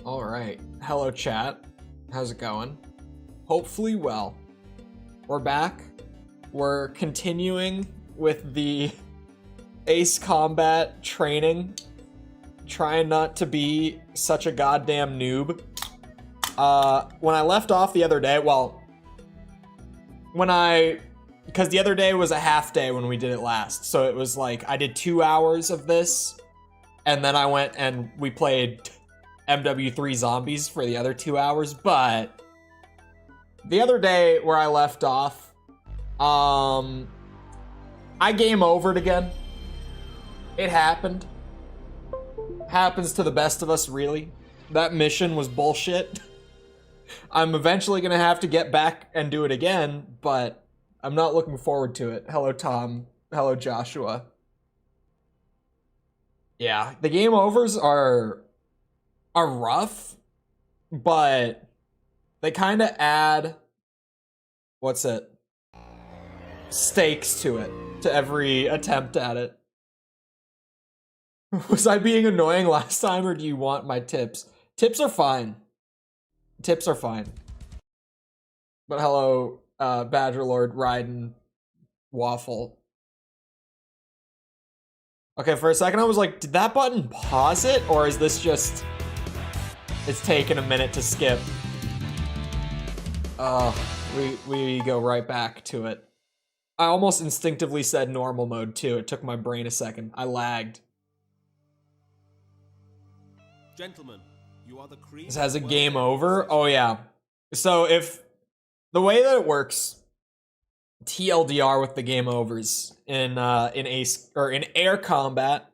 All right. Hello, chat. How's it going? Hopefully well. We're back. We're continuing with the Ace Combat training. Trying not to be such a goddamn noob. When I left off the other day, well, because the other day was a half day when we did it last. So it was like, I did 2 hours of this, and then I went and we played MW3 Zombies for the other 2 hours. But the other day where I left off, I game overed again. It happened. Happens to the best of us, really. That mission was bullshit. I'm eventually gonna have to get back and do it again, but I'm not looking forward to it. Hello, Tom. Hello, Joshua. Yeah, the game overs are rough, but they kind of add, stakes to it, to every attempt at it. Was I being annoying last time, or do you want my tips? Tips are fine. Tips are fine. But hello, Badger Lord, Ryden, Waffle. Okay, for a second I was like, did that button pause it? Or is this just... it's taking a minute to skip. We go right back to it. I almost instinctively said normal mode too. It took my brain a second. I lagged. Gentlemen, you are the cream. This has a game over? Oh yeah. So if the way that it works, TLDR with the game overs in Ace or in air combat,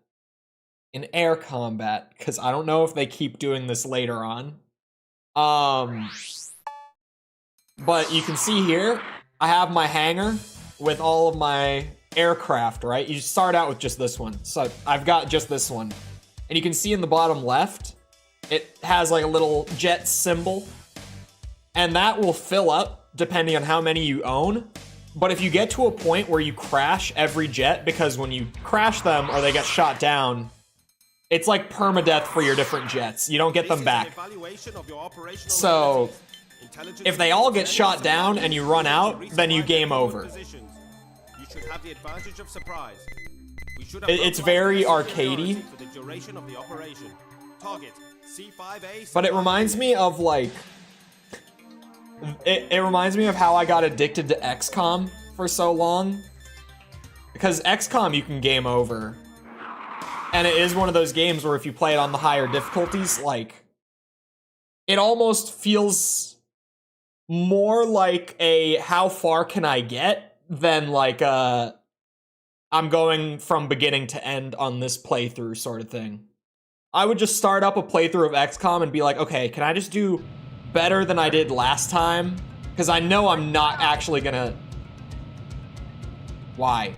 because I don't know if they keep doing this later on. But you can see here, I have my hangar with all of my aircraft, right? You start out with just this one. So I've got just this one. And you can see in the bottom left, it has like a little jet symbol. And that will fill up depending on how many you own. But if you get to a point where you crash every jet, because when you crash them or they get shot down, it's like permadeath for your different jets. You don't get them back. So if they all get shot down and you run out, then you game over. It's very arcadey. But it reminds me of like... It reminds me of how I got addicted to XCOM for so long. Because XCOM you can game over. And it is one of those games where if you play it on the higher difficulties, like... it almost feels more like a how far can I get than like a I'm going from beginning to end on this playthrough sort of thing. I would just start up a playthrough of XCOM and be like, okay, can I just do better than I did last time? Because I know I'm not actually gonna... Why?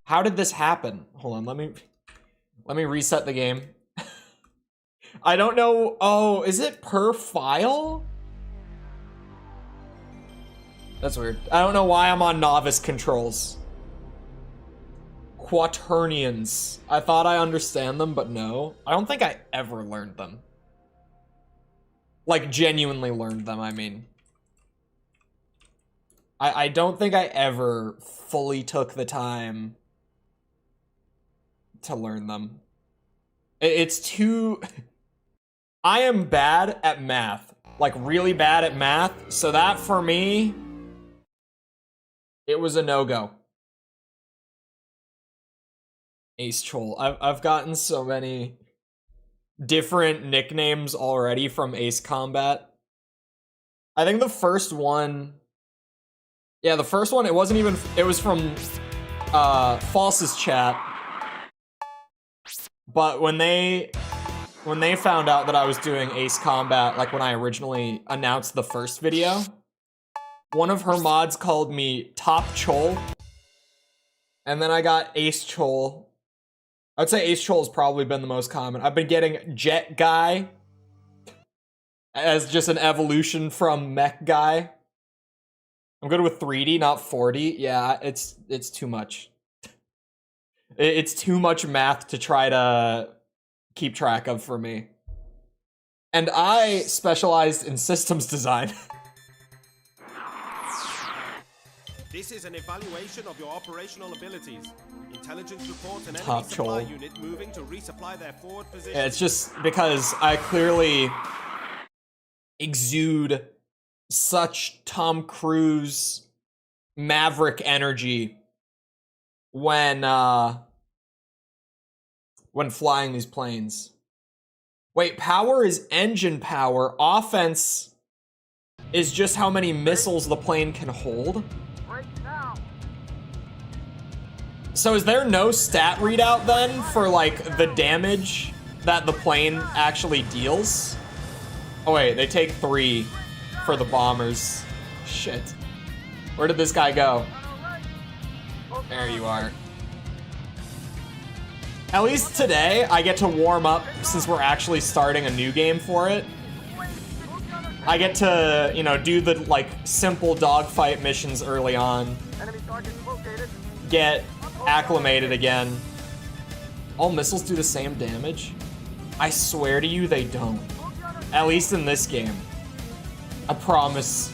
How did this happen? Hold on, let me reset the game. I don't know. Oh, is it per file? That's weird. I don't know why I'm on novice controls. Quaternions. I thought I understand them, but no. I don't think I ever learned them. Like, genuinely learned them, I mean. I don't think I ever fully took the time to learn them. It's too... I am bad at math. Like, really bad at math. So that, for me, it was a no-go. Ace Chole. I've gotten so many different nicknames already from Ace Combat. I think the first one... yeah, the first one, it wasn't even... it was from False's chat. But when they found out that I was doing Ace Combat, like when I originally announced the first video, one of her mods called me Top Chole. And then I got Ace Chole. I'd say Ace Chole has probably been the most common. I've been getting Jet Guy as just an evolution from Mech Guy. I'm good with 3D, not 4D. Yeah, it's too much. It's too much math to try to keep track of for me. And I specialized in systems design. This is an evaluation of your operational abilities. Intelligence reports an enemy Top supply Chole. unit moving to resupply their forward position. Yeah, it's just because I clearly exude such Tom Cruise maverick energy when flying these planes. Wait, power is engine power. Offense is just how many missiles the plane can hold. So is there no stat readout then for like the damage that the plane actually deals? Oh wait, they take 3 for the bombers. Shit. Where did this guy go? There you are. At least today, I get to warm up since we're actually starting a new game for it. I get to, you know, do the like simple dogfight missions early on. Get acclimated again. All missiles do the same damage? I swear to you, they don't. At least in this game. I promise.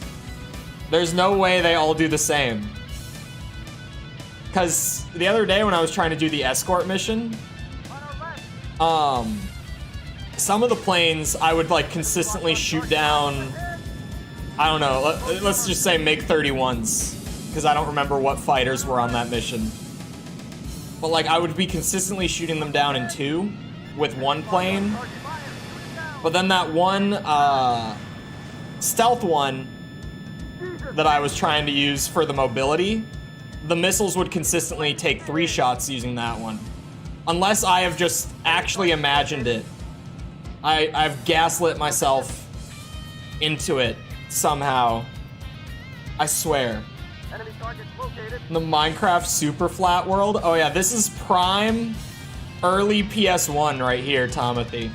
There's no way they all do the same. Because the other day when I was trying to do the escort mission, some of the planes I would like consistently shoot down, I don't know, let's just say MiG-31s, because I don't remember what fighters were on that mission. But like I would be consistently shooting them down in 2 with one plane, but then that one stealth one that I was trying to use for the mobility, the missiles would consistently take 3 shots using that one. Unless I have just actually imagined it. I've gaslit myself into it somehow. I swear. Enemy targets located. The Minecraft super flat world. Oh yeah, this is prime early PS1 right here, Tomothy.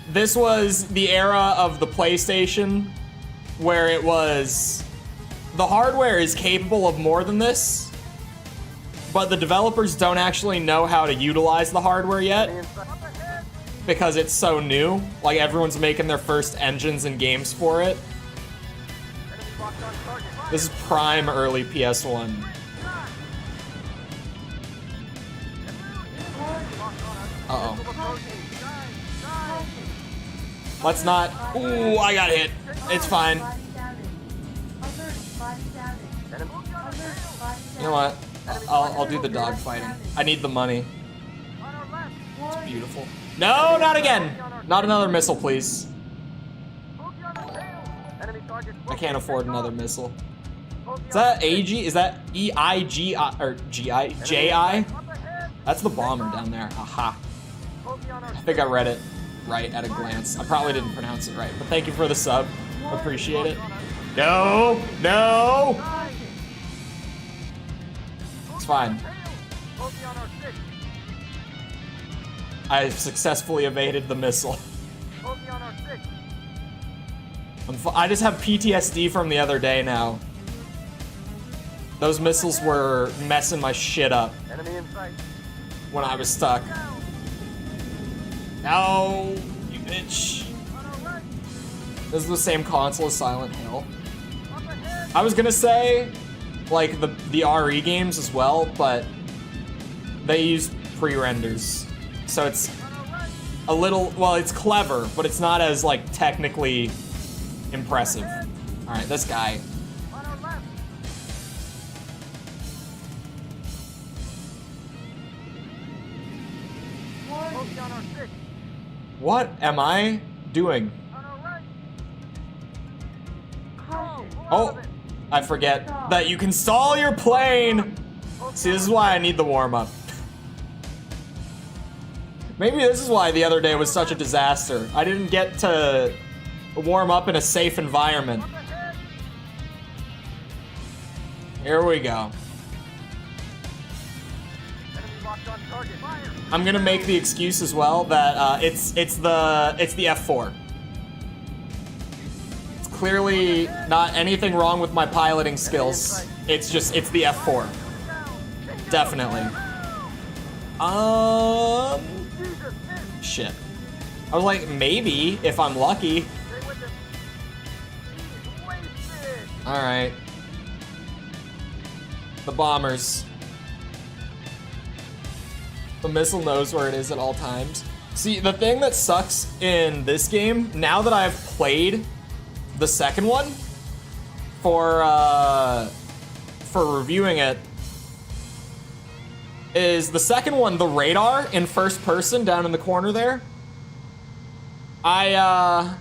This was the era of the PlayStation where it was, the hardware is capable of more than this, but the developers don't actually know how to utilize the hardware yet because it's so new. Like everyone's making their first engines and games for it. This is prime early PS1. Uh-oh. Let's not. Ooh, I got hit. It's fine. You know what? I'll do the dog fighting. I need the money. It's beautiful. No, not again. Not another missile, please. I can't afford another missile. Is that AG? Is that EIG or GI? JI? That's the bomber down there. Aha. I think I read it right at a glance. I probably didn't pronounce it right, but thank you for the sub. Appreciate it. No, no. It's fine. I've successfully evaded the missile. I just have PTSD from the other day now. Those missiles were messing my shit up when I was stuck. No, you bitch. This is the same console as Silent Hill. I was gonna say, like, the RE games as well, but they use pre-renders. So it's a little, well, it's clever, but it's not as, like, technically impressive. All right, this guy. What am I doing? Oh, I forget that you can stall your plane. See, this is why I need the warm-up. Maybe this is why the other day was such a disaster. I didn't get to warm up in a safe environment. Here we go. I'm gonna make the excuse as well that it's the F4. It's clearly not anything wrong with my piloting skills. It's the F4. Definitely. Shit. I was like, maybe, if I'm lucky. Stay with him. He's wasted. Alright. The bombers. The missile knows where it is at all times. See, the thing that sucks in this game, now that I've played the second one for reviewing it, is the second one, the radar in first person down in the corner there. I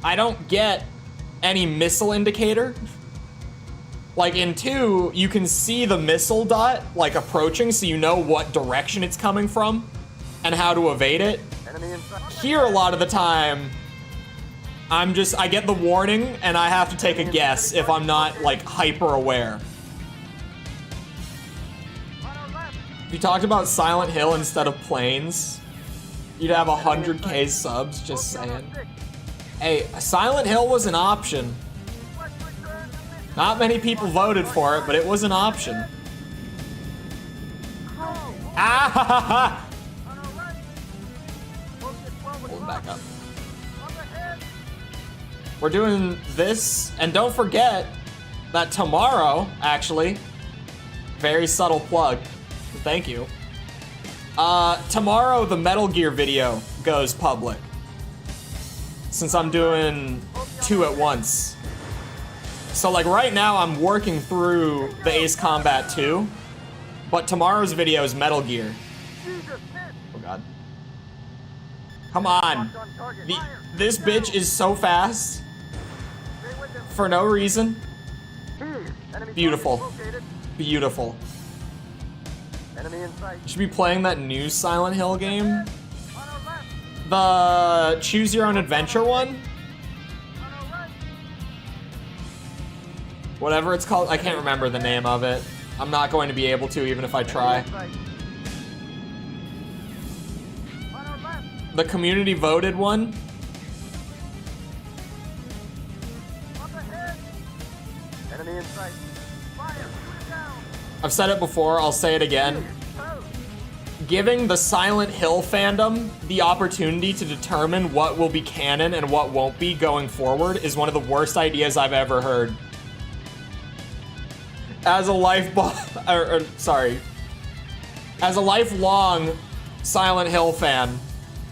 don't get any missile indicator. Like in 2, you can see the missile dot like approaching, so you know what direction it's coming from and how to evade it. Enemy inside. Here, a lot of the time, I get the warning and I have to take a guess if I'm not like hyper aware. On our left. If you talked about Silent Hill instead of Planes, you'd have 100k subs, just saying. Hey, Silent Hill was an option. Let's return to mission. Not many people voted for it, but it was an option. Ah ha ha ha! On our right. Focus 12 Pull him o'clock. back up. Up ahead. We're doing this, and don't forget that tomorrow, actually, very subtle plug, thank you. Tomorrow the Metal Gear video goes public. Since I'm doing 2 at once. So like right now I'm working through the Ace Combat 2, but tomorrow's video is Metal Gear. Jesus, hit. Oh god. Come on. Locked on target. The, Fire. this bitch is so fast Stay with him. for no reason. Enemy Beautiful. target located. Beautiful. Enemy in sight. Should be playing that new Silent Hill game. On our left. The Choose Your Own Adventure one. On our right. Whatever it's called. I can't remember the name of it. I'm not going to be able to even if I try. Enemy in sight. On our left. The community voted one. Up ahead. Enemy in sight. Fire. Shoot it down. I've said it before, I'll say it again. Oh. Giving the Silent Hill fandom the opportunity to determine what will be canon and what won't be going forward is one of the worst ideas I've ever heard. As a as a lifelong Silent Hill fan,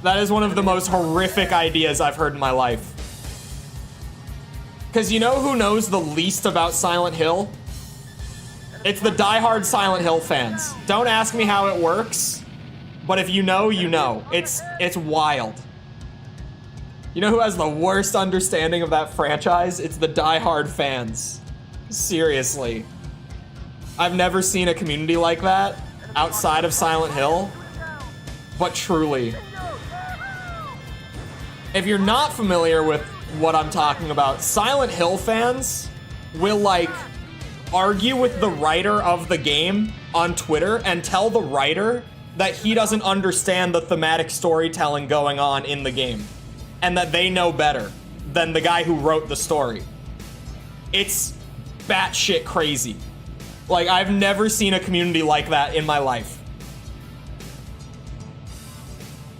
that is one of the most horrific ideas I've heard in my life. Because you know who knows the least about Silent Hill? It's the diehard Silent Hill fans. Don't ask me how it works, but if you know, you know. It's wild. You know who has the worst understanding of that franchise? It's the diehard fans. Seriously. I've never seen a community like that outside of Silent Hill, but truly. If you're not familiar with what I'm talking about, Silent Hill fans will like argue with the writer of the game on Twitter and tell the writer that he doesn't understand the thematic storytelling going on in the game and that they know better than the guy who wrote the story. It's batshit crazy. Like, I've never seen a community like that in my life.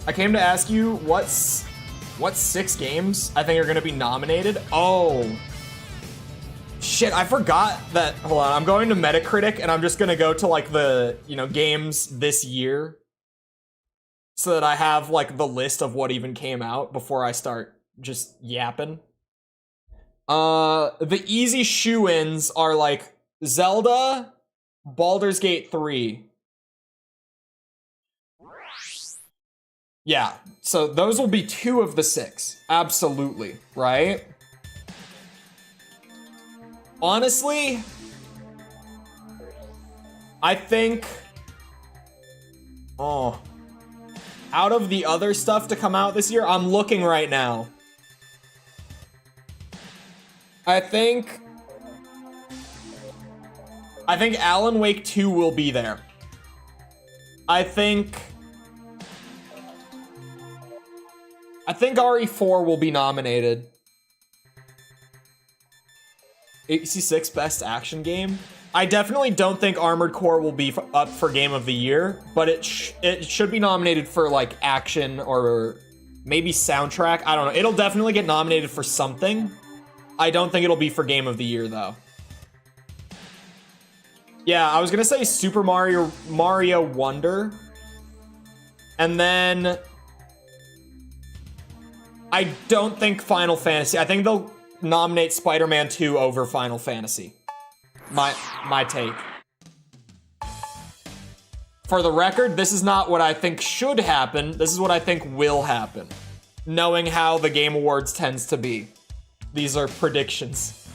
I came to ask you what 6 games I think are gonna be nominated? Oh. Shit, I forgot that. Hold on, I'm going to Metacritic and I'm just gonna go to like the, games this year so that I have like the list of what even came out before I start just yapping. The easy shoo-ins are like Zelda, Baldur's Gate 3. Yeah, so those will be 2 of the 6. Absolutely, right? Honestly, I think, out of the other stuff to come out this year, I'm looking right now. I think Alan Wake 2 will be there. I think RE4 will be nominated. 86 Best Action Game? I definitely don't think Armored Core will be up for Game of the Year, but it should be nominated for like action or maybe soundtrack. I don't know. It'll definitely get nominated for something. I don't think it'll be for Game of the Year though. Yeah, I was gonna say Super Mario Wonder, and then I don't think Final Fantasy. I think they'll nominate Spider-Man 2 over Final Fantasy. My take. For the record, this is not what I think should happen. This is what I think will happen. Knowing how the Game Awards tends to be. These are predictions.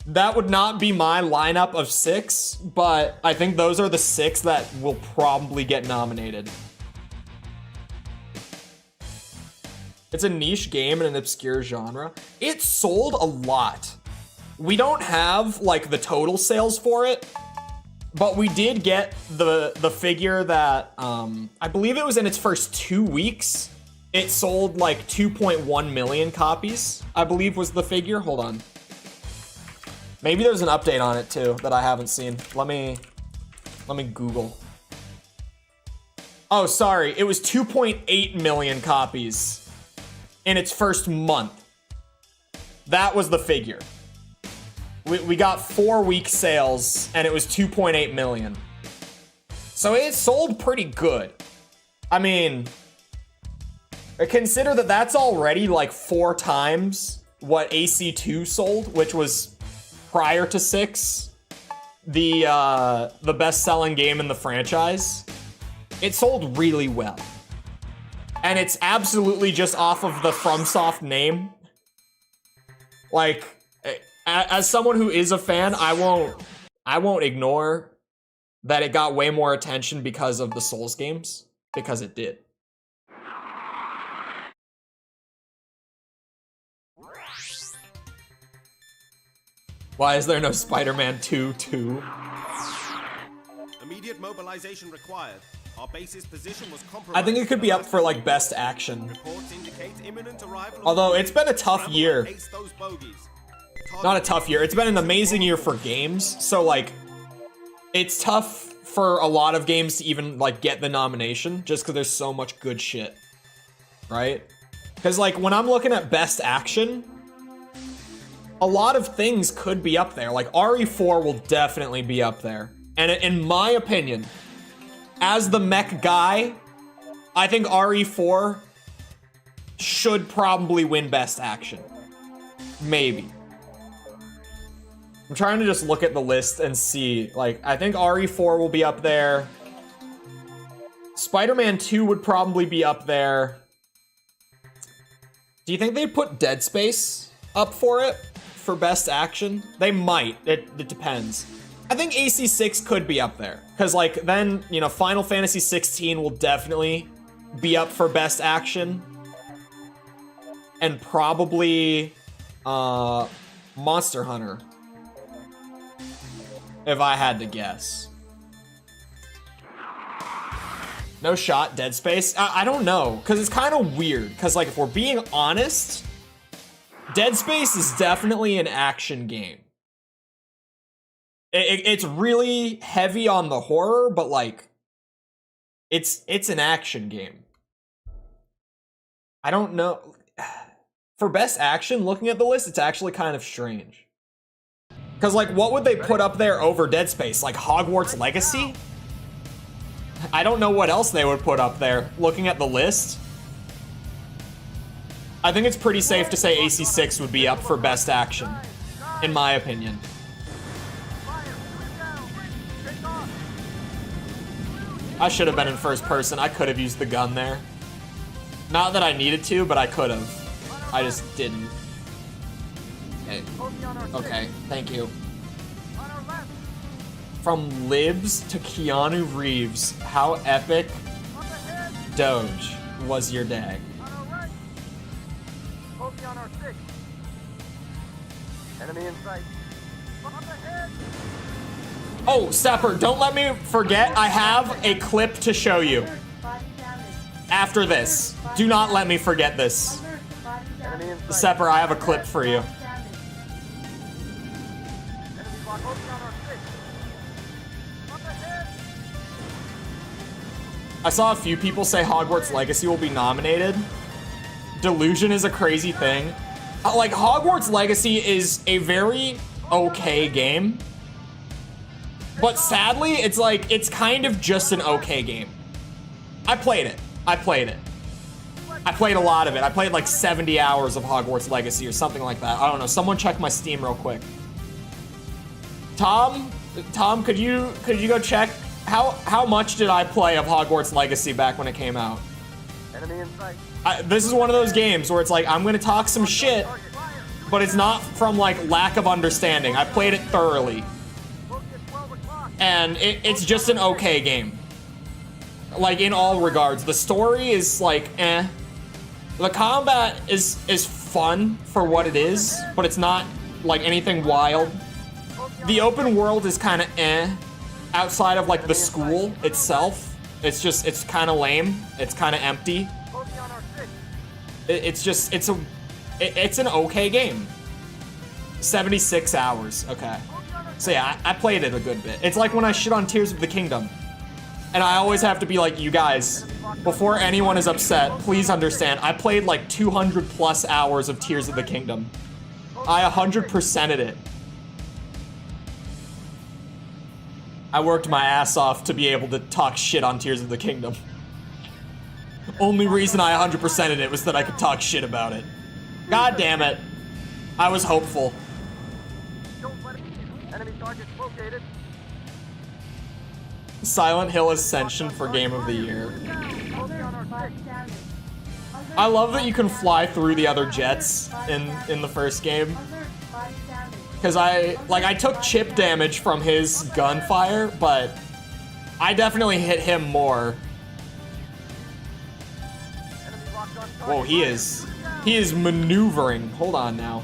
That would not be my lineup of 6, but I think those are the 6 that will probably get nominated. It's a niche game in an obscure genre. It sold a lot. We don't have like the total sales for it, but we did get the figure that I believe it was in its first 2 weeks. It sold like 2.1 million copies, I believe was the figure. Hold on. Maybe there's an update on it too that I haven't seen. Let me Google. Oh, sorry. It was 2.8 million copies in its first month. That was the figure. We got 4-week sales, and it was 2.8 million. So it sold pretty good. I mean, consider that that's already like 4 times what AC2 sold, which was prior to 6, the best-selling game in the franchise. It sold really well. And it's absolutely just off of the FromSoft name. Like, as someone who is a fan, I won't ignore that it got way more attention because of the Souls games, because it did. Why is there no Spider-Man 2 2? Immediate mobilization required. Our base's position was compromised. I think it could be up for like best action. Reports indicate imminent arrival. Although it's been a tough year. Ace those bogeys. Not a tough year. It's been an amazing year for games. So like, it's tough for a lot of games to even like get the nomination just because there's so much good shit, right? Because like when I'm looking at best action, a lot of things could be up there. Like RE4 will definitely be up there. And in my opinion, as the mech guy, I think RE4 should probably win best action. Maybe. I'm trying to just look at the list and see. Like, I think RE4 will be up there. Spider-Man 2 would probably be up there. Do you think they'd put Dead Space up for it? For best action? They might. It depends. I think AC6 could be up there. Because, like, then, you know, Final Fantasy 16 will definitely be up for best action. And probably, Monster Hunter. If I had to guess. No shot, Dead Space? I don't know, because it's kind of weird. Because, like, if we're being honest, Dead Space is definitely an action game. It's really heavy on the horror, but, like, it's an action game. I don't know. For best action, looking at the list, it's actually kind of strange. Because, like, what would they put up there over Dead Space? Like, Hogwarts Legacy? I don't know what else they would put up there, looking at the list. I think it's pretty safe to say AC6 would be up for best action, in my opinion. I should have been in first person. I could have used the gun there. Not that I needed to, but I could have. I just didn't. Okay. Okay, thank you. From Libs to Keanu Reeves, how epic, Doge, was your day? Enemy in sight. Oh, Sepper, don't let me forget, I have a clip to show you. After this. Do not let me forget this. Sepper, I have a clip for you. I saw a few people say Hogwarts Legacy will be nominated. Delusion is a crazy thing. Like, Hogwarts Legacy is a very okay game. But sadly, it's like, it's kind of just an okay game. I played it. I played a lot of it. I played like 70 hours of Hogwarts Legacy or something like that. I don't know. Someone check my Steam real quick. Tom, could you go check how much did I play of Hogwarts Legacy back when it came out? Enemy in sight. This is one of those games where it's like, I'm gonna talk some shit, but it's not from like lack of understanding. I played it thoroughly. And it's just an okay game. Like, in all regards. The story is like, eh. The combat is fun for what it is, but it's not like anything wild. The open world is kind of eh. Outside of like the school itself, it's kind of lame. It's kind of empty. It's an okay game. 76 hours, okay. So yeah, I played it a good bit. It's like when I shit on Tears of the Kingdom. And I always have to be like, you guys, before anyone is upset, please understand, I played like 200 plus hours of Tears of the Kingdom. I 100%'ed it. I worked my ass off to be able to talk shit on Tears of the Kingdom. Only reason I 100%'ed it was that I could talk shit about it. God damn it. I was hopeful. Enemy targets located. Silent Hill Ascension for Game of the Year. I love that you can fly through the other jets in the first game. Because I took chip damage from his gunfire, but I definitely hit him more. Whoa, he is maneuvering. Hold on now.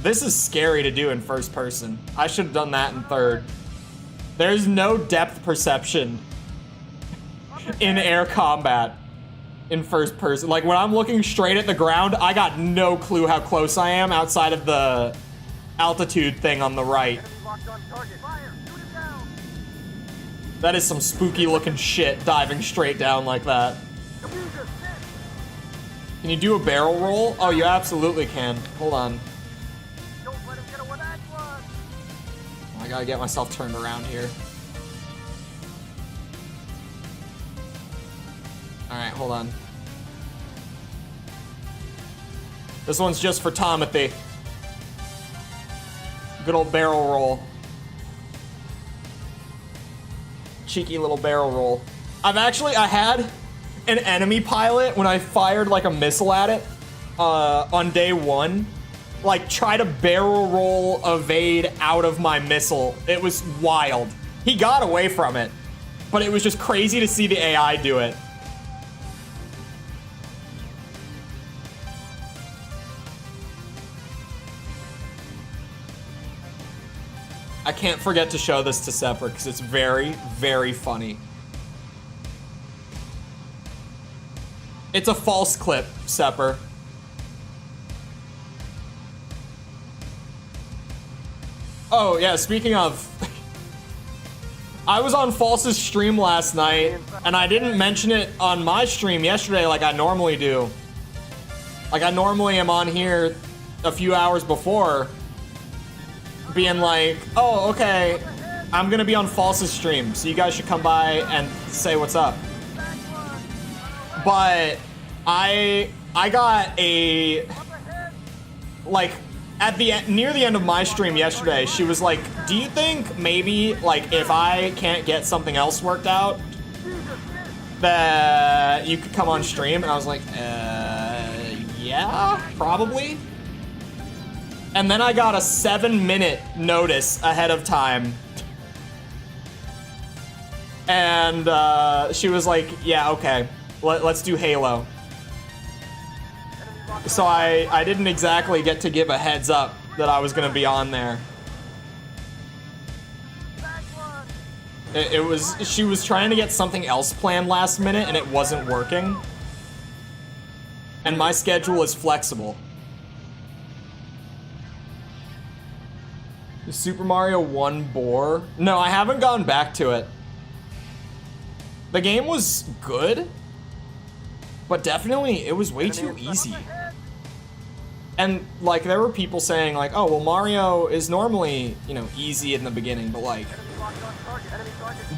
This is scary to do in first person. I should have done that in third. There's no depth perception in air combat in first person. Like, when I'm looking straight at the ground, I got no clue how close I am outside of the altitude thing on the right. That is some spooky looking shit, diving straight down like that. Can you do a barrel roll? Oh, you absolutely can. Hold on. I gotta get myself turned around here. Alright, hold on. This one's just for Tomothy. Good old barrel roll. Cheeky little barrel roll. I had an enemy pilot when I fired like a missile at it on day one. Like, try to barrel roll evade out of my missile. It was wild. He got away from it, but it was just crazy to see the AI do it. I can't forget to show this to Sepper because it's very, very funny. It's a false clip, Sepper. Oh, yeah, speaking of... I was on False's stream last night, and I didn't mention it on my stream yesterday like I normally do. Like, I normally am on here a few hours before, being like, oh, okay, I'm gonna be on False's stream, so you guys should come by and say what's up. But I got a... like... near the end of my stream yesterday, she was like, do you think maybe, like, if I can't get something else worked out, that you could come on stream? And I was like, yeah, probably. And then I got a 7-minute notice ahead of time. And she was like, yeah, okay, let's do Halo. So I didn't exactly get to give a heads up that I was gonna be on there. She was trying to get something else planned last minute and it wasn't working. And my schedule is flexible. Super Mario 1 bore? No, I haven't gone back to it. The game was good, but definitely it was way too easy. And like there were people saying like, oh well, Mario is normally, you know, easy in the beginning, but like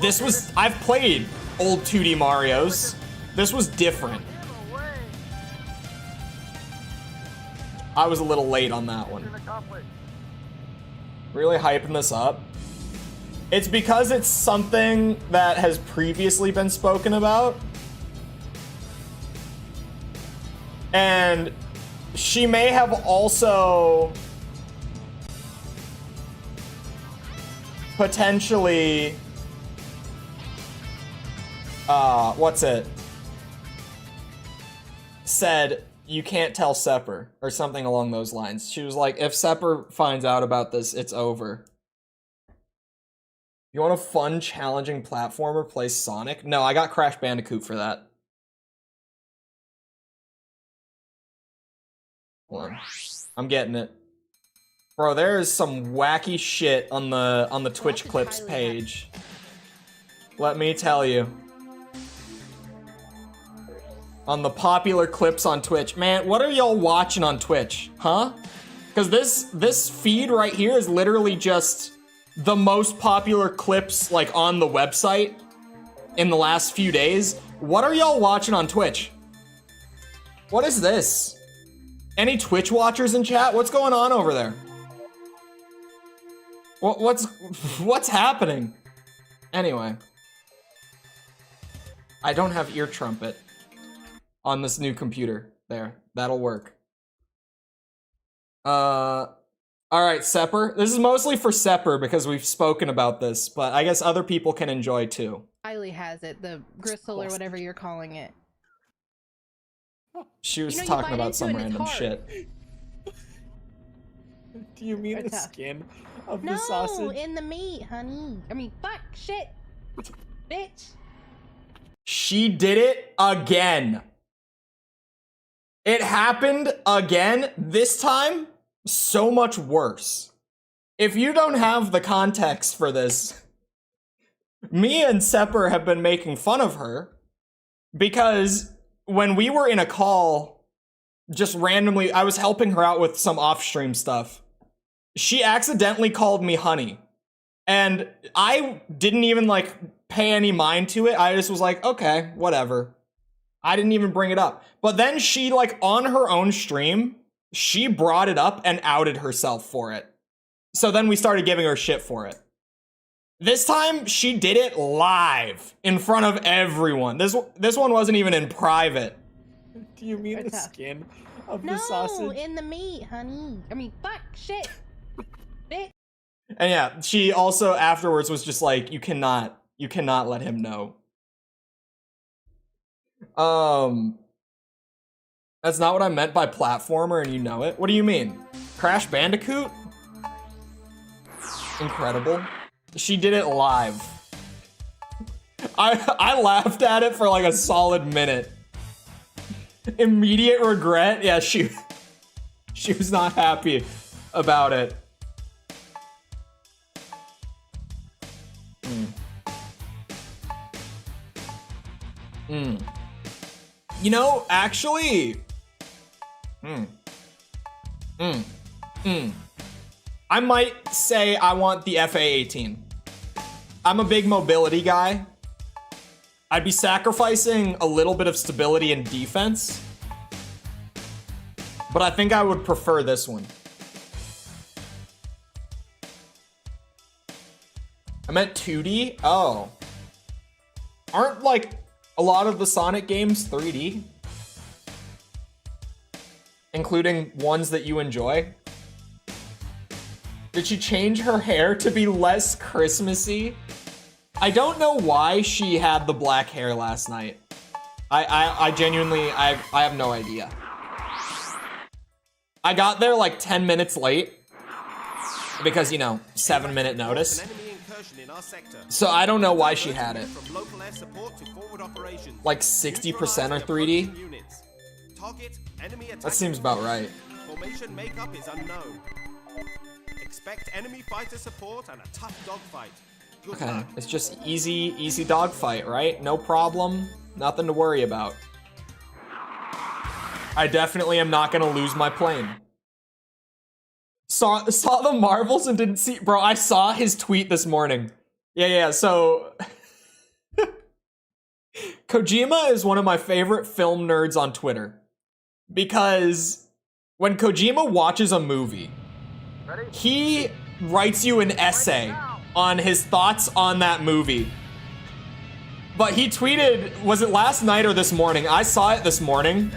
this was, I've played old 2D Marios. This was different. I was a little late on that one. Really hyping this up. It's because it's something that has previously been spoken about. And she may have also potentially said you can't tell Sepper or something along those lines. She was like, if Sepper finds out about this, it's over. You want a fun, challenging platformer? Play Sonic? No, I got Crash Bandicoot for that. Hold on. I'm getting it. Bro, there is some wacky shit on the Twitch clips page. Let me tell you. On the popular clips on Twitch. Man, what are y'all watching on Twitch? Huh? Because this feed right here is literally just the most popular clips like on the website in the last few days. What are y'all watching on Twitch? What is this? Any Twitch watchers in chat? What's going on over there? What's happening? Anyway. I don't have ear trumpet on this new computer. There. That'll work. Alright, Sepper. This is mostly for Sepper because we've spoken about this, but I guess other people can enjoy too. Kylie has it, the gristle or whatever you're calling it. She was talking about some random shit. Do you mean the skin of the sausage? No, in the meat, honey. I mean, fuck, shit. Bitch. She did it again. It happened again. This time, so much worse. If you don't have the context for this, me and Sepper have been making fun of her because when we were in a call, just randomly, I was helping her out with some off-stream stuff. She accidentally called me honey. And I didn't even, like, pay any mind to it. I just was like, okay, whatever. I didn't even bring it up. But then she, like, on her own stream, she brought it up and outed herself for it. So then we started giving her shit for it. This time, she did it live in front of everyone. This one wasn't even in private. Do you mean the skin of the sausage? No, in the meat, honey. I mean, fuck, shit. Bitch. And yeah, she also afterwards was just like, you cannot let him know. That's not what I meant by platformer and you know it. What do you mean? Crash Bandicoot? Incredible. She did it live. I laughed at it for like a solid minute. Immediate regret. Yeah, she was not happy about it. You know, actually, I might say I want the FA-18. I'm a big mobility guy. I'd be sacrificing a little bit of stability and defense, but I think I would prefer this one. I meant 2D? Oh. Aren't, like, a lot of the Sonic games 3D? Including ones that you enjoy? Did she change her hair to be less Christmassy? I don't know why she had the black hair last night. I genuinely, I have no idea. I got there like 10 minutes late. Because, you know, 7-minute notice. So I don't know why she had it. Like 60% or 3D? That seems about right. Formation makeup is unknown. Expect enemy fighter support and a tough dogfight. Good Okay, luck. it's just easy dogfight, right? No problem, nothing to worry about. I definitely am not gonna lose my plane. Saw the Marvels and didn't see, bro, I saw his tweet this morning. Yeah, so Kojima is one of my favorite film nerds on Twitter. Because when Kojima watches a movie, he writes you an essay on his thoughts on that movie. But he tweeted, was it last night or this morning? I saw it this morning.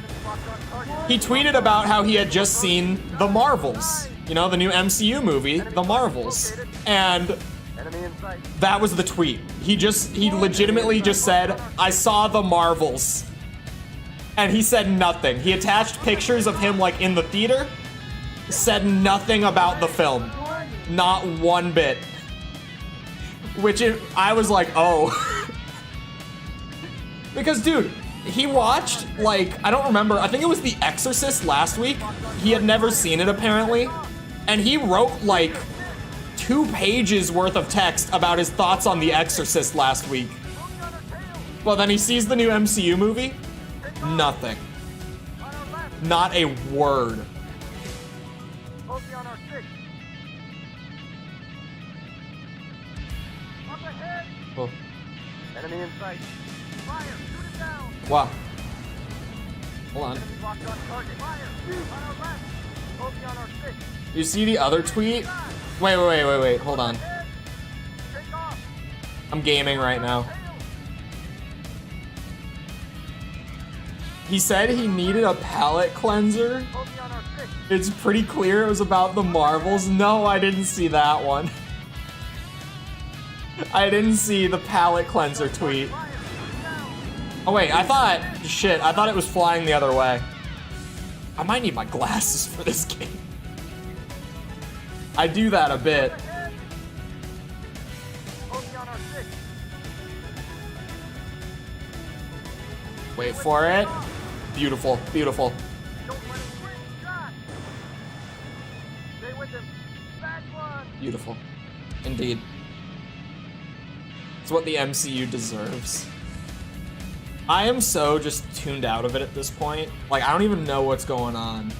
He tweeted about how he had just seen The Marvels. You know, the new MCU movie, The Marvels. And that was the tweet. He legitimately just said, I saw The Marvels. And he said nothing. He attached pictures of him like in the theater, said nothing about the film. Not one bit. I was like, oh. Because dude, he watched, like, I don't remember, I think it was The Exorcist last week. He had never seen it apparently. And he wrote like 2 pages worth of text about his thoughts on The Exorcist last week. Well, then he sees the new MCU movie. Nothing. Not a word. Oh. Enemy in sight. Fire! Shoot it down! Wow. Hold on. Enemy locked on target. Fire! Shoot! On our left! Focus on our 6. You see the other tweet? Wait, hold on. Take off! I'm gaming right now. He said he needed a palate cleanser. Focus on our 6. It's pretty clear it was about the Marvels. No, I didn't see that one. I didn't see the palate cleanser tweet. Fire! Shoot it down! Oh wait, I thought it was flying the other way. I might need my glasses for this game. I do that a bit. Ahead! Focus on our 6. Wait for it. Beautiful, beautiful. Don't let him win. Shot! Stay with him. Back one! Beautiful. Indeed. It's what the MCU deserves. I am so just tuned out of it at this point. Like, I don't even know what's going on.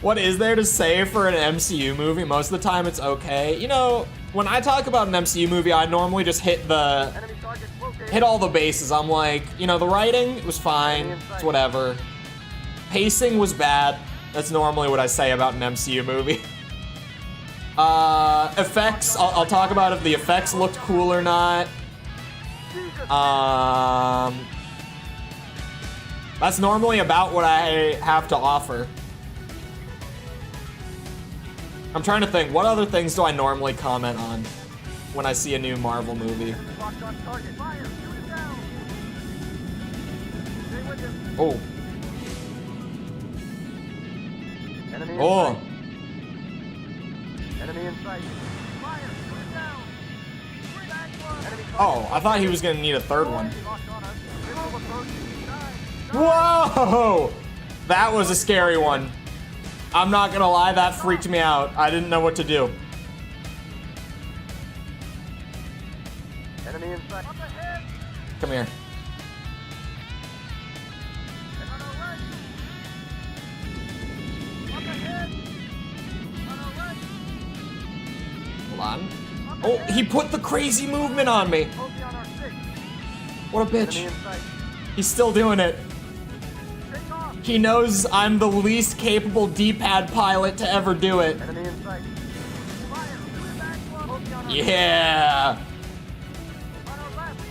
What is there to say for an MCU movie? Most of the time it's okay. You know, when I talk about an MCU movie, I normally just hit Enemy target located. all the bases. I'm like, you know, the writing was fine. It's whatever. Pacing was bad. That's normally what I say about an MCU movie. Effects, I'll talk about if the effects looked cool or not. That's normally about what I have to offer. I'm trying to think, what other things do I normally comment on when I see a new Marvel movie? Locked on target. Fire! Shoot it down! Stay with him. Oh, Enemy in oh, sight. Enemy in sight. Fire! Shoot it down! Back one! Enemy oh, I thought he was gonna need a third one. locked on us. Missile approaching. Nine. Whoa! That was a scary one. I'm not gonna lie, that freaked me out. I didn't know what to do. Enemy in sight. Up ahead! Come here. And on our right! Up ahead! On our right! Hold on. Oh, he put the crazy movement on me. Focus on our 6. What a Enemy bitch. in sight. He's still doing it. Take off! He knows I'm the least capable D-pad pilot to ever do it. Enemy in sight. Fire! Back one! Focus on our Yeah. On our left!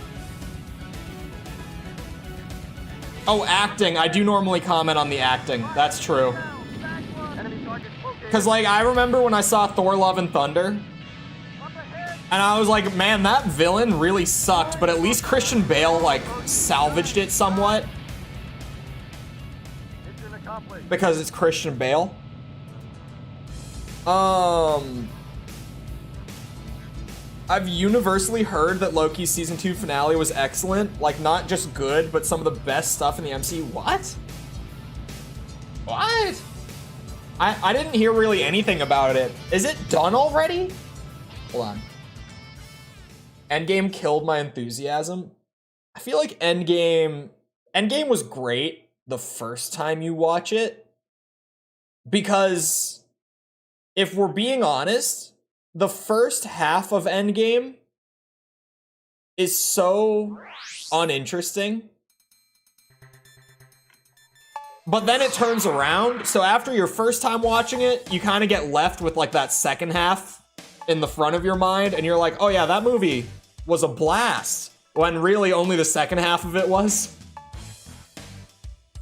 Oh, acting. I do normally comment on the acting. That's true. Down! Back one! Enemy target located. Because, like, I remember when I saw Thor Love and Thunder, Up ahead! and I was like, man, that villain really sucked, but at least Christian Bale, like, salvaged it somewhat. Mission accomplished. Because it's Christian Bale. I've universally heard that Loki's season 2 finale was excellent. Like, not just good, but some of the best stuff in the MCU. What? What? I didn't hear really anything about it. Is it done already? Hold on. Endgame killed my enthusiasm. I feel like Endgame was great the first time you watch it. Because if we're being honest, the first half of Endgame is so uninteresting. But then it turns around, so after your first time watching it, you kind of get left with like that second half in the front of your mind, and you're like, oh yeah, that movie was a blast, when really only the second half of it was.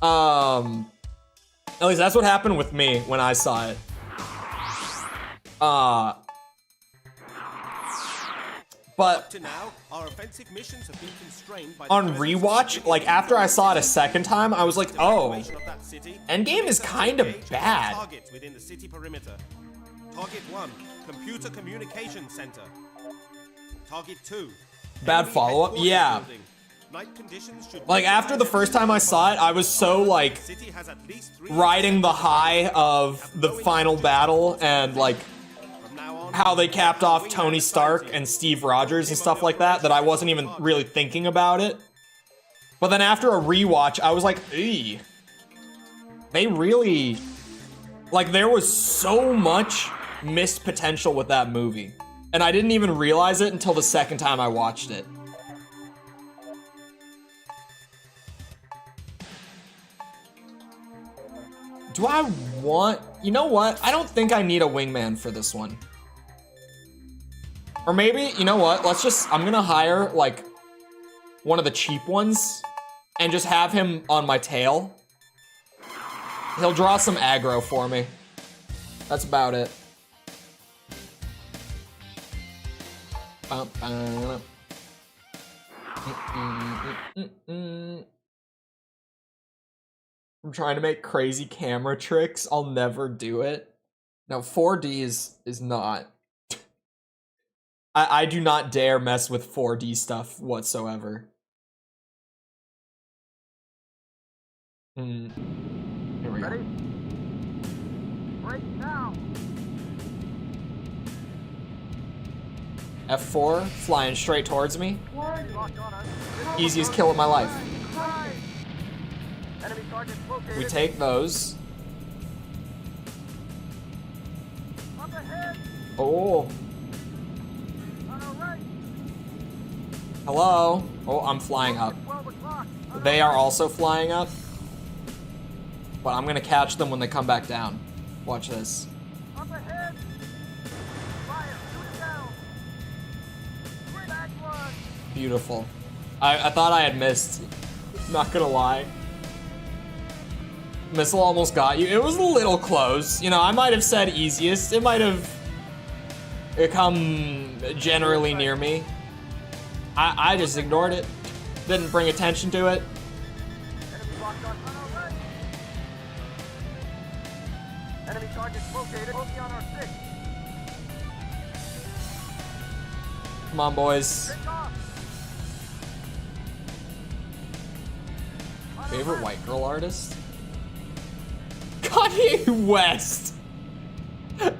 At least that's what happened with me when I saw it. But to now, our offensive missions have been constrained by on rewatch, like after I saw it a second time, I was like, oh, Endgame is kind of bad. Targets within the city perimeter. Target 1, Computer Communication Center. Target 2. Bad follow-up? Yeah. Night conditions should Like after the first time I saw it, I was so like riding the high of the final battle and like how they capped off Tony Stark and Steve Rogers and stuff like that I wasn't even really thinking about it. But then after a rewatch, I was like, eey. They really, like there was so much missed potential with that movie. And I didn't even realize it until the second time I watched it. Do I want, you know what? I don't think I need a wingman for this one. Or maybe, you know what? I'm gonna hire like one of the cheap ones and just have him on my tail. He'll draw some aggro for me. That's about it. I'm trying to make crazy camera tricks. I'll never do it. No, 4D is not. I do not dare mess with 4D stuff whatsoever. Here we go. Ready? Break now. F4, flying straight towards me. Locked on us. Easiest kill of my life. Enemy targets located. We take those. Up ahead. Oh, On our right. hello. Oh, I'm flying up. 12 o'clock. They are also flying up. But I'm gonna catch them when they come back down. Watch this. Up ahead. Fire. Shoot it down. Great act one. Beautiful. I thought I had missed. Not gonna lie. Missile almost got you. It was a little close. You know, I might have said easiest. It might have come generally near me. I just ignored it. Didn't bring attention to it. Enemy locked on our right. Enemy targets located. Focus on our 6. Come on, boys. Take off. Favorite white girl artist? Kanye West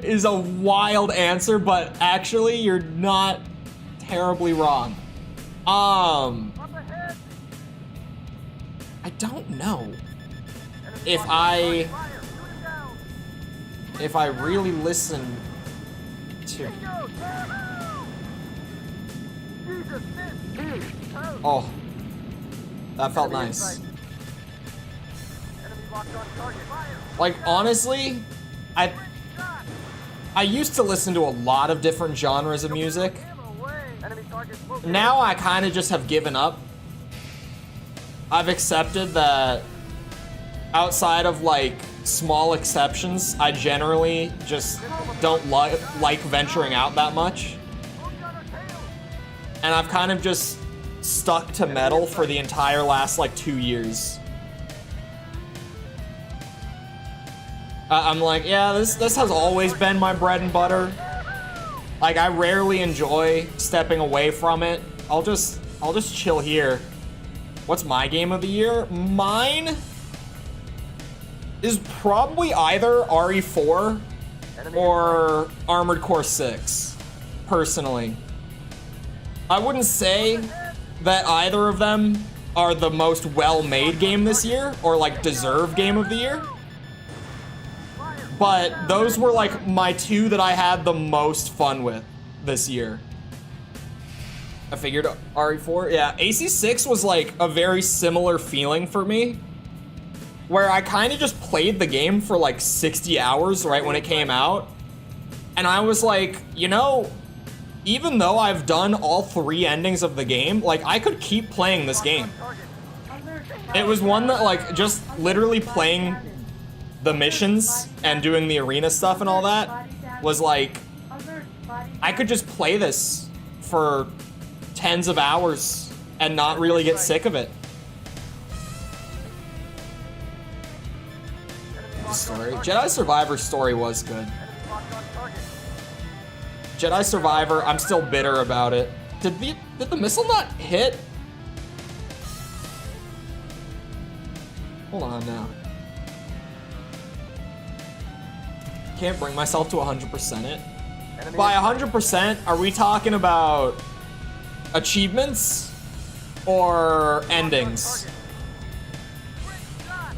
is a wild answer, but actually you're not terribly wrong. Up ahead. I don't know Enemy if locked on I fire. Shoot it down. if I really listen to. Go. Jesus, miss. Oh. Oh, that felt Enemy in nice. sight. Enemy locked on target. Fire. Like honestly, Shot. I used to listen to a lot of different genres of music. Ammo away. Enemy targets located. Now I kind of just have given up. I've accepted that outside of like small exceptions, I generally just don't like venturing out that much. Focus on our tail. And I've kind of just stuck to metal for the entire last like 2 years. I'm like, yeah, this has always been my bread and butter. Like I rarely enjoy stepping away from it. I'll just chill here. What's my game of the year? Mine? is probably either RE4 Enemy or Armored Core 6, personally. I wouldn't say that either of them are the most well-made game this year, or like deserve game of the year. But those were like my two that I had the most fun with this year. I figured RE4, yeah. AC6 was like a very similar feeling for me, where I kind of just played the game for like 60 hours right when it came out. And I was like, you know, even though I've done all 3 endings of the game, like I could keep playing this game. It was one that like just literally playing the missions and doing the arena stuff and all that was like, I could just play this for tens of hours and not really get sick of it. The story. Jedi Survivor story was good. Jedi Survivor, I'm still bitter about it. Did the missile not hit? Hold on now. Can't bring myself to 100% it. By 100%, are we talking about achievements or endings?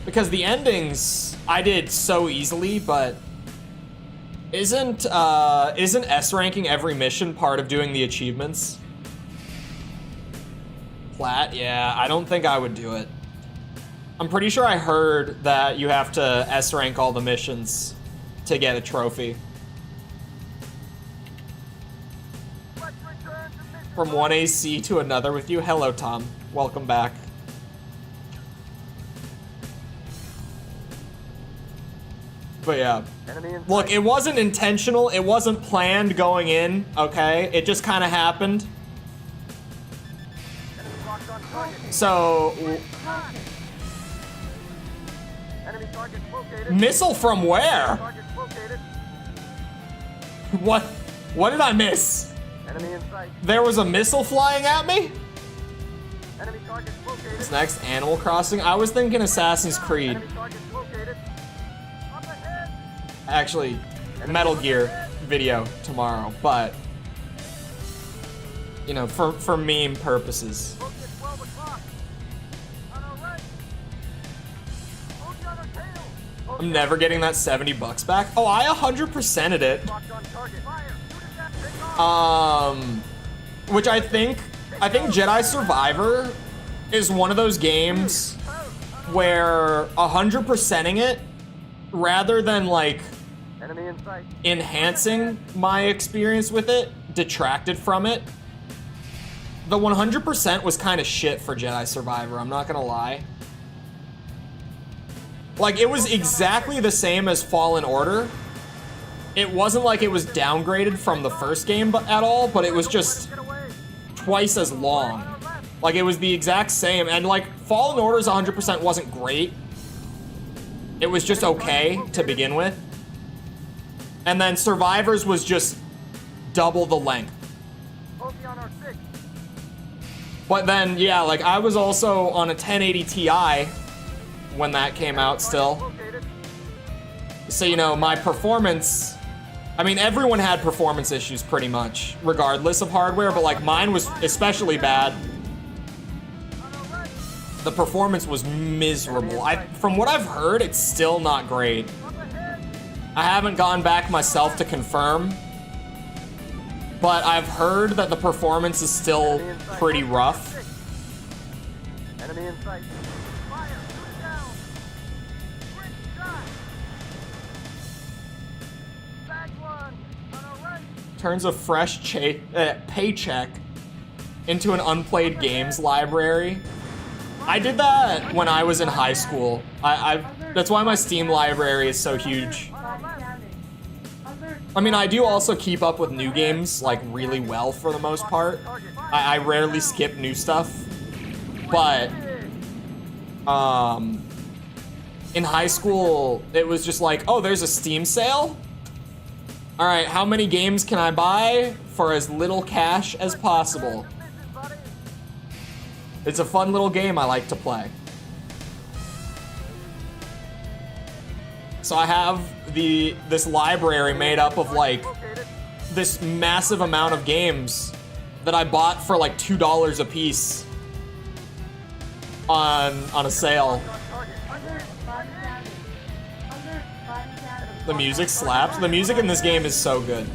Because the endings I did so easily, but isn't S ranking every mission part of doing the achievements? Plat? Yeah, I don't think I would do it. I'm pretty sure I heard that you have to S rank all the missions to get a trophy. From one AC to another with you. Hello, Tom. Welcome back. But yeah, look, it wasn't intentional. It wasn't planned going in, okay? It just kind of happened. So, missile from where? What did I miss? There was a missile flying at me? What's next? Animal Crossing? I was thinking Assassin's Creed. Actually, Metal Gear video tomorrow, but you know, for meme purposes. I'm never getting that $70 back. Oh, I 100%ed it. Which I think Jedi Survivor is one of those games where 100%ing it, rather than like enhancing my experience with it, detracted from it. The 100% was kind of shit for Jedi Survivor, I'm not gonna lie. Like, it was exactly the same as Fallen Order. It wasn't like it was downgraded from the first game at all, but it was just twice as long. Like, it was the exact same, and like, Fallen Order's 100% wasn't great. It was just okay to begin with. And then Survivor's was just double the length. But then, yeah, like I was also on a 1080 Ti when that came out still. So, you know, my performance, I mean, everyone had performance issues pretty much, regardless of hardware, but like mine was especially bad. The performance was miserable. From what I've heard, it's still not great. I haven't gone back myself to confirm, but I've heard that the performance is still pretty rough. Enemy in sight. Fire! Shoot it down! Great shot! Bag one! On our right! Turns a fresh paycheck into an unplayed games library. I did that when I was in high school. That's why my Steam library is so huge. I mean, I do also keep up with new games, like, really well for the most part. I rarely skip new stuff. But, in high school, it was just like, oh, there's a Steam sale? Alright, how many games can I buy for as little cash as possible? It's a fun little game I like to play. So I have this library made up of like this massive amount of games that I bought for like $2 a piece on a sale. The music slaps. The music in this game is so good.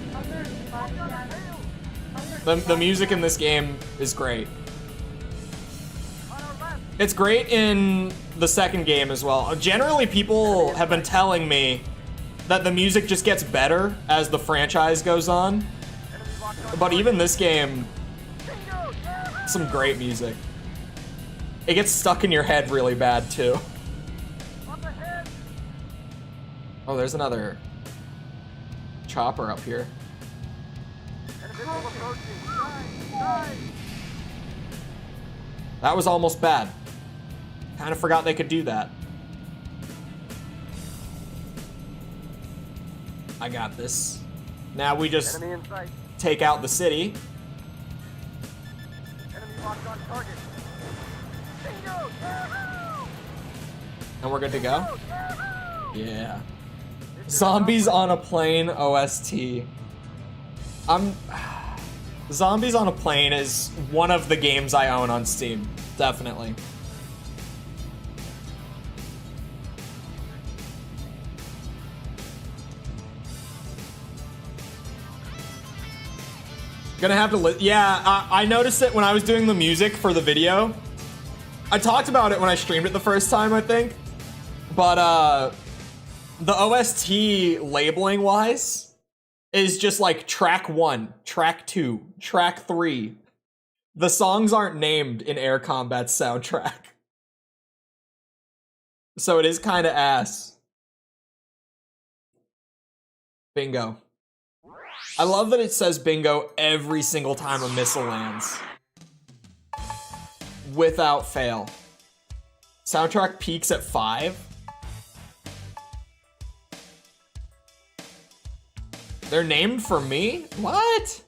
The music in this game is great. It's great in the second game as well. Generally, people have been telling me that the music just gets better as the franchise goes on. But even this game, some great music. It gets stuck in your head really bad too. Oh, there's another chopper up here. That was almost bad. Kind of forgot they could do that. I got this. Now we just take out the city. And we're good to go? Yeah. Zombies on a Plane OST. Zombies on a Plane is one of the games I own on Steam. Definitely. Gonna have to yeah, I noticed it when I was doing the music for the video. I talked about it when I streamed it the first time, I think. But, the OST labeling wise is just like track 1, track 2, track 3. The songs aren't named in Air Combat's soundtrack. So it is kind of ass. Bingo. I love that it says bingo every single time a missile lands. Without fail. Soundtrack peaks at 5. They're named for me? What?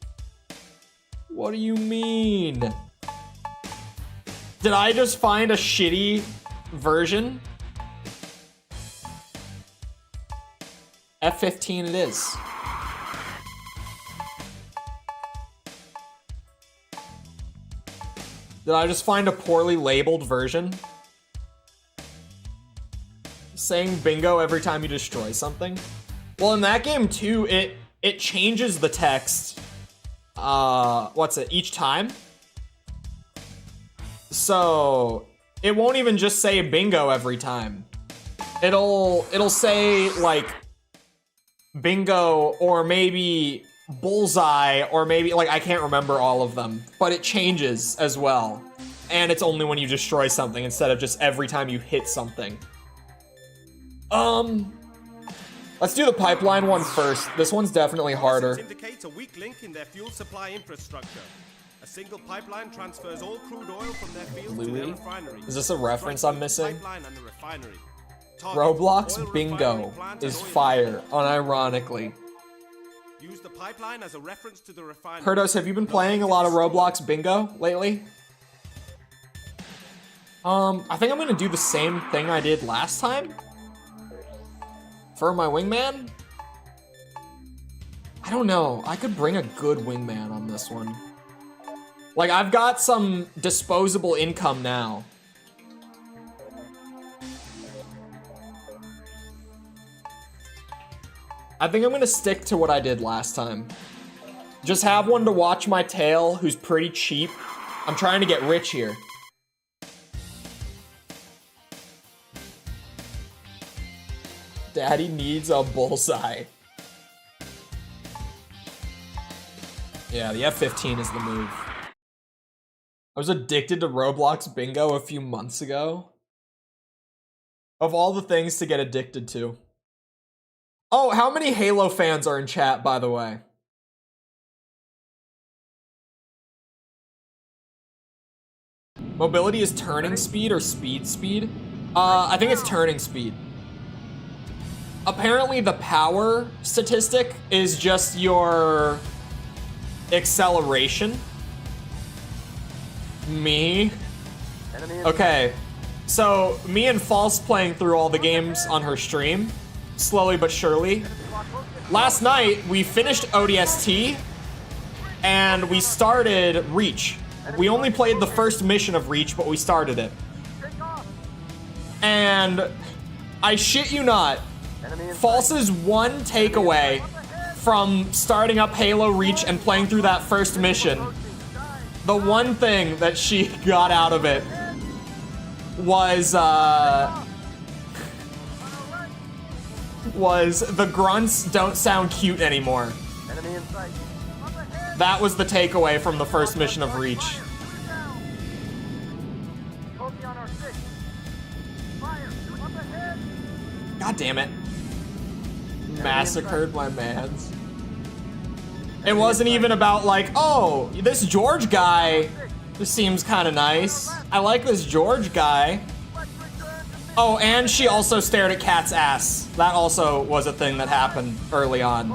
What do you mean? Did I just find a shitty version? F-15 it is. Did I just find a poorly labeled version? Saying bingo every time you destroy something? Well, in that game too, it changes the text, each time? So, it won't even just say bingo every time. It'll say, like, bingo, or maybe bullseye, or maybe, like, I can't remember all of them. But it changes as well. And it's only when you destroy something instead of just every time you hit something. Let's do the pipeline one first. This one's definitely harder. Indicates a weak link in their fuel supply infrastructure. A single pipeline transfers all crude oil from their fields to their refinery. Is this a reference I'm missing? Target Roblox bingo is fire, unironically. Use the pipeline as a reference to the refinery. Kurdos, have you been playing a lot of Roblox bingo lately? I think I'm gonna do the same thing I did last time. For my wingman? I don't know. I could bring a good wingman on this one. Like, I've got some disposable income now. I think I'm gonna stick to what I did last time. Just have one to watch my tail who's pretty cheap. I'm trying to get rich here. Daddy needs a bullseye. Yeah, the F-15 is the move. I was addicted to Roblox bingo a few months ago. Of all the things to get addicted to. Oh, how many Halo fans are in chat, by the way? Mobility is turning speed or speed? I think it's turning speed. Apparently the power statistic is just your acceleration. Me? Okay, so me and False playing through all the games on her stream. slowly but surely. Last night, we finished ODST, and we started Reach. We only played the first mission of Reach, but we started it. And I shit you not, False's one takeaway from starting up Halo Reach and playing through that first mission, the one thing that she got out of it was the grunts don't sound cute anymore. That was the takeaway from the first mission of Reach. God damn it. Massacred my mans. It wasn't even about like, oh, this George guy seems kind of nice. I like this George guy. Oh, and she also stared at Kat's ass. That also was a thing that happened early on.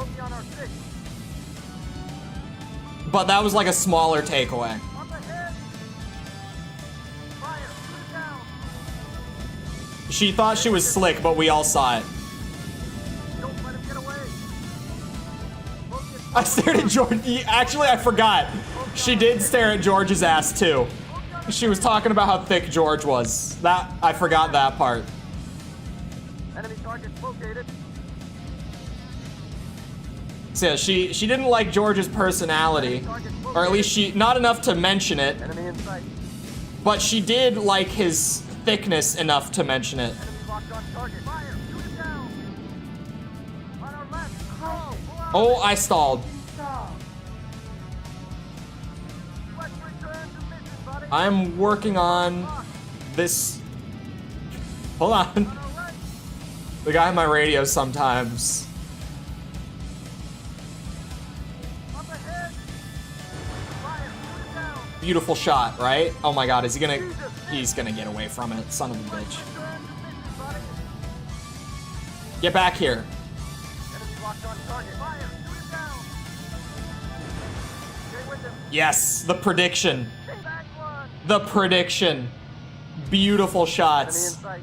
But that was like a smaller takeaway. She thought she was slick, but we all saw it. I stared at George. Actually, I forgot. She did stare at George's ass too. She was talking about how thick George was. That I forgot that part. Enemy target located. So yeah, she didn't like George's personality, or at least she not enough to mention it. Enemy in sight. But she did like his thickness enough to mention it. Enemy locked on target. Fire! Shoot him down! On our left! Go! Oh, I stalled. Let's return to mission, buddy! I'm working on this. Hold on. On our right! The guy on my radio sometimes. Up ahead! Fire! Shoot him down! Beautiful shot, right? Oh my god, is he gonna... He's gonna get away from it, son of a bitch. Return to mission, buddy! Get back here. Enemy locked on target. Fire! Shoot him down! Stay with him. Yes, the prediction. Back one! The prediction. Beautiful Enemy in shots. sight.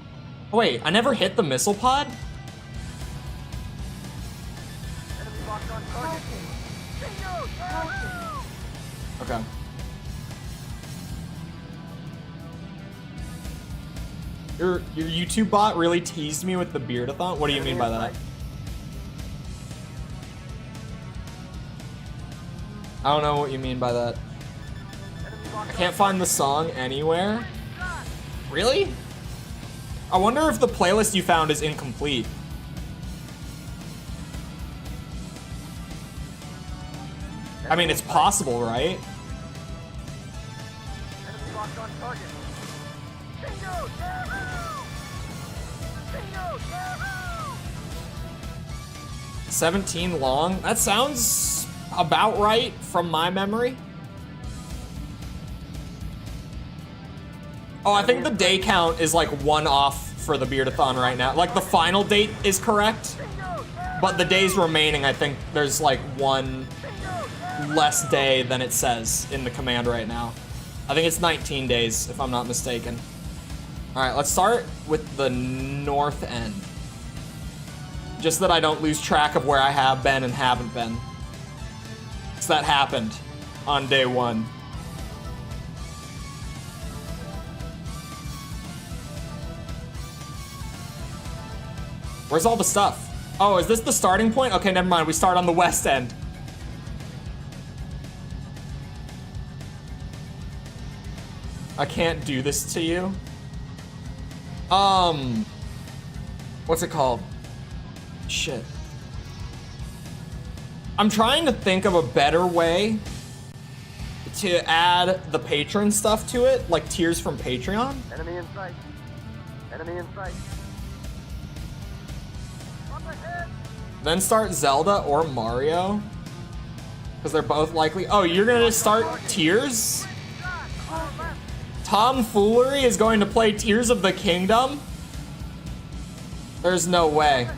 Oh, wait, I never hit the missile pod? Enemy locked on target. Bingo! Target! Okay. Your YouTube bot really teased me with the beardathon? What do you mean by that? I don't know what you mean by that. Enemy locked I can't find the song anywhere. Really? I wonder if the playlist you found is incomplete. I mean, it's possible, right? Enemy locked on target. Bingo! Yahoo! Bingo! Yahoo! 17 long? That sounds about right from my memory. Oh, I think the day count is like 1 off for the beardathon right now. Like the final date is correct, but the days remaining, I think there's like 1 less day than it says in the command right now. I think it's 19 days, if I'm not mistaken. All right, let's start with the north end. Just that I don't lose track of where I have been and haven't been. So that happened on day 1. Where's all the stuff? Oh, is this the starting point? Okay, never mind. We start on the west end. I can't do this to you. What's it called? Shit. I'm trying to think of a better way to add the patron stuff to it, like tiers from Patreon. Enemy in sight. Enemy in sight. Up ahead. Then start Zelda or Mario. Because they're both likely. Oh, you're gonna just start Tears? Tomfoolery is going to play Tears of the Kingdom? There's no way.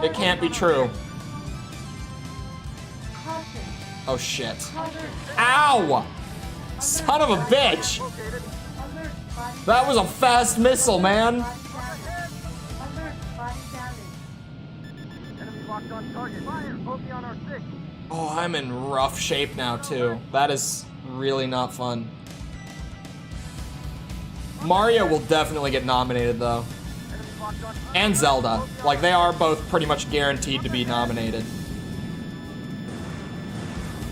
It can't be true. Oh shit. Ow! Son of a bitch! That was a fast missile, man. locked on target. Fire! Bogey on our 6. Oh, I'm in rough shape now, too. That is really not fun. Mario will definitely get nominated, though. Enemy locked on target. And Zelda. Like, they are both pretty much guaranteed to be nominated.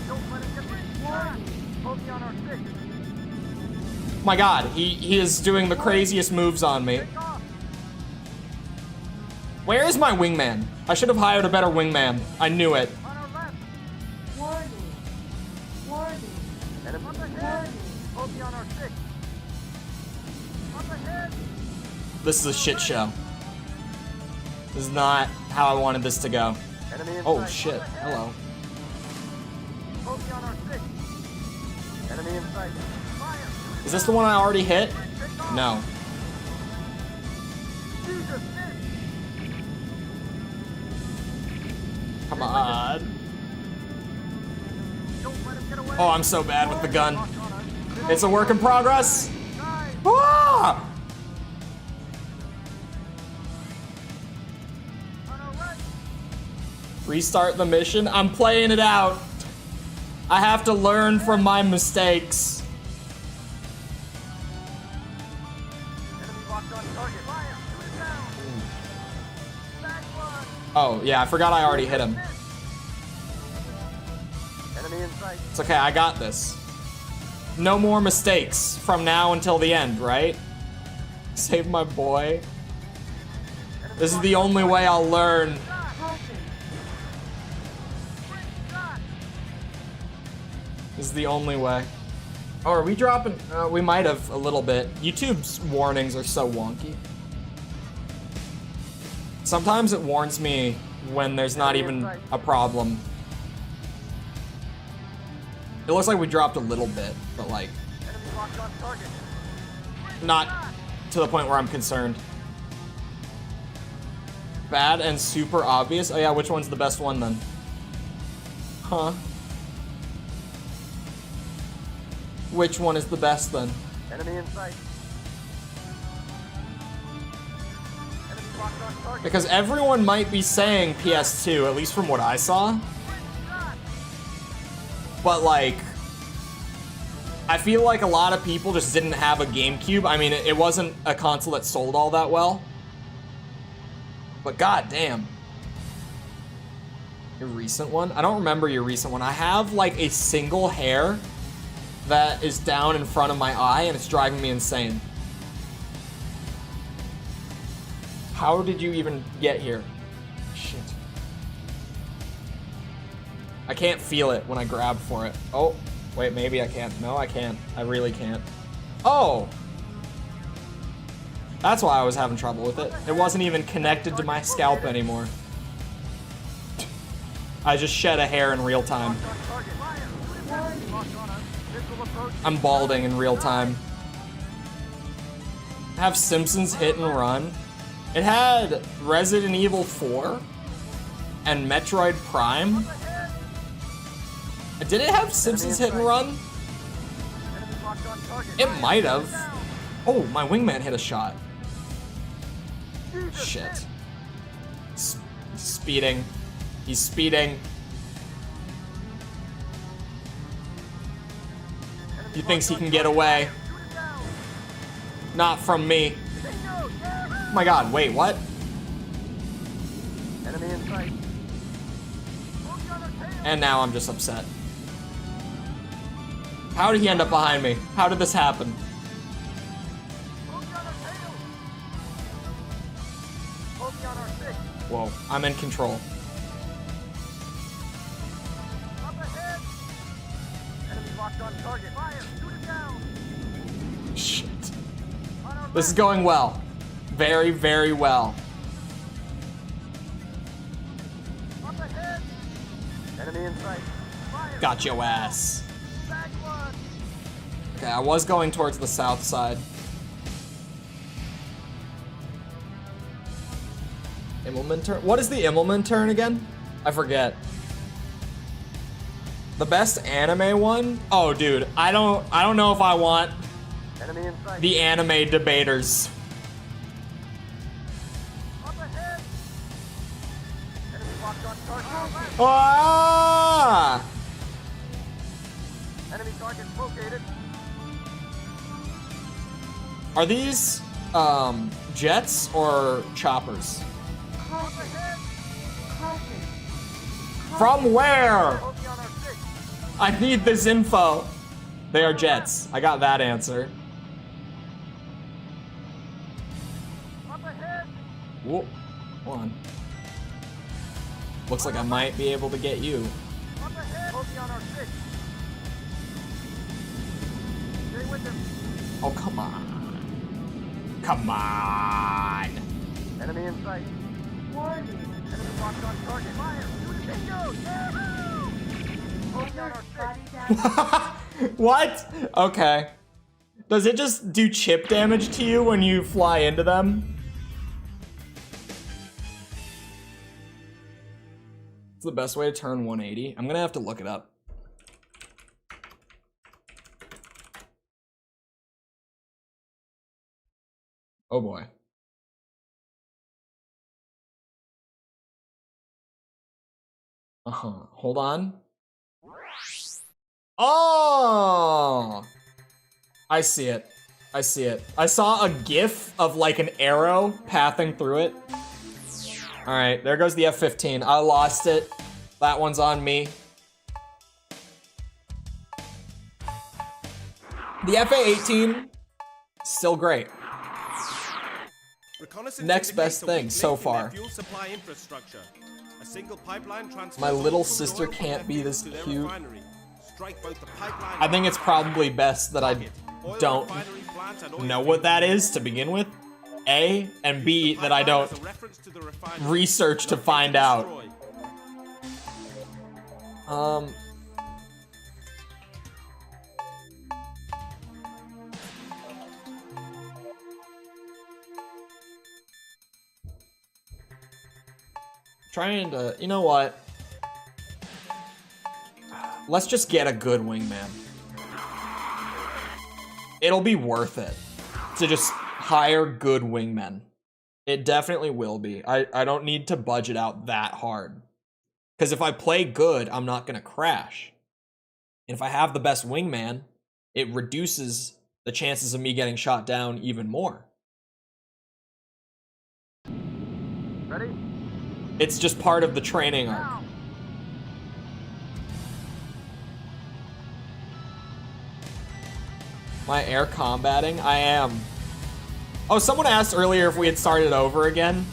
Don't let him get free. Bogey on our 6. My god, he is doing the craziest moves on me. Take off. Where is my wingman? I should have hired a better wingman. I knew it. On our left. Warning. Warning. Enemy up ahead. Bogey on our 6. Up ahead. This is a shit show. This is not how I wanted this to go. Enemy in Oh sight. shit, Up ahead. hello. Bogey on our 6. Enemy in sight. Fire. Is this the one I already hit? Take off. No. Jesus, miss. Come on. Don't let him get away. Oh, I'm so bad with the gun. Locked on us. It's a work in progress. Guys, Ah! on our right. Restart the mission. I'm playing it out. I have to learn from my mistakes. Enemy locked on target. Fire. Shoot it down. Back one. Oh, yeah, I forgot I already hit him. Enemy in sight. It's okay, I got this. No more mistakes from now until the end, right? Save my boy. Enemy This is locked the on only target. way I'll learn. Caution. Great shot. This is the only way. Oh, are we dropping? We might have a little bit. YouTube's warnings are so wonky. Sometimes it warns me when there's not even a problem. It looks like we dropped a little bit, but like, Enemy locked on target. not to the point where I'm concerned. Bad and super obvious? Oh yeah, which one's the best one then? Huh? Which one is the best then? Enemy in sight. Enemy locked on target. Because everyone might be saying PS2, at least from what I saw. But like, I feel like a lot of people just didn't have a GameCube. I mean, it wasn't a console that sold all that well. But goddamn. Your recent one? I don't remember your recent one. I have like a single hair that is down in front of my eye and it's driving me insane. How did you even get here? Shit. I can't feel it when I grab for it. Oh, wait, maybe I can't. No, I can't. I really can't. Oh! That's why I was having trouble with it. It wasn't even connected to my scalp anymore. I just shed a hair in real time. Locked on target. Fire. Shoot it down. Locked on us. Missile approach. I'm balding in real time. Have Simpsons Hit and Run. It had Resident Evil 4 and Metroid Prime. Ahead. Did it have Simpsons Hit and Run? Enemy locked on target. It Fire. might Shoot have. it down. Oh, my wingman hit a shot. Jesus, Shit. miss. Speeding. He's speeding. Enemy He thinks he locked can on get target. away. Shoot it down. Not from me. Bingo. Yeah. Oh my god, wait, what? Enemy in sight. Bogey on our tail. And now I'm just upset. How did he end up behind me? How did this happen? Bogey on our tail. Bogey on our 6. Whoa, I'm in control. Up ahead. Enemy locked on target. Fire. Shoot it down. Shit. On our This is left. going well. Very, very well. Up ahead. Enemy in sight. Fire. Got your ass. Back one. Okay, I was going towards the south side. Immelman turn? What is the Immelman turn again? I forget. The best anime one? Oh, dude, I don't know if I want Enemy in sight. the anime debaters. Up ahead. Enemy locked on target. Ah! Enemy target located. Are these jets or choppers? From where? Bogey on our 6. I need this info. They are jets. I got that answer. Up ahead. Whoa. Hold on. Looks like I might be able to get you. Up ahead. Bogey on our 6. Stay with them. Oh, come on. Come on. Enemy in sight. Warning. Enemy locked on target. Fire. Shoot bingo. Yahoo! Bogey on our 6. What? Okay. Does it just do chip damage to you when you fly into them? It's the best way to turn 180. I'm gonna have to look it up. Oh boy. Hold on. Oh! I see it. I see it. I saw a GIF of like an arrow pathing through it. All right, there goes the F-15. I lost it. That one's on me. The FA-18, still great. Reconnaissance Next indicates best a thing weak so link in their far. fuel supply infrastructure. A single pipeline transfers My little all crude sister oil from can't their be this fields to their cute. refinery. Strike both the pipeline I think it's probably best that I oil don't refinery plant and oil know field. what that is to begin with. A, and B, that I don't Pipeline as a reference to the refinery. research to Locate find and out. destroy. Trying to, you know what? Let's just get a good wingman. It'll be worth it to just hire good wingmen. It definitely will be. I don't need to budget out that hard. Because if I play good, I'm not gonna crash. And if I have the best wingman, it reduces the chances of me getting shot down even more. Ready? It's just part of the training arc. Now. My air combating? I am. Oh, someone asked earlier if we had started over again.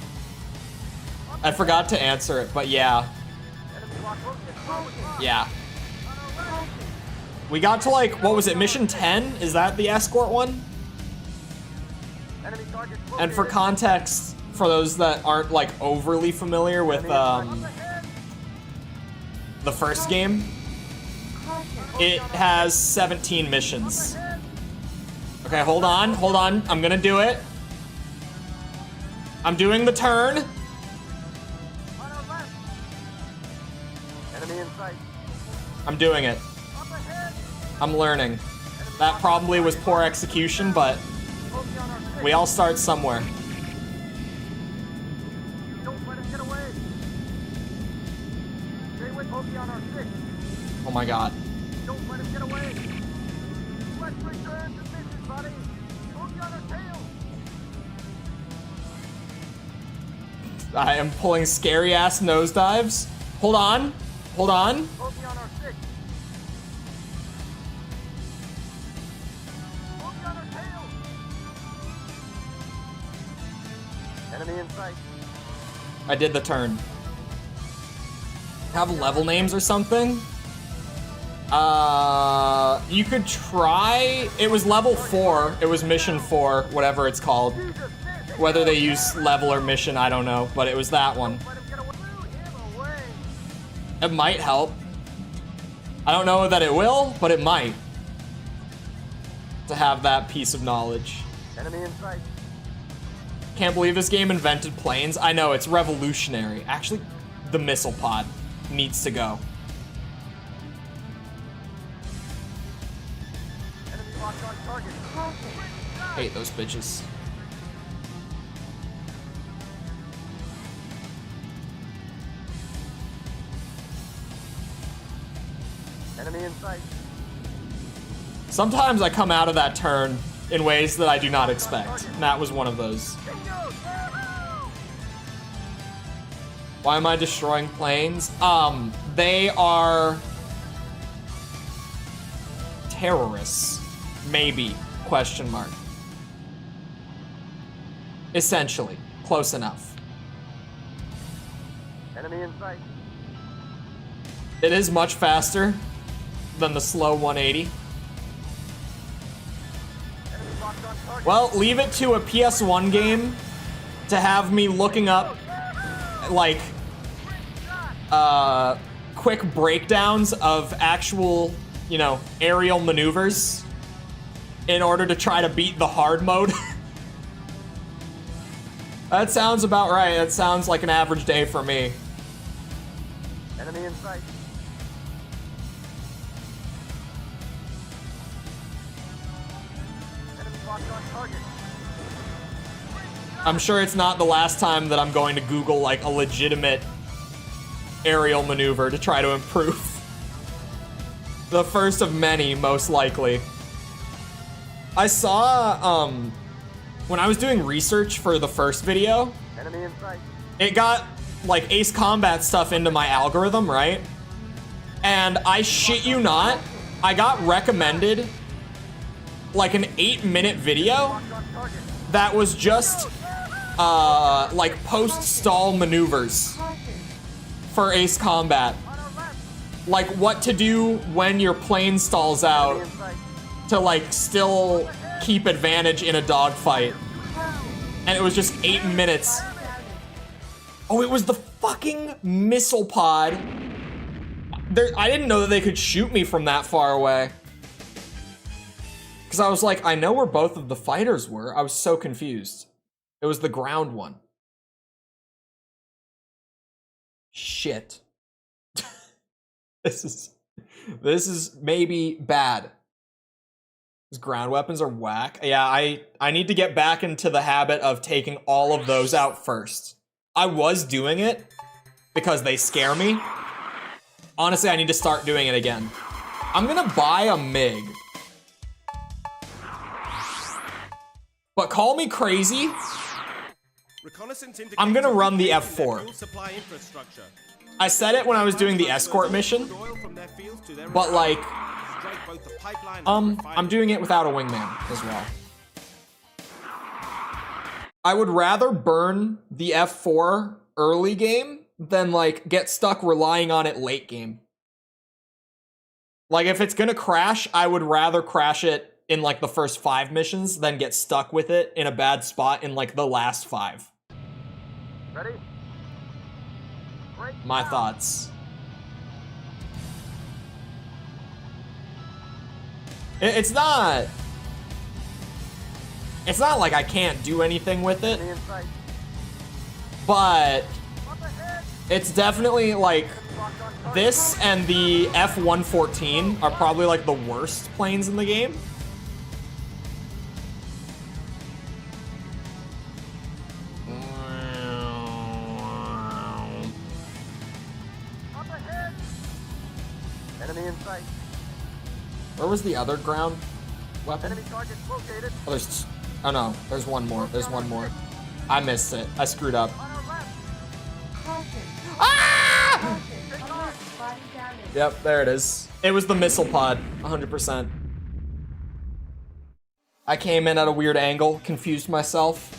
I forgot to answer it, but yeah. Enemy lock located. Yeah. We got to like, what was it, mission 10? Is that the escort one? Enemy target And for located. context, for those that aren't like overly familiar with Up ahead. the first game, it has 17 missions. Ahead. Okay, hold on, I'm gonna do it. I'm doing the turn. On our left. Enemy in sight. I'm doing it. Up ahead. I'm learning. That probably was poor execution, but Bogey on our 6. we all start somewhere. Don't let him get away. Stay with Bogey on our 6. Oh my god. Don't let him get away. Let's return to business, buddy. Bogey on our tail. I am pulling scary ass nosedives. Hold on. Bogey on our 6. Bogey on our tail. Enemy in sight. I did the turn. Have level names or something? You could try. It was level 4. It was mission 4, whatever it's called. Whether they use level or mission, I don't know, but it was that one. Let him get away. Blew him away. It might help. I don't know that it will, but it might. To have that piece of knowledge. Enemy in sight. Can't believe this game invented planes. I know, it's revolutionary. Actually, the missile pod needs to go. Enemy locked on target. Hate those bitches. Enemy in sight. Sometimes I come out of that turn in ways that I do not expect. And that was one of those. Why am I destroying planes? They are terrorists. Maybe, question mark. Essentially, close enough. Enemy in sight. It is much faster than the slow 180. Enemy locked on target. Well, leave it to a PS1 game to have me looking up, like, quick breakdowns of actual, you know, aerial maneuvers in order to try to beat the hard mode. That sounds about right. That sounds like an average day for me. Enemy in sight. Enemy locked on target. I'm sure it's not the last time that I'm going to Google, like, a legitimate aerial maneuver to try to improve. The first of many, most likely. I saw, when I was doing research for the first video, Enemy in sight. it got, like, Ace Combat stuff into my algorithm, right? And I shit you not, I got recommended, like, an 8-minute video Locked on target. that was just, like, post-stall maneuvers for Ace Combat. On our left. Like, what to do when your plane stalls out Enemy in sight. to, like, still keep advantage in a dogfight. And it was just 8 minutes. Oh, it was the fucking missile pod. I didn't know that they could shoot me from that far away. Because I was like, I know where both of the fighters were. I was so confused. It was the ground one. Shit. This is maybe bad. These ground weapons are whack. Yeah, I need to get back into the habit of taking all of those out first. I was doing it because they scare me. Honestly, I need to start doing it again. I'm gonna buy a MiG. But call me crazy. Reconnaissance I'm gonna indicates run the a weakness in their F4. fuel supply infrastructure. I said it when I was doing the escort mission, Oil from their fields to their but like, strike both the pipeline and the I'm doing it without a wingman as well. I would rather burn the F4 early game than like get stuck relying on it late game. Like if it's gonna crash, I would rather crash it in like the first 5 missions than get stuck with it in a bad spot in like the last 5. Ready? Break My down. thoughts. It's not like I can't do anything with it, Enemy in sight. but Up ahead. it's definitely like Locked on target. this and the F-114 are probably like the worst planes in the game. Up ahead. Enemy in sight. Where was the other ground weapon? Enemy target located. Oh, oh no, there's one more. There's one more. I missed it. I screwed up. On our left. Ah! Take off. Body damage. Yep, there it is. It was the missile pod, 100%. I came in at a weird angle, confused myself.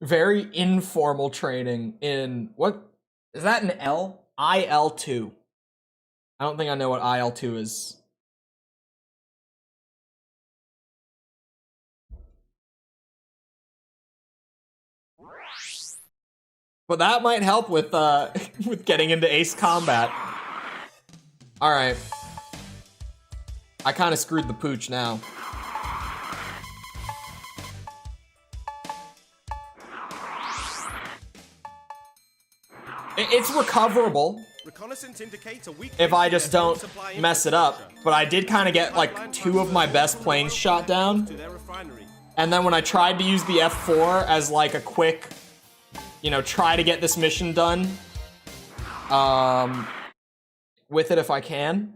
Very informal training in, what? Is that an L? IL-2. I don't think I know what IL-2 is. But that might help with with getting into Ace Combat. All right. I kind of screwed the pooch now. It's recoverable Reconnaissance indicates a weakness if I in just their fuel don't supply mess it up. infrastructure. But I did kind of get like 2 of my best planes shot down. To their refinery. And then when I tried to use the F4 as like a quick, you know, try to get this mission done with it if I can.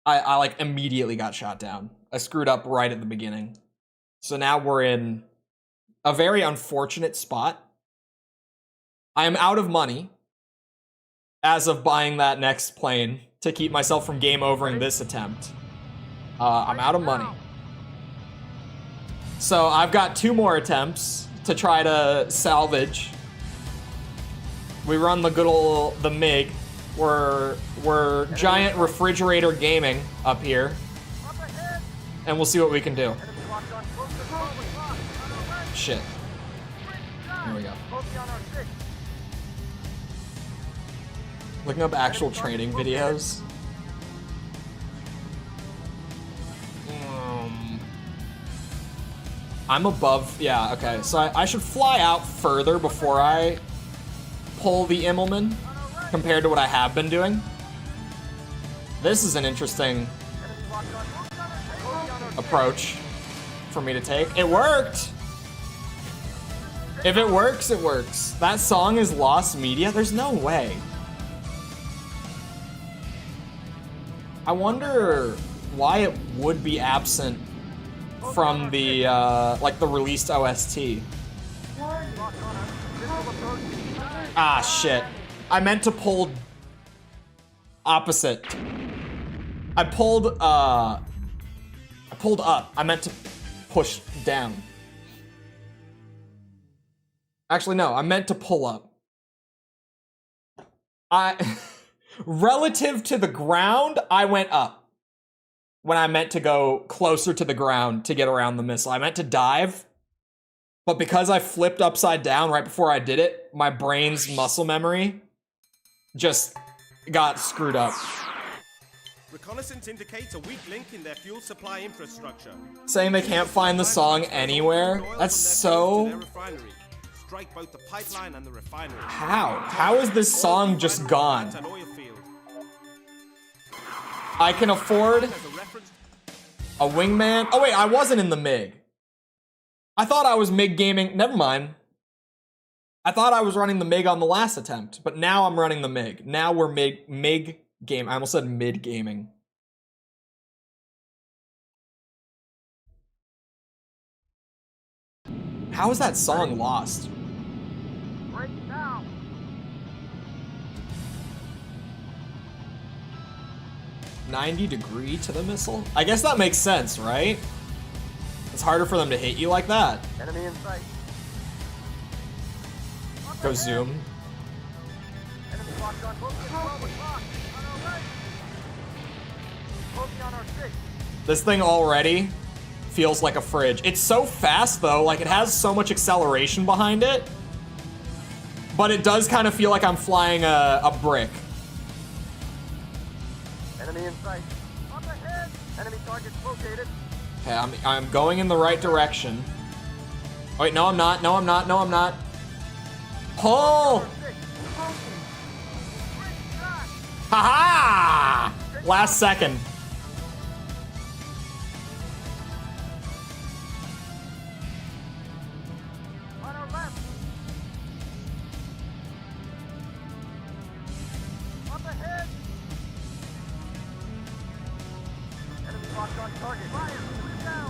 I like immediately got shot down. I screwed up right at the beginning. So now we're in a very unfortunate spot. I am out of money as of buying that next plane to keep myself from game overing this attempt. I'm out of money. So I've got 2 more attempts to try to salvage. We run the good old, the MiG. We're giant refrigerator gaming up here. And we'll see what we can do. Shit. Here we go. Looking up actual training videos. I'm above, yeah, okay. So I should fly out further before I pull the Immelman compared to what I have been doing. This is an interesting approach for me to take. It worked! If it works, it works. That song is lost media? There's no way. I wonder why it would be absent from the, like the released OST. Ah, shit. I meant to pull opposite. I pulled up. I meant to push down. Actually, no, I meant to pull up. Relative to the ground, I went up. When I meant to go closer to the ground to get around the missile. I meant to dive. But because I flipped upside down right before I did it, my brain's muscle memory just got screwed up. Reconnaissance indicates a weak link in their fuel supply infrastructure. Saying they can't find the song anywhere? That's so... Strike both the pipeline and the refinery. How? How is this song just gone? I can afford a wingman. Oh wait, I wasn't in the MiG. I thought I was MiG gaming. Never mind. I thought I was running the MiG on the last attempt, but now I'm running the MiG. Now we're MiG game. I almost said mid gaming. How is that song lost? Break now. 90 degree to the missile? I guess that makes sense, right? It's harder for them to hit you like that. Enemy in sight. Go zoom. Enemy locked on both. On our right. Bogey on our 6. This thing already feels like a fridge. It's so fast though, like it has so much acceleration behind it. But it does kind of feel like I'm flying a brick. Enemy in sight. Up ahead. Enemy targets located. Okay, I'm going in the right direction. Oh, wait, no I'm not, no I'm not, no I'm not. Pull! Haha! Last second. On our left. Up ahead. Enemy locked on target. Fire.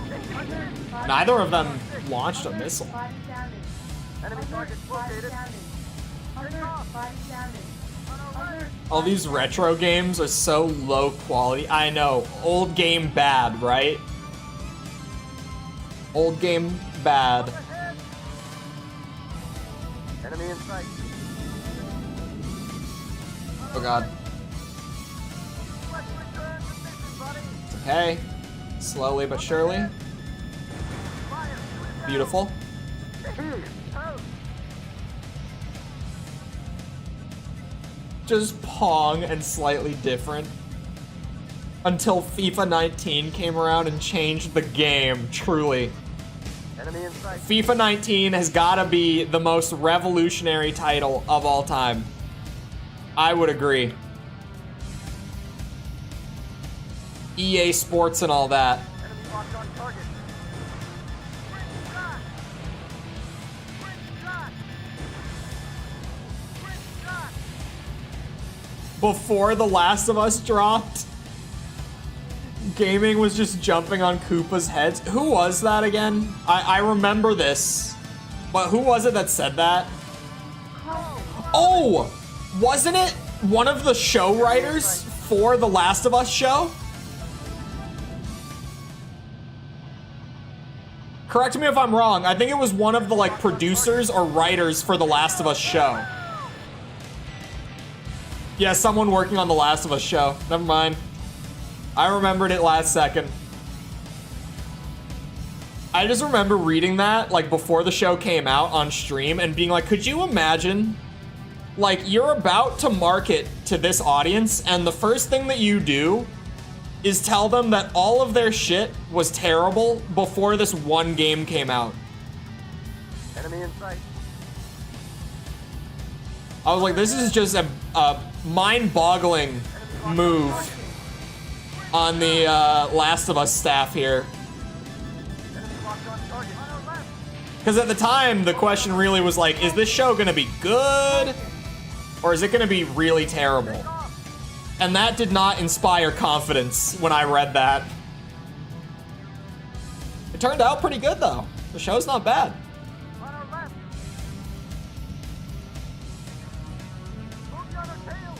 Shoot it down. Neither of them launched a missile. Enemy targets located. Take off. On our right. All these retro games are so low quality. I know, old game bad, right? Old game bad. Ahead. Enemy in sight. Oh god. Let's return to mission, buddy. It's okay. Slowly but surely. Fire. Shoot it down. Beautiful. Out. Just Pong and slightly different. Until FIFA 19 came around and changed the game, truly. Enemy in sight. FIFA 19 has gotta be the most revolutionary title of all time. I would agree. EA Sports and all that. Enemy locked on target. Quick shot. Quick shot. Quick shot. before The Last of Us dropped, gaming was just jumping on Koopa's heads. Who was that again? I remember this, but who was it that said that? Oh, wasn't it one of the show writers for The Last of Us show? Correct me if I'm wrong. I think it was one of the like producers or writers for The Last of Us show. Yeah, someone working on The Last of Us show. Never mind. I remembered it last second. I just remember reading that like before the show came out on stream and being like, could you imagine? Like, you're about to market to this audience, and the first thing that you do is tell them that all of their shit was terrible before this one game came out. Enemy in sight. I was like, this is just a mind-boggling move on the Last of Us staff here. Enemy locked on target. On our left. Because at the time, the question really was like, is this show gonna be good? Or is it gonna be really terrible? And that did not inspire confidence when I read that. It turned out pretty good though. The show's not bad. On our left. Moving on our tail.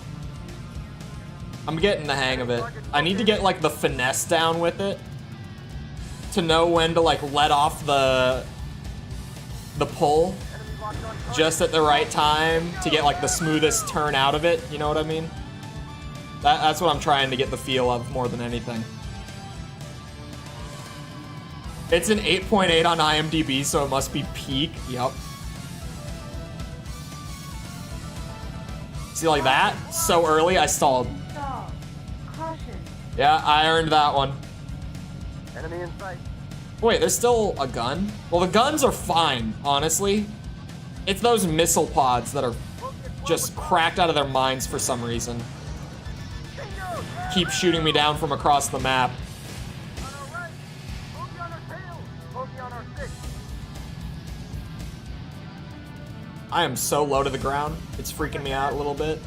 I'm getting the hang of it. I need to get like the finesse down with it to know when to like let off the pull Enemy locked on target. just at the right time to get like the smoothest turn out of it. You know what I mean? That's what I'm trying to get the feel of more than anything. It's an 8.8 on IMDb, so it must be peak. Yup. See, like that? So early, I stalled. Stop. Caution. Yeah, I earned that one. Enemy in sight. Wait, there's still a gun? Well, the guns are fine, honestly. It's those missile pods that are just cracked out of their minds for some reason. Keep shooting me down from across the map. On our right. Moving on our tail. Moving on our six. I am so low to the ground. It's freaking me out a little bit.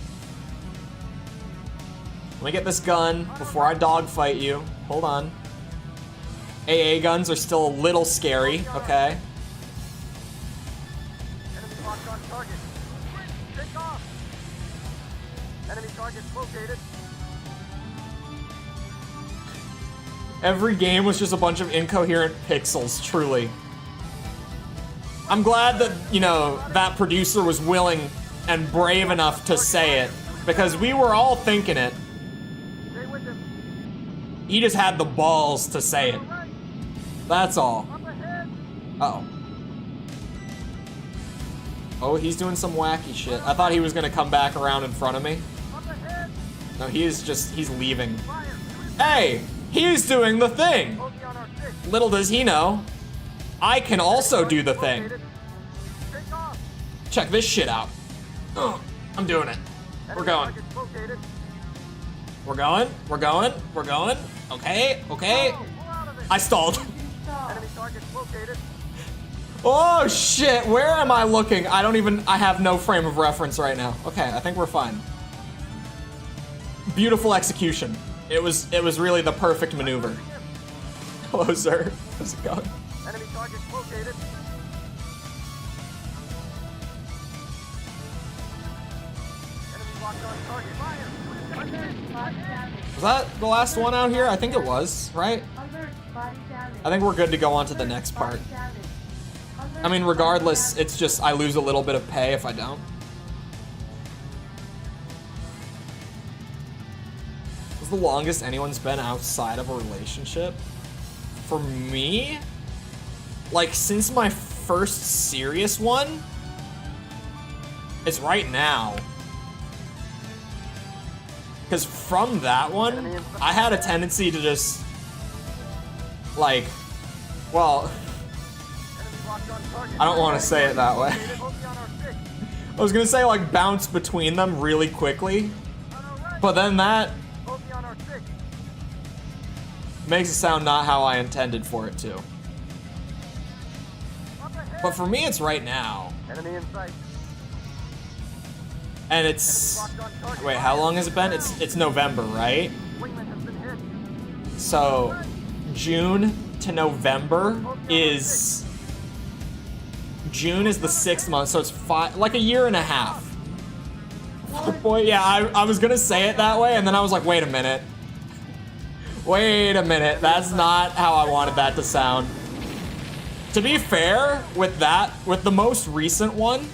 Let me get this gun before I dogfight you. Hold on. AA guns are still a little scary, okay? Enemy locked on target. Take off. Enemy target located. Every game was just a bunch of incoherent pixels, truly. I'm glad that, you know, that producer was willing and brave enough to say it, because we were all thinking it. Stay with him. He just had the balls to say it. Right. That's all. Up ahead. Uh-oh. Oh, he's doing some wacky shit. I thought he was gonna come back around in front of me. Up ahead. No, he's leaving. Fire. Hey, he's doing the thing. Moving on our six. Little does he know, I can also do the thing. Located. Take off. Check this shit out. Ugh, I'm doing it. We're going. Enemy target located. We're going. We're going. We're going. Okay. Okay. Pull out of it. I stalled. Stop. Enemy target located. Oh shit. Where am I looking? I have no frame of reference right now. Okay, I think we're fine. Beautiful execution. It was really the perfect maneuver. Hello, sir. How's it going? Enemy target located. Enemy locked on target. Fire. Alert. Body damage. Was that the last one out here? I think it was, right? Alert. Body damage. I think we're good to go on to the next part. Body damage. Alert. I mean, regardless, it's just I lose a little bit of pay if I don't. This is the longest anyone's been outside of a relationship. For me, like since my first serious one, it's right now. Because from that one, I had a tendency to just, like, well, Enemy locked on target. I don't want to say it that way. Moving on our six. I was gonna say like bounce between them really quickly, On our right. but then that Moving on our six. makes it sound not how I intended for it to. Up ahead. But for me, it's right now. Enemy in sight. And it's, wait, how long has it been? It's November, right? Wingman has been hit. So June to November is the 6th month, so it's like a year and a half. Boy, yeah, I was gonna say it that way, and then I was like, wait a minute. Wait a minute, that's not how I wanted that to sound. To be fair, with the most recent one,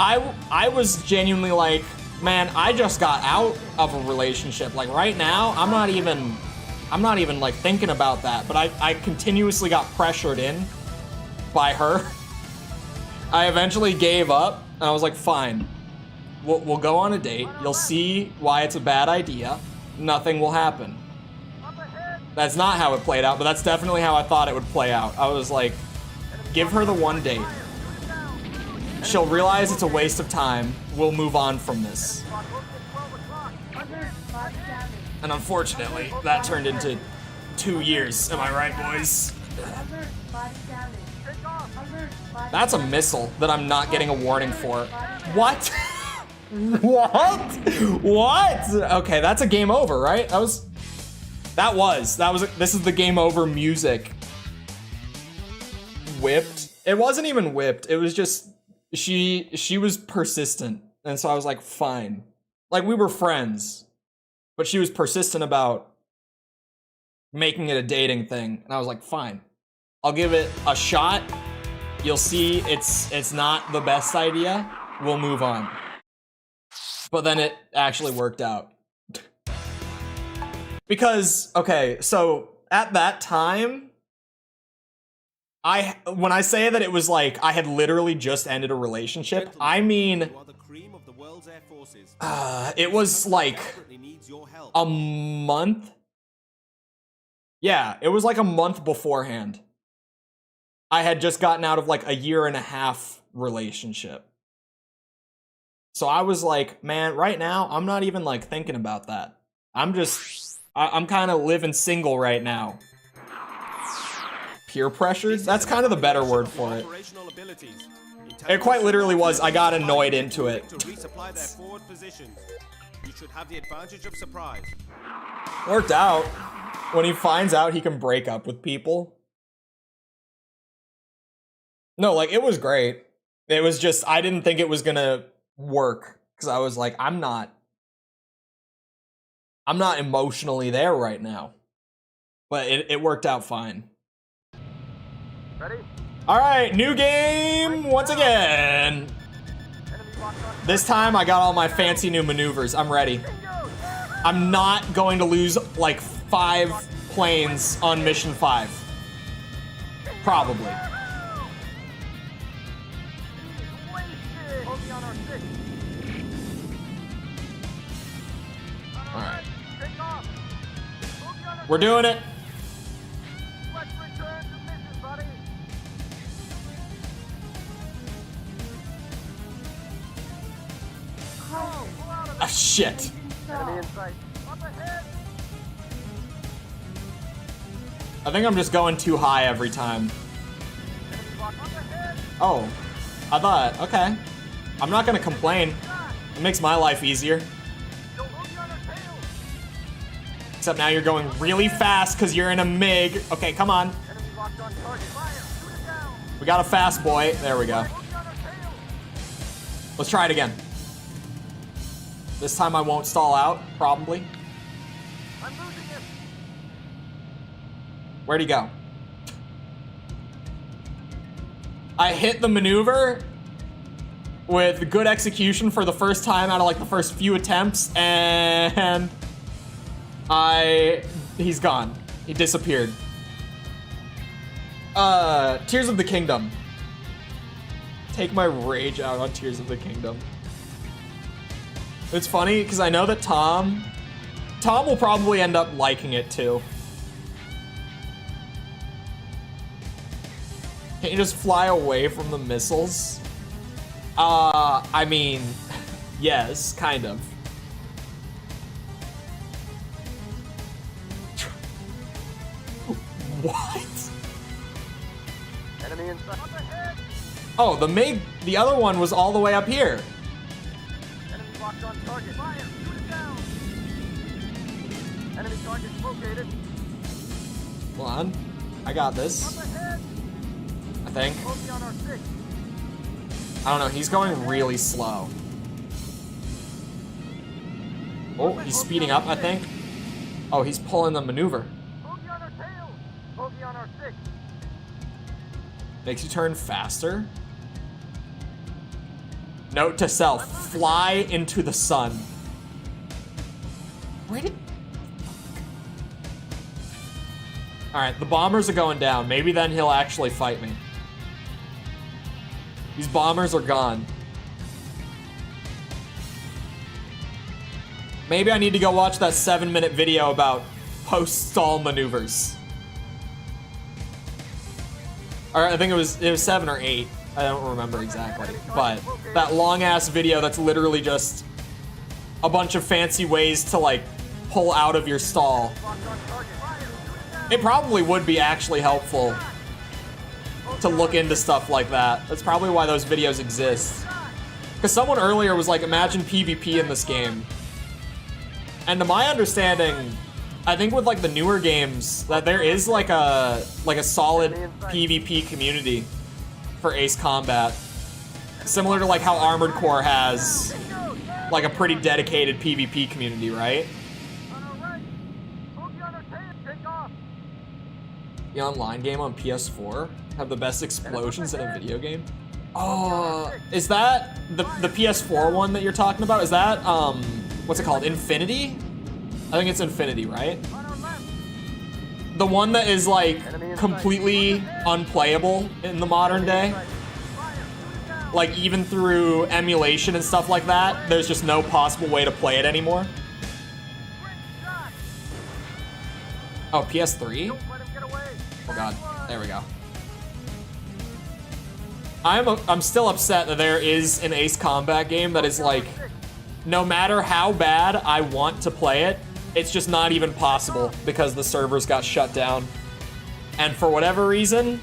I was genuinely like, man, I just got out of a relationship. Like right now, I'm not even like thinking about that, but I continuously got pressured in by her. I eventually gave up, and I was like, fine, we'll go on a date. You'll see why it's a bad idea. Nothing will happen. That's not how it played out, but that's definitely how I thought it would play out. I was like, give her the one date. She'll realize it's a waste of time. We'll move on from this. And unfortunately, that turned into 2 years. Am I right, boys? That's a missile that I'm not getting a warning for. What? What? What? Okay, that's a game over, right? This is the game over music. Whipped? It wasn't even whipped. It was just, she was persistent. And so I was like, fine. Like, we were friends, but she was persistent about making it a dating thing. And I was like, fine, I'll give it a shot. You'll see it's not the best idea. We'll move on. But then it actually worked out. Because, okay, so at that time, when I say that it was like I had literally just ended a relationship, I mean, it was like a month. Yeah, it was like a month beforehand. I had just gotten out of like a 1.5 year relationship. So I was like, man, right now, I'm not even like thinking about that. I'm kind of living single right now. Peer pressured? That's kind of the better word for it. It quite literally was, I got annoyed into it. Worked out. When he finds out he can break up with people. No, like, it was great. It was just, I didn't think it was gonna work. Because I was like, I'm not emotionally there right now. But it worked out fine. Ready? Alright, new game once again. This time I got all my fancy new maneuvers. I'm ready. I'm not going to lose like 5 planes on mission 5. Probably. Alright. We're doing it. Let's return to mission, buddy. Ah, shit. Enemy in sight. Up ahead. I think I'm just going too high every time. Enemy block up ahead. Oh, I thought, okay. I'm not gonna complain. It makes my life easier. Don't hook you on our tail. Except now you're going really fast because you're in a MiG. Okay, come on. Enemy locked on target. Fire. Shoot it down. We got a fast boy. There we go. Hook you on our tail. Let's try it again. This time I won't stall out, probably. I'm losing him. Where'd he go? I hit the maneuver with good execution for the first time out of like the first few attempts, and he's gone. He disappeared. Tears of the Kingdom. Take my rage out on Tears of the Kingdom. It's funny because I know that Tom will probably end up liking it too. Can't you just fly away from the missiles? I mean, yes, kind of. What? Enemy in sight. Up ahead. Oh, the other one was all the way up here. Locked on target. Fire! Shoot it down! Enemy targets located. Hold on. I got this. Up ahead! I think. Bogey on our 6. I don't know. He's going really slow. Oh, he's speeding up, I think. Oh, he's pulling the maneuver. Bogey on our tail! Bogey on our 6. Makes you turn faster. Note to self, fly into the sun. Where did... Alright, the bombers are going down. Maybe then he'll actually fight me. These bombers are gone. Maybe I need to go watch that 7-minute video about post-stall maneuvers. Or I think it was 7 or 8. I don't remember exactly. But that long-ass video that's literally just a bunch of fancy ways to, like, pull out of your stall. It probably would be actually helpful to look into stuff like that. That's probably why those videos exist. Because someone earlier was like, imagine PvP in this game. And to my understanding, I think with like the newer games, that there is like a solid PvP community for Ace Combat. Similar to like how Armored Core has like a pretty dedicated PvP community, right? On our right! Bogey on our tail! Take off! The online game on PS4 have the best explosions in a video game. Oh, is that the PS4 one that you're talking about? Is that what's it called? Infinity? I think it's Infinity, right? On our left! The one that is like completely unplayable in the modern day. Fire! Shoot it down! Like even through emulation and stuff like that, there's just no possible way to play it anymore. Great shot! Oh, PS3? Don't let him get away! Oh god, there we go. I'm still upset that there is an Ace Combat game that is like, no matter how bad I want to play it, it's just not even possible because the servers got shut down. And for whatever reason,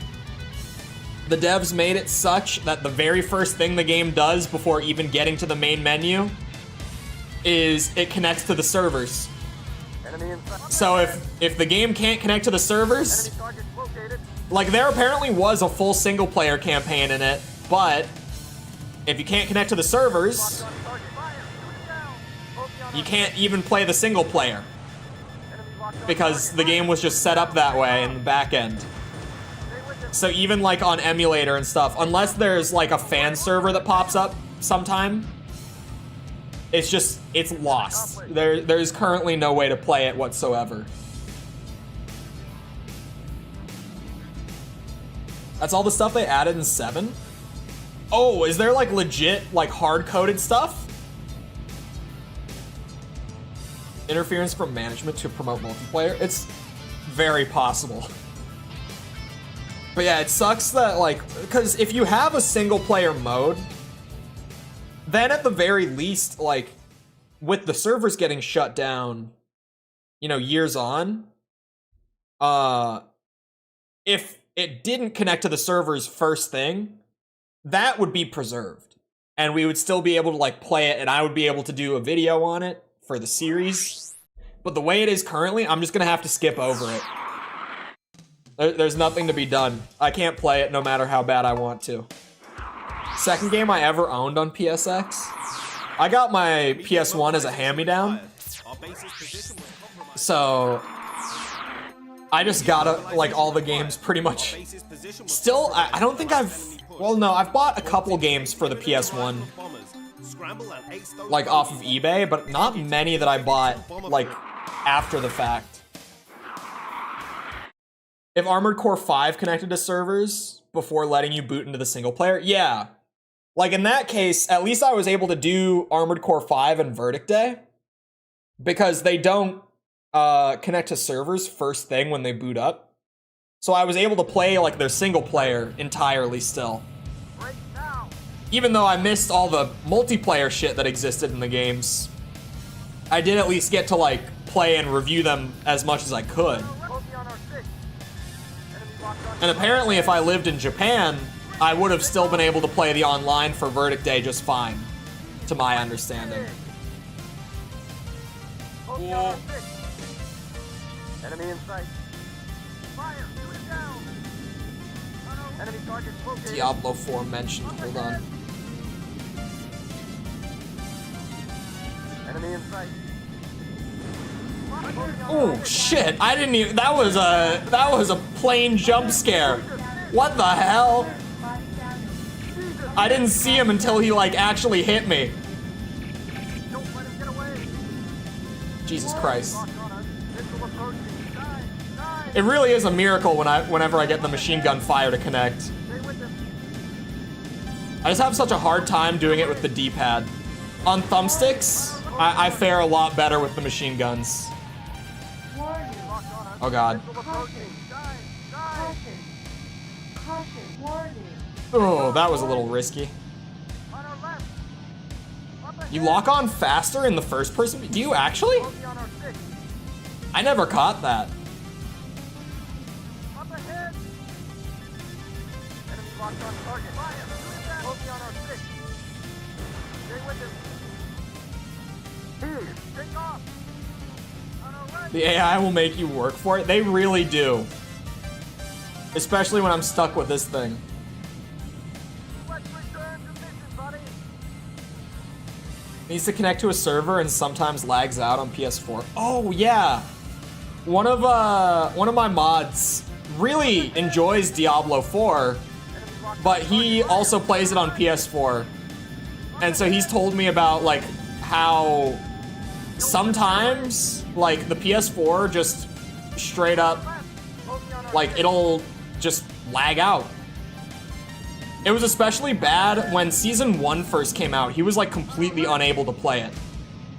the devs made it such that the very first thing the game does before even getting to the main menu is it connects to the servers. Enemy inside. So if the game can't connect to the servers, Enemy targets located. like there apparently was a full single player campaign in it, but if you can't connect to the servers, On target. Fire! Shoot it down! Bogey on you our can't even play the single player enemy locked on because target. the game was just set up that way in the back end. Stay with them. So even like on emulator and stuff, unless there's like a fan server that pops up sometime, it's lost. There's currently no way to play it whatsoever. That's all the stuff they added in 7? Oh, is there like legit like hard-coded stuff? Interference from management to promote multiplayer? It's very possible. But yeah, it sucks that like, because if you have a single player mode, then at the very least, like, with the servers getting shut down, you know, years on, if it didn't connect to the servers first thing, that would be preserved. And we would still be able to like play it and I would be able to do a video on it for the series. But the way it is currently, I'm just gonna have to skip over it. There's nothing to be done. I can't play it no matter how bad I want to. Second game I ever owned on PSX. I got my PS1 as a hand-me-down, Our base's position was compromised. so I just got like all the games pretty much. Base's position was Still, I don't think well no, I've bought a couple games for the PS1 bombers. Scramble and ace those like off of eBay, but not many that I bought like after the fact. If Armored Core 5 connected to servers before letting you boot into the single player, yeah. Like in that case, at least I was able to do Armored Core 5 and Verdict Day because they don't connect to servers first thing when they boot up. So I was able to play like their single player entirely still. Break now! Even though I missed all the multiplayer shit that existed in the games, I did at least get to like play and review them as much as I could. Bogey on our 6. Enemy locked on And apparently if I lived in Japan, I would have still been able to play the online for Verdict Day just fine, to my understanding. Focus on our six. Enemy in sight. Fire! Shoot it down! Enemy target located. Diablo 4 mentioned. Hold on. Enemy in sight. Oh shit! I didn't even. That was a plain jump scare. What the hell? I didn't see him until he like actually hit me. Don't let him get away. Jesus Christ! Lock on us. Missile approaching. Die. It really is a miracle whenever I get the machine gun fire to connect. Stay with him. I just have such a hard time doing it with the D-pad. On thumbsticks, I fare a lot better with the machine guns. Lock on us. Oh god. Missile approaching. Die. Caution, warning. Oh, that was a little risky. On our left. Up ahead. You lock on faster in the first person? Do you actually? Bogey on our six. I never caught that. Up ahead. Enemy locked on target. Fire. Shoot it down. Bogey on our six. Stay with him. Here. Take off. On our right. The AI will make you work for it. They really do. Especially when I'm stuck with this thing. Let's return to mission, buddy. Needs to connect to a server and sometimes lags out on PS4. Oh yeah. One of my mods really enjoys Diablo 4, but he also plays it on PS4. And so he's told me about like how sometimes like the PS4 just straight up like it'll just lag out. It was especially bad when Season 1 first came out. He was like completely unable to play it.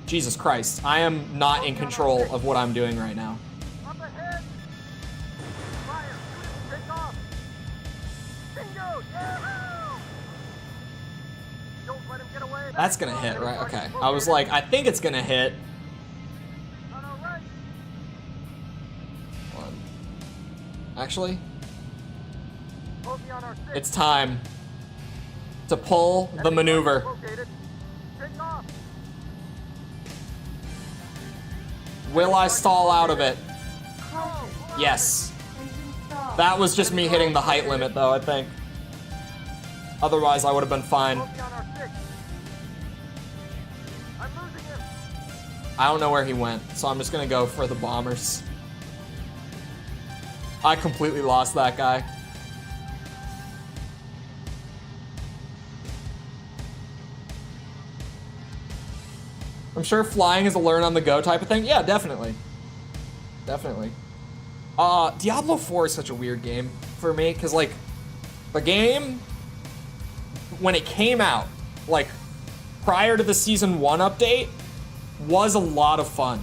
Jesus Christ, I am not in control of what I'm doing right now. Up ahead. Fire. Shoot it. Take off. Bingo. Yeah. Don't let him get away. That's gonna hit, right? Okay. I was like, I think it's gonna hit. On our right. One. Actually, Bogey on our six. it's time to pull the maneuver. Located. Take off. Will I stall out of it? Caution, Yes. engine stall. That was just me hitting the height limit though, I think. Otherwise, I would have been fine. Bogey on our six. I'm losing him. I don't know where he went, so I'm just gonna go for the bombers. I completely lost that guy. I'm sure flying is a learn on the go type of thing. Yeah, definitely. Definitely. Diablo 4 is such a weird game for me, because like the game when it came out, like prior to the Season 1 update, was a lot of fun.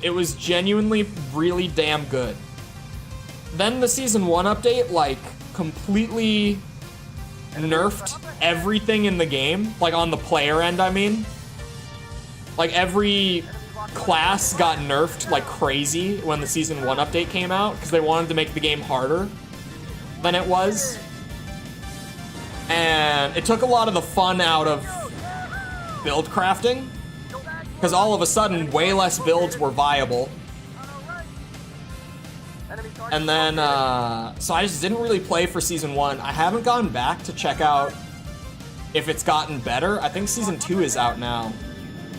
It was genuinely really damn good. Then the Season 1 update, like, completely nerfed everything in the game. Like, on the player end, I mean. Like, every class got nerfed like crazy when the Season 1 update came out, because they wanted to make the game harder than it was. And it took a lot of the fun out of build crafting, because all of a sudden, way less builds were viable. And then, so I just didn't really play for Season 1. I haven't gone back to check out if it's gotten better. I think Season 2 is out now.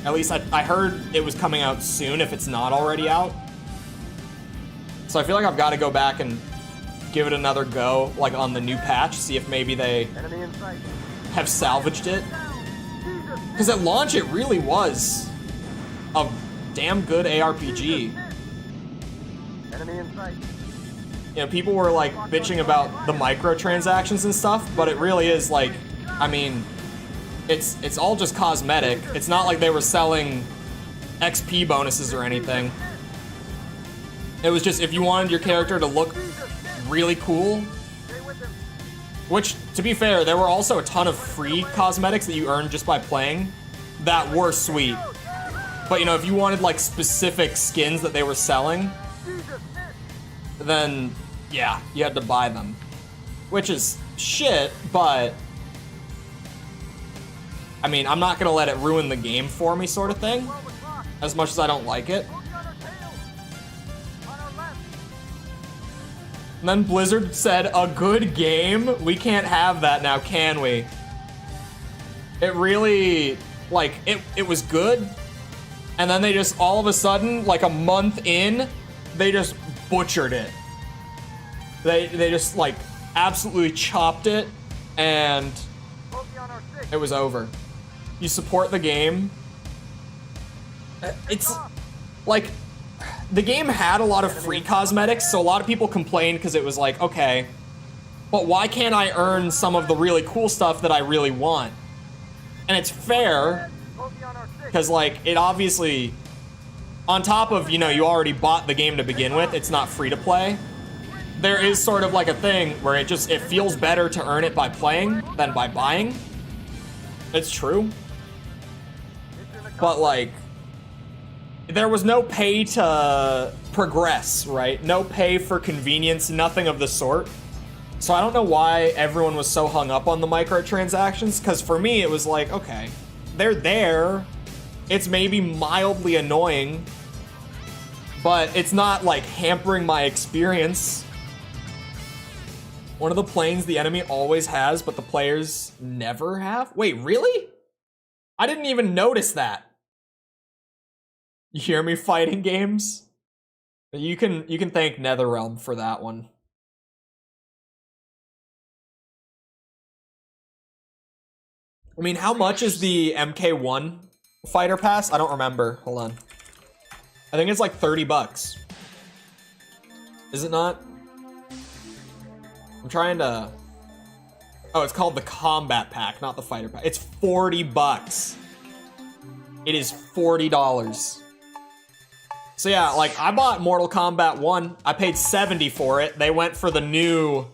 At least I heard it was coming out soon, if it's not already out. So I feel like I've got to go back and give it another go, like on the new patch, see if maybe they Enemy in sight. have salvaged it. Because at launch, it really was a damn good ARPG. Enemy in sight. You know, people were like bitching about the microtransactions and stuff, but it really is like, I mean, it's all just cosmetic. It's not like they were selling XP bonuses or anything. It was just if you wanted your character to look really cool, which, to be fair, there were also a ton of free cosmetics that you earned just by playing that were sweet. But, you know, if you wanted, like, specific skins that they were selling, then, yeah, you had to buy them. Which is shit, but I mean, I'm not gonna let it ruin the game for me, sort of thing. as much as I don't like it. Bogey on our tail. On our left. And then Blizzard said, a good game? We can't have that now, can we? It really, like, it was good. And then they just, all of a sudden, like a month in, they just butchered it. They just, like, absolutely chopped it, and Bogey on our 6. it was over. You support the game. It's, like, the game had a lot of free cosmetics, so a lot of people complained because it was like, okay, but why can't I earn some of the really cool stuff that I really want? And it's fair, Bogey on our 6. because, like, it obviously, on top of, you know, you already bought the game to begin with, it's not free to play. There is sort of like a thing where it feels better to earn it by playing than by buying. It's true. But, like, there was no pay to progress, right? No pay for convenience, nothing of the sort. So I don't know why everyone was so hung up on the microtransactions, because for me it was like, okay, they're there. It's maybe mildly annoying, but it's not like hampering my experience. One of the planes the enemy always has, but the players never have? Wait, really? I didn't even notice that. You hear me, fighting games? You can thank NetherRealm for that one. I mean, how much is the MK1 fighter pass? I don't remember. Hold on. I think it's like 30 bucks. Is it not? I'm trying to... Oh, it's called the combat pack, not the fighter pack. It's 40 bucks. It is $40. So yeah, like, I bought Mortal Kombat 1. I paid $70 for it. They went for the new,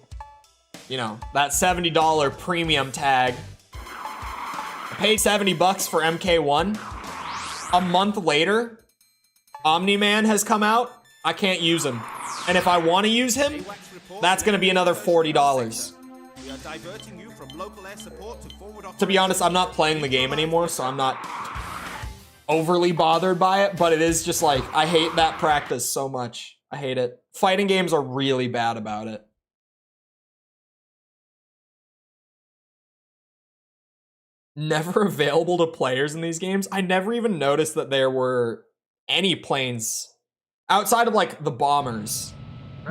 you know, that $70 premium tag. I paid 70 bucks for MK1. A month later, Omni-Man has come out. I can't use him. And if I want to use him, that's going to be another $40. We are diverting you from local air support to forward To be honest, I'm not playing the game anymore, so I'm not overly bothered by it, but it is just like, I hate that practice so much. I hate it. Fighting games are really bad about it. Never available to players in these games. I never even noticed that there were any planes outside of like the bombers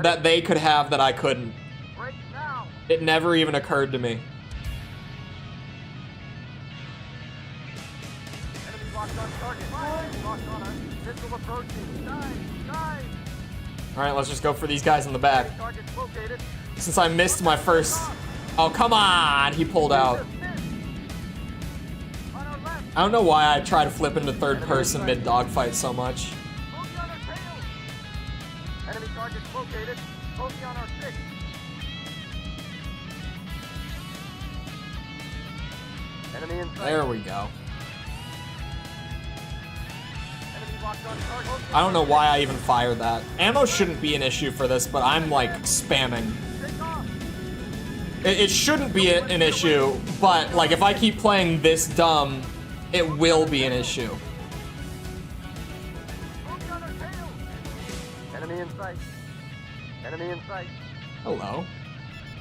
that they could have that I couldn't. Break now. It never even occurred to me. Enemy locked on target. Fire. Locked on us. Missile approaching. Dive. Alright, let's just go for these guys in the back. Target's located. Since I missed my first... Oh, come on! He pulled out. On our left. I don't know why I try to flip into third person mid dogfight so much. Bogey on our tail. Enemy target's located. Bogey on our 6. Enemy in sight. There we go. Enemy locked on target. I don't know why I even fired that. Ammo shouldn't be an issue for this, but I'm like spamming. Take off. It shouldn't be an issue, but like if I keep playing this dumb, it will be an issue. Bogey on our tail. Enemy in sight. Enemy in sight. Hello.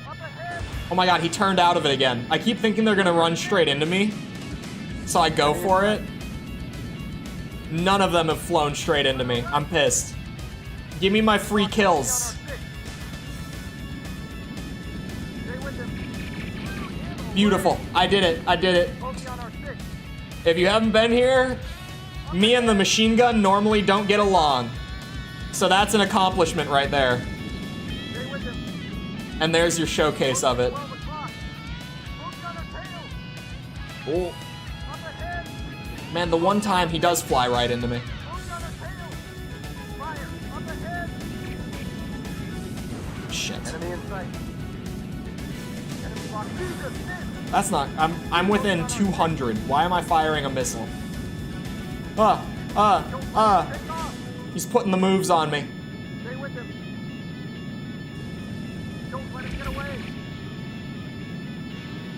Up ahead. Oh my god, he turned out of it again. I keep thinking they're gonna run straight into me, so I go for it. None of them have flown straight into me. I'm pissed. Give me my free kills. Stay with him. Beautiful. I did it. I did it. Bogey on our 6. If you haven't been here, me and the machine gun normally don't get along. So that's an accomplishment right there. Stay with him. And there's your showcase of it. 12 o'clock. Bogey on our tail. Oh, Up ahead. man, the one time he does fly right into me. Bogey on our tail. Fire. Up ahead. Shit. Enemy in sight. Enemy locked. Jesus, miss. That's not, I'm within 200. Why am I firing a missile? Take off. He's putting the moves on me. Stay with him. Don't let him get away.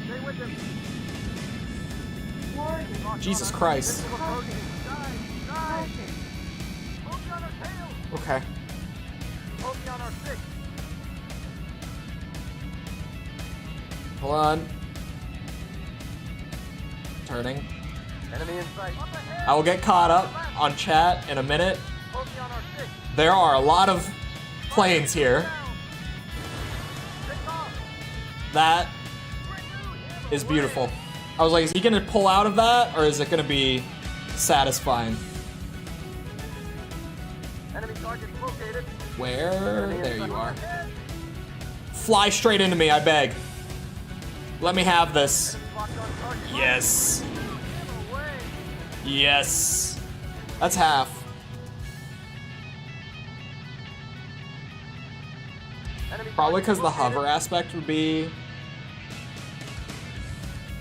Stay with him. Jesus Christ. Missile approaching. Dive. Focus on our tail. Okay. Focus on our 6. Hold on. Turning. Enemy in sight. Up ahead. I will get caught up on chat in a minute. Focus on our 6. There are a lot of planes here. Take off. That is beautiful. I was like, is he gonna pull out of that, or is it gonna be satisfying? Enemy target located. Where? There you are. Fly straight into me, I beg. Let me have this. Locked on target. Yes. Away. Yes. That's half. Enemy Probably target because the hover located. aspect would be...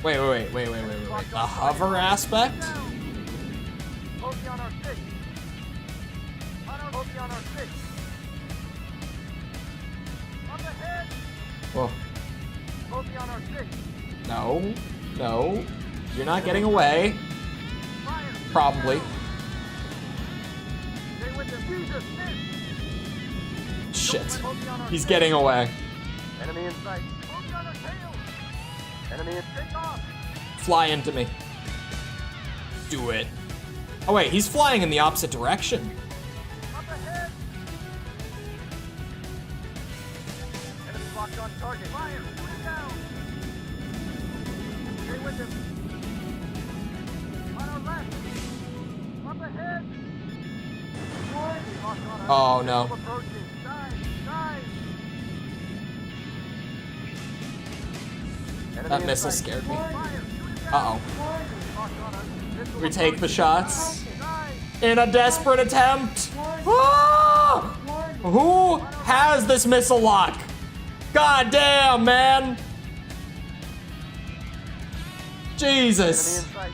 Wait. The hover aspect? Focus on our 6. Focus on our 6. Up ahead. Whoa. Focus on our 6. No. No. You're not getting away. Fire. Probably. Stay with them. Jesus, miss. Shit. He's getting away. Enemy in sight. Focus on our tail. Enemy in take off. Fly into me. Do it. Oh wait, he's flying in the opposite direction. Up ahead. Enemy locked on target. Fire. Shoot it down. Stay with him. On our left. Up ahead. Locked on us. Oh no. Approaching. Dive. That missile scared me. Fire. Shoot it down. Uh-oh. Locked on us. Missile We take the shots Dive. in a desperate attempt. Ah! Who has this missile lock? God damn, man. Enemy Jesus. in sight.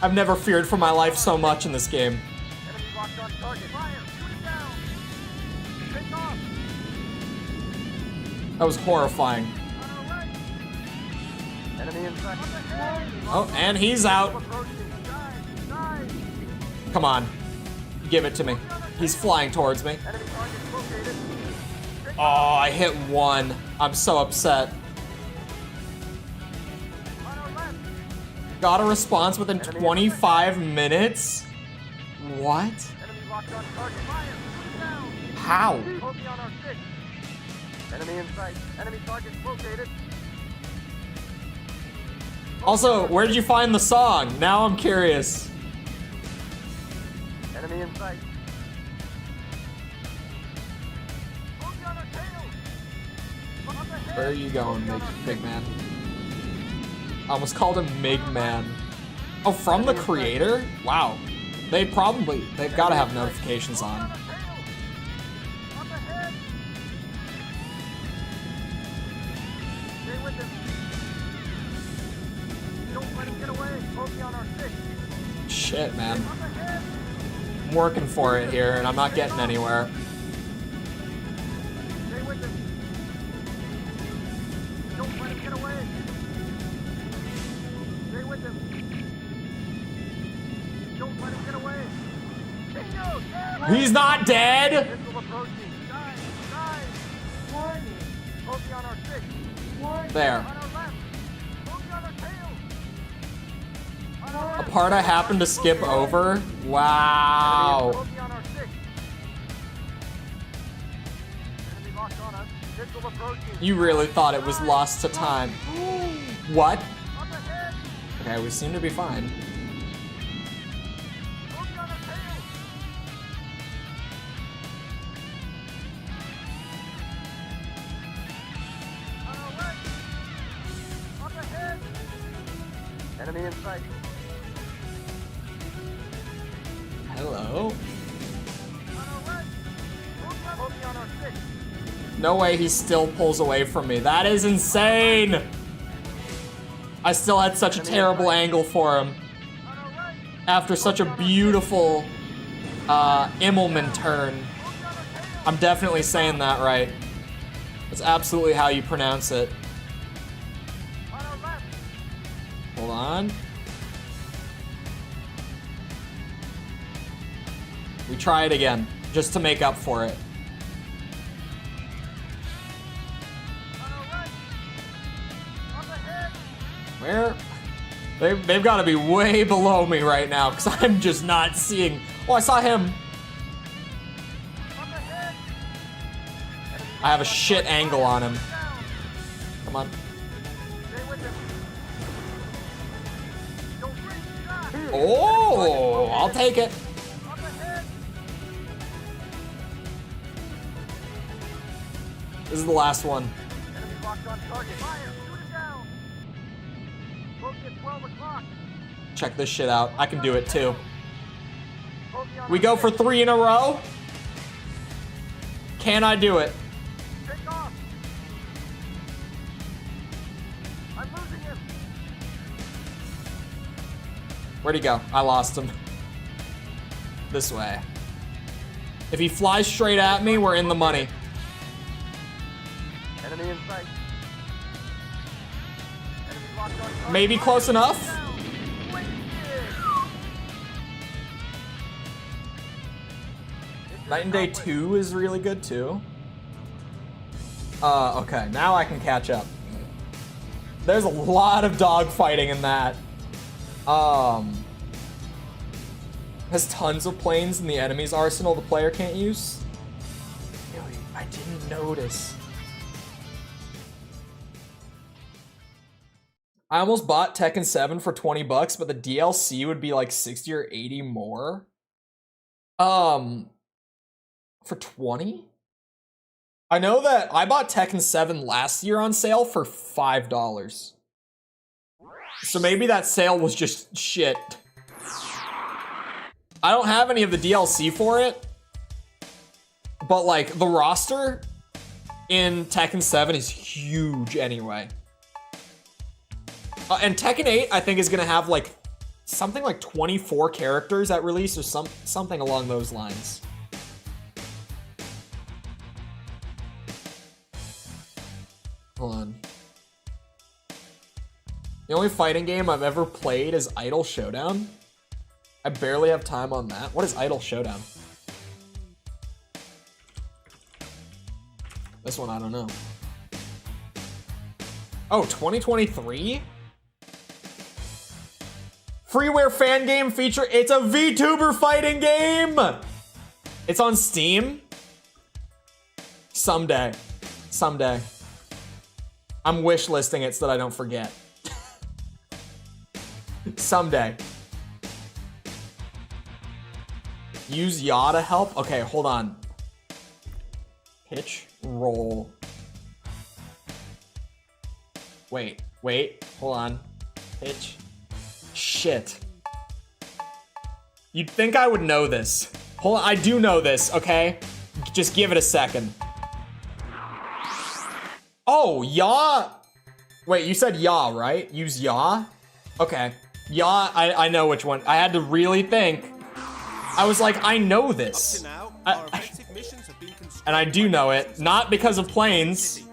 I've never feared for my life so much in this game. Enemy locked on target. Fire. Shoot it down. Take off. That was horrifying. On our right. Enemy in sight. Up ahead. Oh, and he's out. Approaching. Dive. Come on. Give it to me. He's flying towards me. Enemy target located. Oh, I hit one. I'm so upset. On our left. Got a response within 25 minutes? What? Enemy locked on target. Fire. Shoot it down. How? Focus on our 6. Enemy in sight. Enemy target located. Also, where did you find the song? Now I'm curious. Enemy in sight. Focus on our tail. Up ahead. Where are you going, big man? I almost called him Mig Man. Oh, from the creator? Wow. They've got to have notifications on. Up ahead. Stay with him. Don't let him get away. Focus on our 6. Shit, man. Up ahead. I'm working for it here, and I'm not getting anywhere. Stay with him. Don't let him get away. Stay with him. Don't let him get away. Bingo! Yeah! He's not dead! Missile approaching. Dive. Focus on our 6. There. On our left. Focus on our tail. On our A left. part I happened to skip over? Wow. Focus on our 6. Enemy locked on us. Missile approaching. You really thought it was lost to time. What? Up ahead. Okay, we seem to be fine. Focus on our tail. On our right. Up ahead. Enemy in sight. Hello? On our right. Focus on our 6. No way he still pulls away from me. That is insane! I still had such a terrible angle for him. On our right. After such a beautiful Immelman turn. Focus on our tail. I'm definitely saying that right. That's absolutely how you pronounce it. On our left. Hold on. We try it again, just to make up for it. Where? They've got to be way below me right now, because I'm just not seeing. Oh, I saw him. I have a shit angle on him. Come on. Oh, I'll take it. This is the last one. Check this shit out. I can do it too. We go for 3 in a row. Can I do it? Where'd he go? I lost him. This way. If he flies straight at me, we're in the money. Enemy in sight. Maybe close enough? Night and Day 2 is really good too. Okay, now I can catch up. There's a lot of dog fighting in that. Has tons of planes in the enemy's arsenal the player can't use. Really, I didn't notice. I almost bought Tekken 7 for 20 bucks, but the DLC would be like 60 or 80 more. For 20? I know that I bought Tekken 7 last year on sale for $5. So maybe that sale was just shit. I don't have any of the DLC for it, but like the roster in Tekken 7 is huge anyway. And Tekken 8 I think is gonna have like something like 24 characters at release or something along those lines. Hold on. The only fighting game I've ever played is Idle Showdown. I barely have time on that. What is Idle Showdown? This one, I don't know. Oh, 2023? Freeware fan game feature. It's a VTuber fighting game! It's on Steam. Someday. Someday. I'm wish listing it so that I don't forget. Someday. Use yaw to help? Okay, hold on. Pitch, roll. Wait, hold on. Pitch. Shit. You'd think I would know this. Hold on, I do know this, okay? Just give it a second. Oh, yaw. Wait, you said yaw, right? Use yaw? Okay. Yaw, I know which one. I had to really think. I was like, I know this. And I do know it, not because of planes.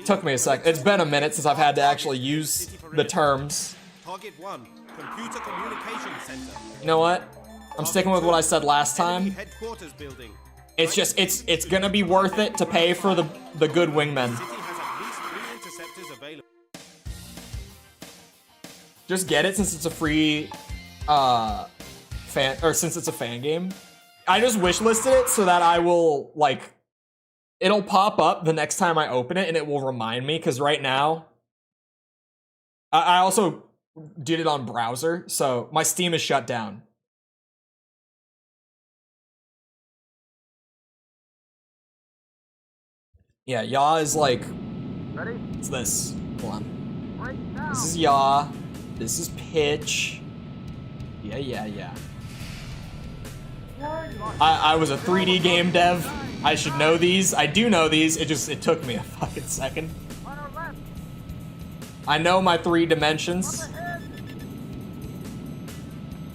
Took me a sec. It's been a minute since I've had to actually use the terms. Target 1, Computer Communication Center. You know what? I'm sticking with what I said last time. Headquarters building. It's just, it's gonna be worth it to pay for the good wingmen. City has at least 3 interceptors available. Just get it since it's a free since it's a fan game. I just wishlisted it so that I will like it'll pop up the next time I open it and it will remind me, because right now I also did it on browser, so my Steam is shut down. Yeah, yaw is like Ready? it's this. Hold on. Right now. This is yaw. This is pitch. Yeah. I was a 3D game dev. I should know these. I do know these. It took me a fucking second. On our left. I know my 3 dimensions. Up ahead.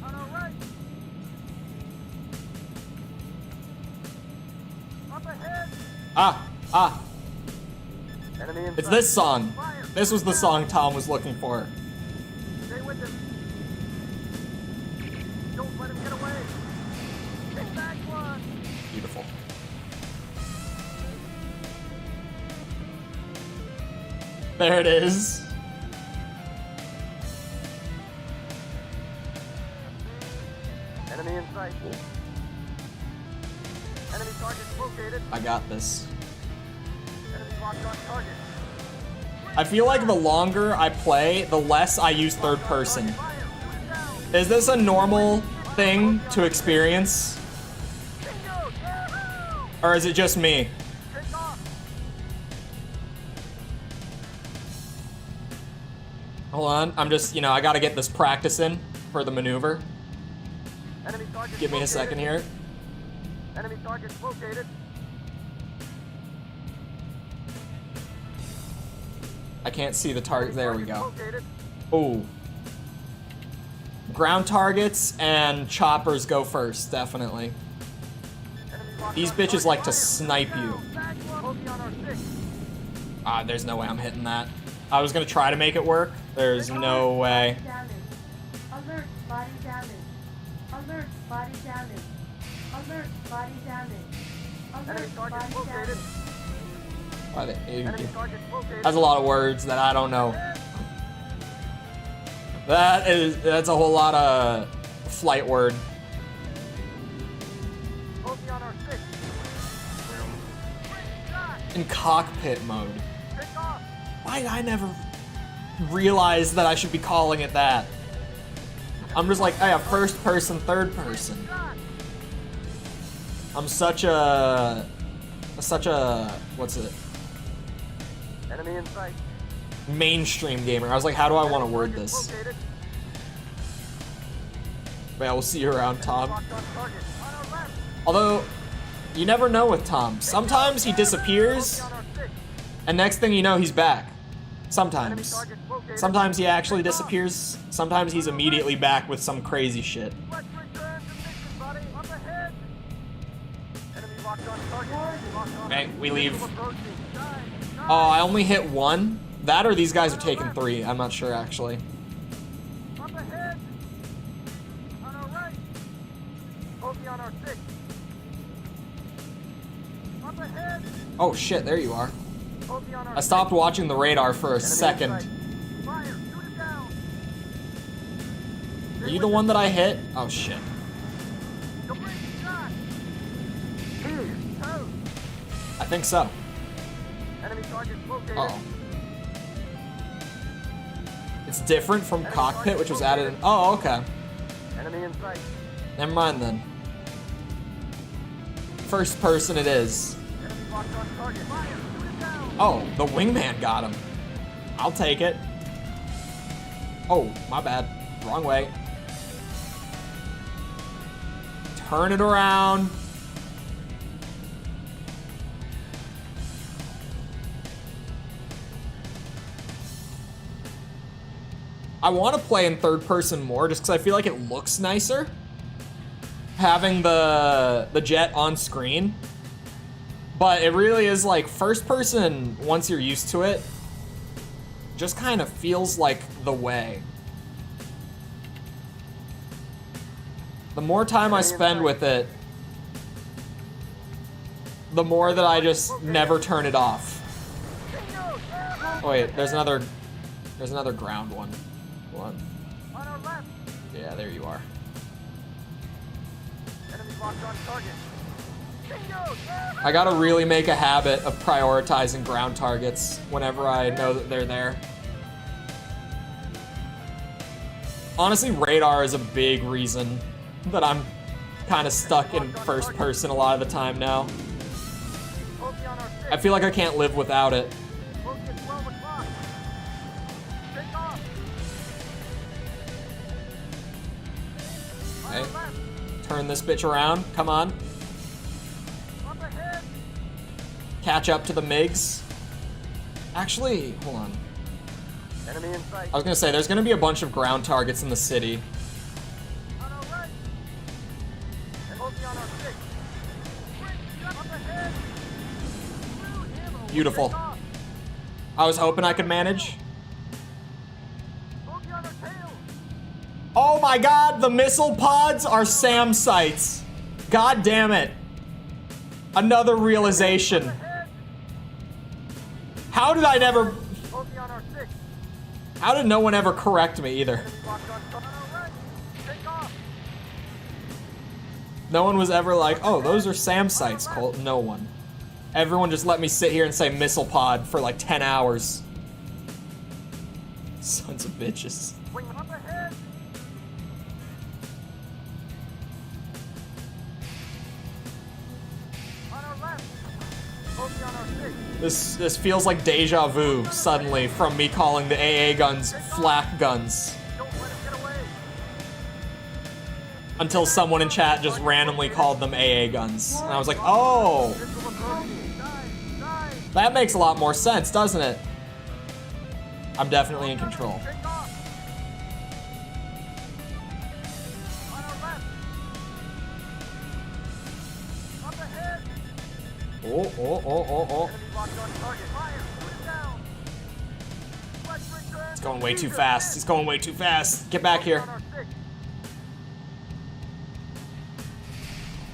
On our right. Up ahead. Ah. Enemy in It's sight. this song. Fire. This was the song Tom was looking for. Stay with him. Don't let him get away. There it is. Enemy in sight. Enemy target located. I got this. Enemy locked on target. I feel like the longer I play, the less I use third person. Fire! Shoot it down! Is this a normal thing to experience? Bingo! Yahoo! Or is it just me? Take off! Hold on, I'm just, you know, I gotta get this practice in for the maneuver. Enemy target Give me a located. second here. Enemy target located. I can't see the target. There we go. Located. Ooh. Ground targets and choppers go first, definitely. Enemy locked These on bitches target. like to Fire! snipe you. Back one. Bogey on our six. Ah, there's no way I'm hitting that. I was gonna try to make it work. There's no way. Damage. Alert body damage. Alert body damage. Alert body damage. Enemy Alert target body located. damage. Why they- Enemy target located. That's a lot of words that I don't know. That's a whole lot of flight word. Bogey on our six. Shot. In cockpit mode. Take off. Why did I never realize that I should be calling it that? I'm just like, hey, first person, third person. Shot. I'm such a, what's it? Enemy in sight. Mainstream gamer. I was like, how do I want to word Target this? located. Yeah, we'll see you around, Tom. Locked on target. On our left. Although, you never know with Tom. Sometimes he disappears, Bogey on our six. and next thing you know, he's back. Enemy Sometimes. target located. Sometimes he actually disappears. Sometimes he's immediately back with some crazy shit. Let's return to mission, buddy. Up ahead. Enemy locked on target. Locked on. Okay, we leave. Missile approaching. Shine. Shine. Oh, I only hit one? That or these guys are taking three. I'm not sure, actually. Up ahead. On our right. Bogey on our six. Up ahead. Oh shit, there you are. Bogey on our I stopped watching the radar for a six. second. Enemy in sight. Fire. Shoot it down. Are you the one that I hit? Oh shit. Complete shot. Here. Toes. I think so. Enemy target located. Oh. It's different from cockpit, which was added in. Oh, okay. Enemy in sight. Never mind then. First person it is. Enemy locked on target. Fire. Shoot it down. Oh, the wingman got him. I'll take it. Oh, my bad. Wrong way. Turn it around. I want to play in third person more just because I feel like it looks nicer. Having the jet on screen. But it really is like first person, once you're used to it, just kind of feels like the way. The more time I spend with it, the more that I just never turn it off. Bingo. Yeah. Oh wait, there's another ground one. One. On our left. Yeah, there you are. Enemy locked on target. Bingo. Yeah. I gotta really make a habit of prioritizing ground targets whenever I know that they're there. Honestly, radar is a big reason that I'm kind of stuck in first person a lot of the time now. Bogey on our six. I feel like I can't live without it. Bogey at 12 o'clock. Take off. On our Okay. left. Turn this bitch around. Come on. Up ahead. Catch up to the MiGs. Actually, hold on. Enemy in sight. I was gonna say, there's gonna be a bunch of ground targets in the city. On our right. And Bogey on our six. Up ahead. Blue ammo. Beautiful. Take off. I was hoping I could manage. Bogey on our tail. Oh my god, the missile pods are SAM sites. God damn it. Another realization. Ahead. How did I never... Bogey on our How did no one ever correct me either? Locked on target. Alright, take off. No one was ever like, oh, those are SAM sites, Colt. No one. Everyone just let me sit here and say missile pod for like 10 hours. Sons of bitches. Wing up ahead. On our left. Bogey on our 6. This feels like deja vu suddenly from me calling the AA guns flak guns. Don't let him get away. Until someone in chat just randomly called them AA guns. And I was like, oh, Missile approaching. Dive. that makes a lot more sense, doesn't it? I'm definitely in control. Take off. On our left. Up ahead. Oh. Enemy locked on target. Fire. Shoot it down. He's going way too fast. He's going way too fast. Get back here. On our 6.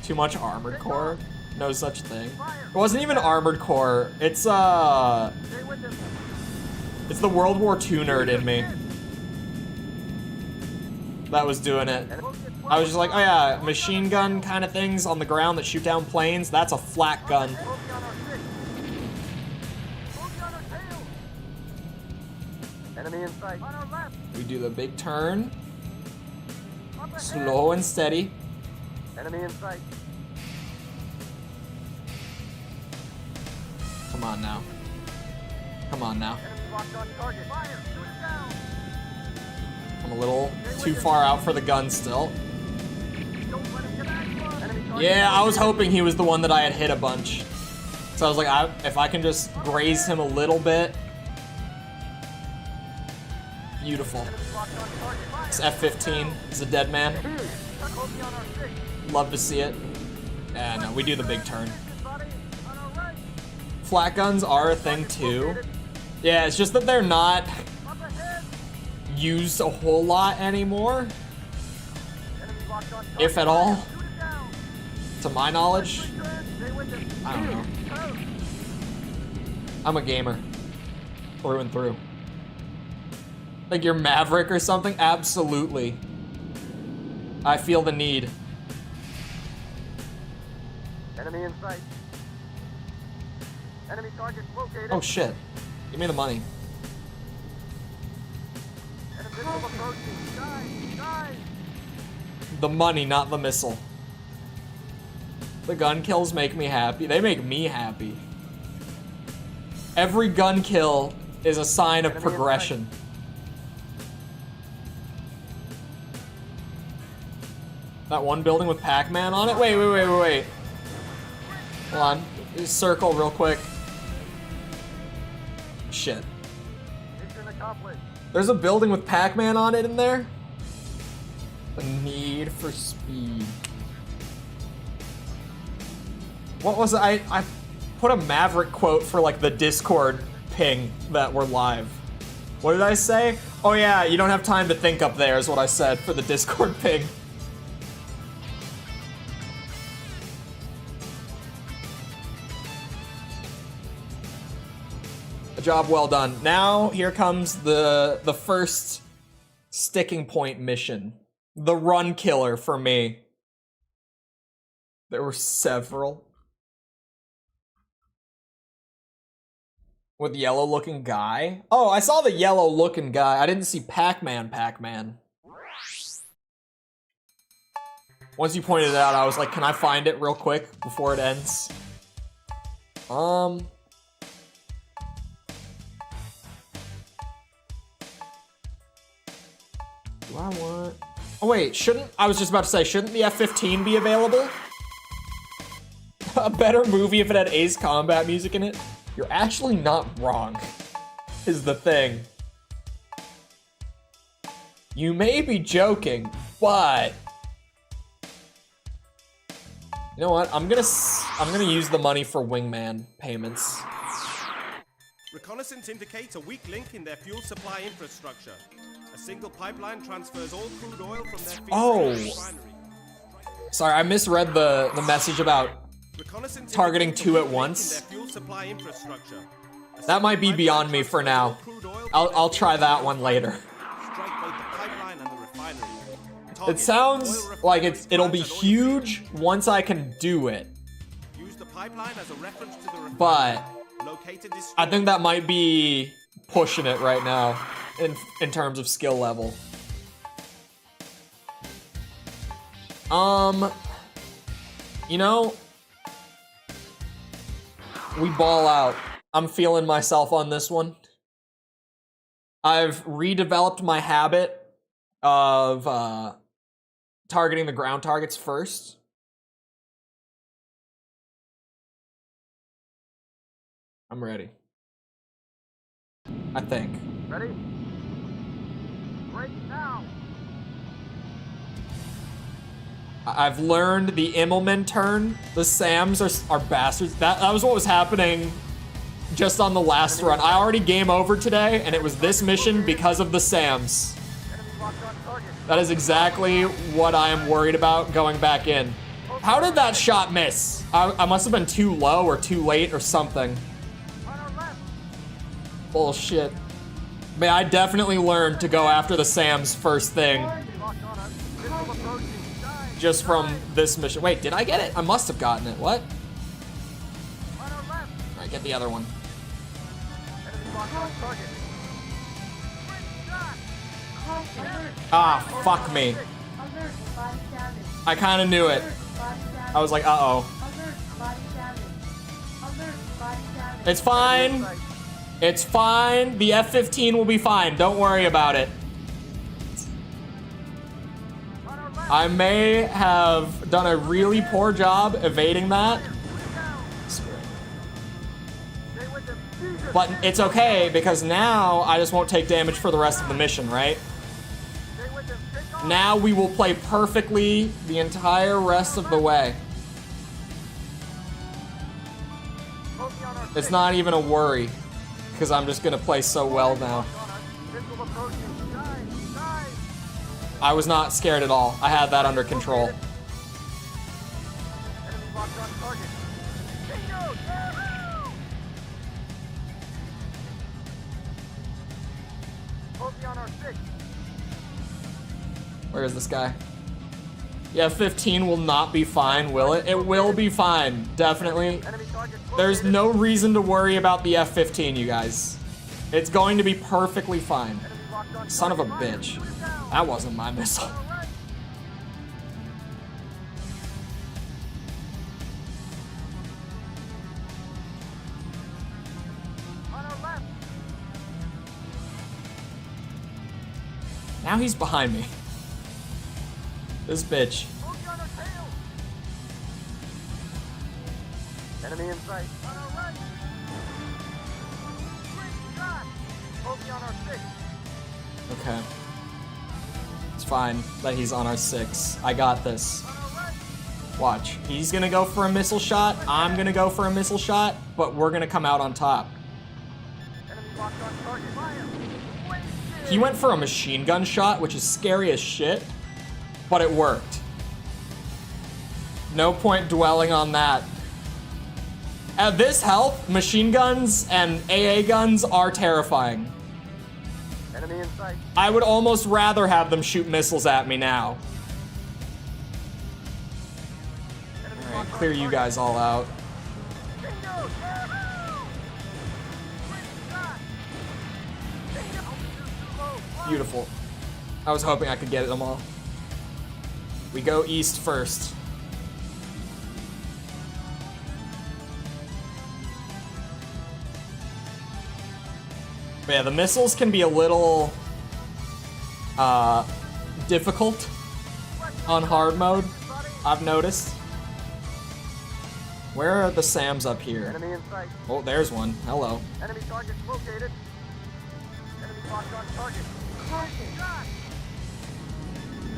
Too much armored core? No such thing. It wasn't even armored core. It's the World War II nerd in me that was doing it. I was just like, oh yeah, machine gun kind of things on the ground that shoot down planes. That's a flak gun. Bogey on our 6. Bogey on our tail. Enemy in sight. On our left. We do the big turn, Up ahead. slow and steady. Enemy in sight. Come on now. Come on now. Enemy locked on target. Fire. Shoot it down. I'm a little too far out for the gun still. Don't let him get back. Enemy target. Yeah, I was hoping he was the one that I had hit a bunch. So I was like, if I can just graze him a little bit. Beautiful. Enemy locked on target. Fire. It's F-15. He's a dead man. Bogey on our 6. Love to see it. Yeah, no, we do the big turn. Body. On our right. Flat guns are a thing too. Yeah, it's just that they're not Up ahead. used a whole lot anymore, Enemy locked on target. if at all, Shoot it down. to my knowledge. Stay with him. I don't know. I'm a gamer. Through and through. Like you're Maverick or something? Absolutely. I feel the need. Enemy in sight. Enemy target located. Oh shit. Give me the money. Enemy missile approaching. Dive. The money, not the missile. The gun kills make me happy. They make me happy. Every gun kill is a sign of progression. That one building with Pac-Man on it? Wait. Hold on. Circle real quick. Shit. Mission accomplished. There's a building with Pac-Man on it in there? The need for speed. What was it? I put a Maverick quote for like the Discord ping that we're live. What did I say? Oh yeah, you don't have time to think up there is what I said for the Discord ping. A job well done. Now here comes the first sticking point mission. The run killer for me. There were several. With yellow looking guy? Oh, I saw the yellow looking guy. I didn't see Pac-Man. Once you pointed it out, I was like, can I find it real quick before it ends? Do I want... Oh wait, I was just about to say, shouldn't the F-15 be available? A better movie if it had Ace Combat music in it? You're actually not wrong, is the thing. You may be joking, but... You know what, I'm gonna use the money for wingman payments. Reconnaissance indicates a weak link in their fuel supply infrastructure. A single pipeline transfers all crude oil from their feedstock refinery. Sorry, I misread the message about Reconnaissance targeting indicates two a at weak link once. in their fuel supply infrastructure. That might be beyond me for now. I'll try that one later. It sounds like it'll be huge once I can do it. But I think that might be pushing it right now in terms of skill level. You know, we ball out. I'm feeling myself on this one. I've redeveloped my habit of targeting the ground targets first. I'm ready. I think. Ready? Break now. I've learned the Immelman turn. The Sams are bastards. That was what was happening just on the last run. I already game over today, and it was this mission because of the Sams. That is exactly what I am worried about going back in. How did that shot miss? I must have been too low or too late or something. Bullshit. Man, I definitely learned to go after the Sams first thing. Just from this mission. Wait, did I get it? I must have gotten it. What? Alright, get the other one. Ah, fuck me. I kind of knew it. I was like, uh-oh. It's fine. It's fine. The F-15 will be fine. Don't worry about it. I may have done a really poor job evading that. But it's okay, because now I just won't take damage for the rest of the mission, right? Now we will play perfectly the entire rest of the way. It's not even a worry, because I'm just gonna play so well now. I was not scared at all. I had that under control. Where is this guy? Yeah, 15 will not be fine, will it? It will be fine, definitely. There's no reason to worry about the F-15, you guys. It's going to be perfectly fine. Son of a bitch. That wasn't my missile. Now he's behind me. This bitch. Enemy in sight. On our right. Great shot. Bogey on our 6. Okay. It's fine that he's on our 6. I got this. Watch. He's gonna go for a missile shot. I'm gonna go for a missile shot, but we're gonna come out on top. Enemy locked on target. Fire. He went for a machine gun shot, which is scary as shit, but it worked. No point dwelling on that. At this health, machine guns and AA guns are terrifying. Enemy in sight. I would almost rather have them shoot missiles at me now. Alright, clear you guys all out. Bingo. Beautiful. I was hoping I could get them all. We go east first. But yeah, the missiles can be a little difficult on hard mode, I've noticed. Where are the SAMs up here? Enemy in sight. Oh, there's one. Hello. Enemy target located. Enemy locked on target. Caution. Shot.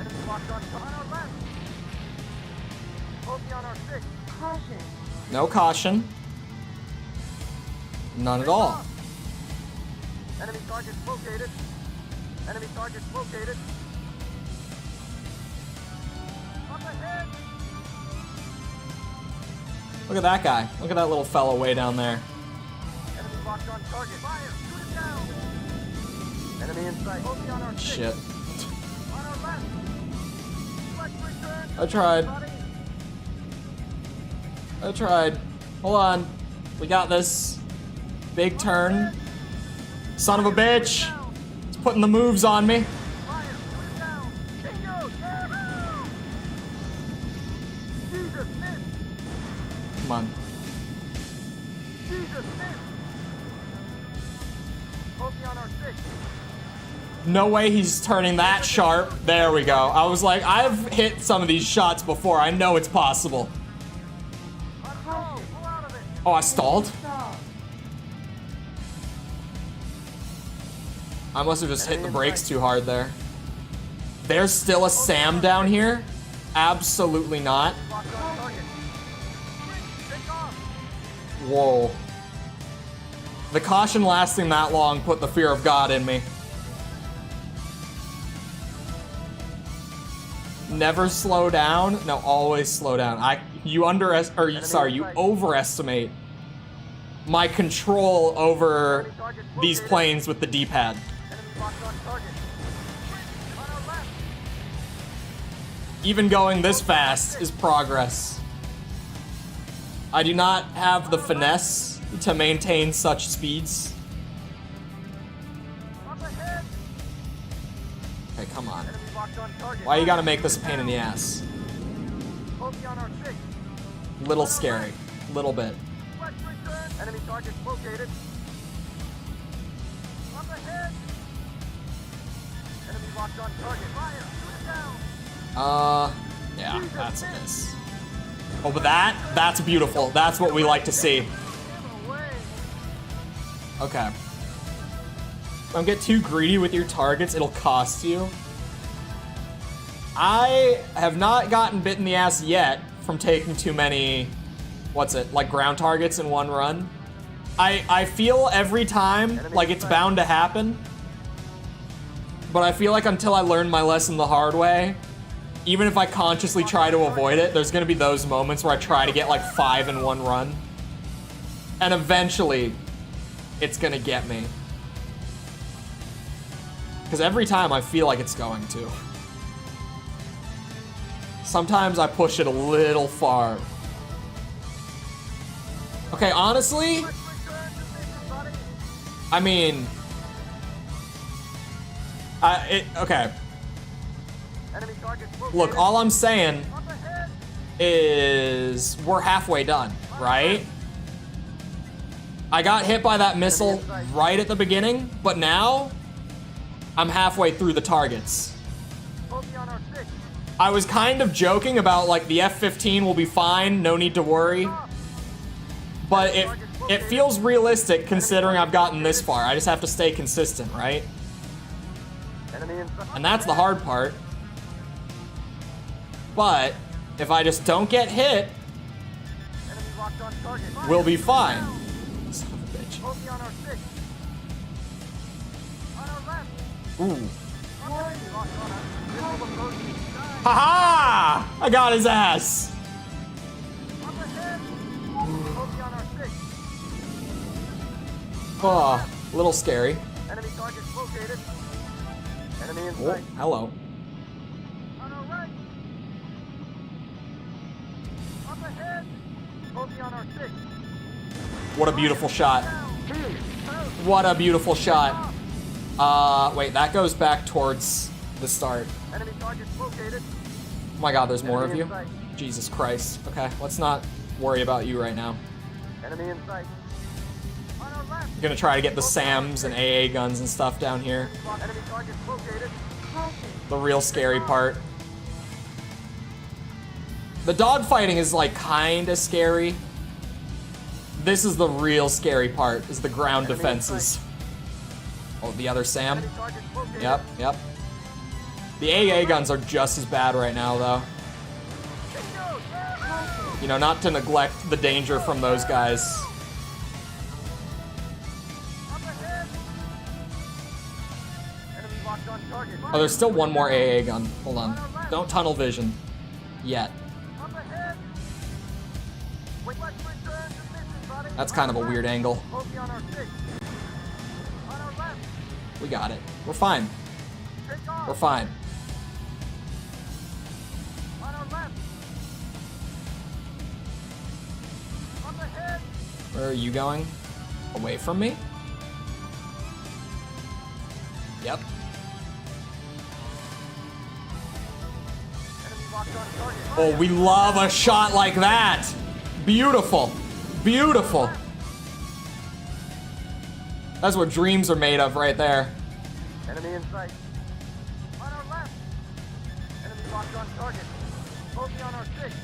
Enemy locked on target. On our left. Bogey on our 6. Caution. No caution. None at all. Enemy target located. Enemy target located. Up ahead. Look at that guy. Look at that little fellow way down there. Enemy locked locked on target. Fire! Shoot it down! Enemy in sight. Bogey on our six. Shit. On our left. Let's return. I tried. Buddy. I tried. Hold on. We got this. Big turn. Son of a bitch. He's putting the moves on me. Fire! Shoot it down! Bingo! Yeah! Jesus, miss! Come on. Jesus, miss! Bogey on our six. No way he's turning that sharp. There we go. I was like, I've hit some of these shots before. I know it's possible. Pull out of it. Oh, I stalled? Stop. I must have just hit the brakes too hard there. There's still a Sam down here? Absolutely not. Locked on target. Take off. Whoa. The caution lasting that long put the fear of God in me. Never slow down. No, always slow down. You overestimate my control over these planes with the D-pad. Enemy locked on target. On our left. Even going this fast is progress. I do not have the finesse to maintain such speeds. Up ahead. Okay, come on. Enemy locked on target. Why you gotta make this a pain in the ass? Bogey on our six. Little scary. Little bit. Let's return. Enemy target located. Up ahead. Enemy locked on target. Fire. Shoot it down. Yeah, that's a miss. Oh, but that's beautiful. That's what we like to see. Get away. Okay. Don't get too greedy with your targets, it'll cost you. I have not gotten bit in the ass yet from taking too many, like ground targets in one run. I feel every time like it's bound to happen, but I feel like until I learn my lesson the hard way, even if I consciously try to avoid it, there's gonna be those moments where I try to get like 5 in one run. And eventually, it's gonna get me. Because every time I feel like it's going to. Sometimes I push it a little far. Okay, honestly, Let's return to mission, buddy. I mean, okay. Enemy target located. Look, all I'm saying Up ahead. is we're halfway done, right? I got hit by that missile right at the beginning, but now I'm halfway through the targets. Bogey on our six. I was kind of joking about like the F-15 will be fine, no need to worry. But it feels realistic considering I've gotten this far. I just have to stay consistent, right? Enemy in sight. And that's the hard part. But if I just don't get hit, Enemy locked on target. Fire. we'll be fine. Son of a bitch. Bogey on our six. On our left. Ooh. Enemy locked on us. Missile approaching. Die. Haha! I got his ass. Up ahead. Bogey on our six. Oh, a little scary. Enemy target located. Enemy in Oh, sight. hello. On our right. Up ahead. Bogey on our six. What a beautiful shot. What a beautiful shot. Wait, that goes back towards the start. Enemy target located. Oh my god, there's more of you. Jesus Christ. Okay, let's not worry about you right now. Enemy in sight. On our left. I'm gonna try to get the SAMs and AA guns and stuff down here. Enemy target located. The real scary part. The dogfighting is like kinda scary. This is the real scary part, is the ground defenses. Oh, the other SAM? Enemy target located. Yep. The AA guns are just as bad right now, though. Bingo! Yeah! You know, not to neglect the danger from those guys. Up ahead. Enemy locked on target. Oh, there's still one more AA gun. Hold on. Don't tunnel vision. Yet. Up ahead. Wait, let's return to mission, buddy. That's kind of a weird angle. Bogey on our six. We got it. We're fine. Take off. We're fine. On our left. On the head. Where are you going? Away from me? Yep. Enemy locked on target. Oh, we love a shot like that. Beautiful. Beautiful. That's what dreams are made of right there. Enemy in sight. On our left. Enemy locked on target. Bogey on our 6.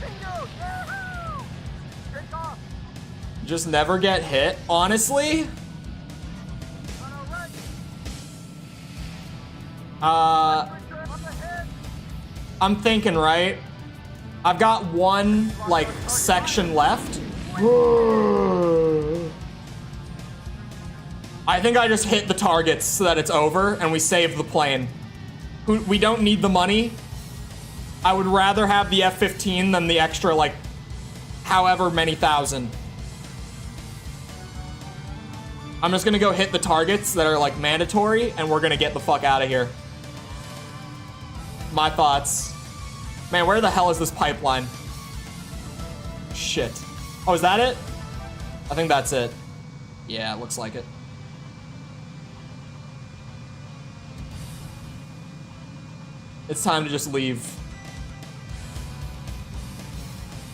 Bingo! Yahoo! Take off. Just never get hit. Honestly, On our right. On the head. I'm thinking, right? I've got one, like, section left. I think I just hit the targets so that it's over and we save the plane. We don't need the money. I would rather have the F-15 than the extra, like, however many thousand. I'm just gonna go hit the targets that are, like, mandatory, and we're gonna get the fuck out of here. My thoughts. Man, where the hell is this pipeline? Shit. Oh, is that it? I think that's it. Yeah, it looks like it. It's time to just leave.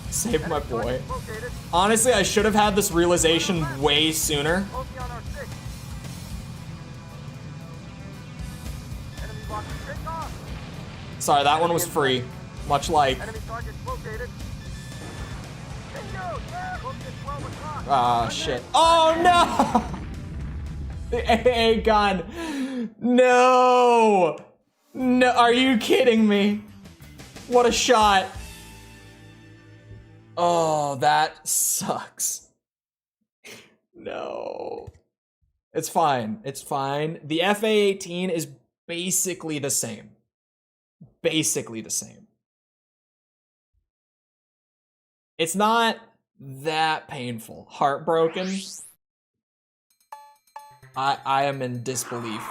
Save my boy. Located. Honestly, I should have had this realization way sooner. Bogey on our 6. Enemy locked. Take off. Sorry, that one was free. Much like, Enemy target located. Bingo! Yeah! Bogey at 12 o'clock. ah, shit. Oh no! The AA gun. No! No, are you kidding me? What a shot. Oh, that sucks. No. It's fine. It's fine. The FA-18 is basically the same. Basically the same. It's not that painful. Heartbroken. I am in disbelief.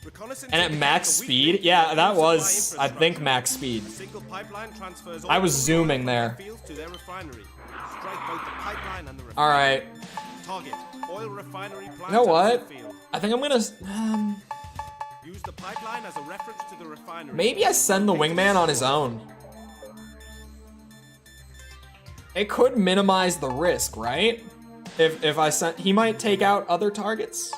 Reconnaissance And at max indicates a weak speed? Yeah, that supply was, I think, infrastructure. max speed. A single pipeline transfers I all was crude zooming oil from there. their fields to their refinery. Strike both the pipeline and the refinery. Alright. Target oil refinery plant. You know what? and field. I think I'm gonna... Use the pipeline as a reference to the refinery. maybe I send the wingman on his own. It could minimize the risk, right? If I sent... he might take out other targets.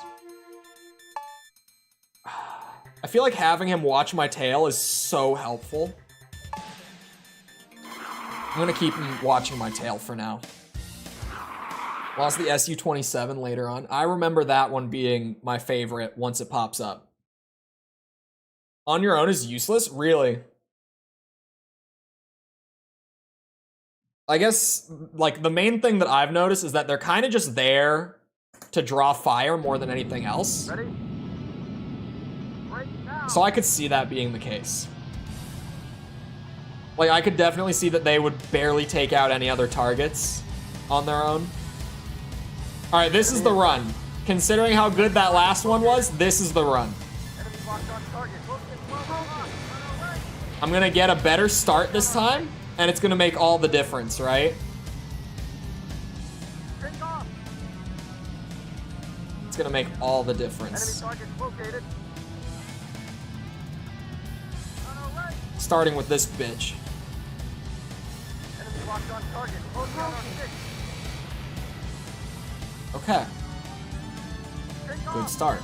I feel like having him watch my tail is so helpful. I'm gonna keep him watching my tail for now. Lost the Su-27 later on. I remember that one being my favorite once it pops up. On your own is useless? Really? I guess, like, the main thing that I've noticed is that they're kind of just there to draw fire more than anything else. Ready? Break now. So I could see that being the case. Like, I could definitely see that they would barely take out any other targets on their own. Alright, this is the run. Considering how good that last one was, this is the run. Enemy locked on target. Bogey at 12 o'clock. On our right. I'm gonna get a better start this time, and it's gonna make all the difference, right? Take off. It's gonna make all the Enemy difference. target located. On our right. Starting with this bitch. Enemy locked on target. Bogey on our 6. Okay, Take good off. start.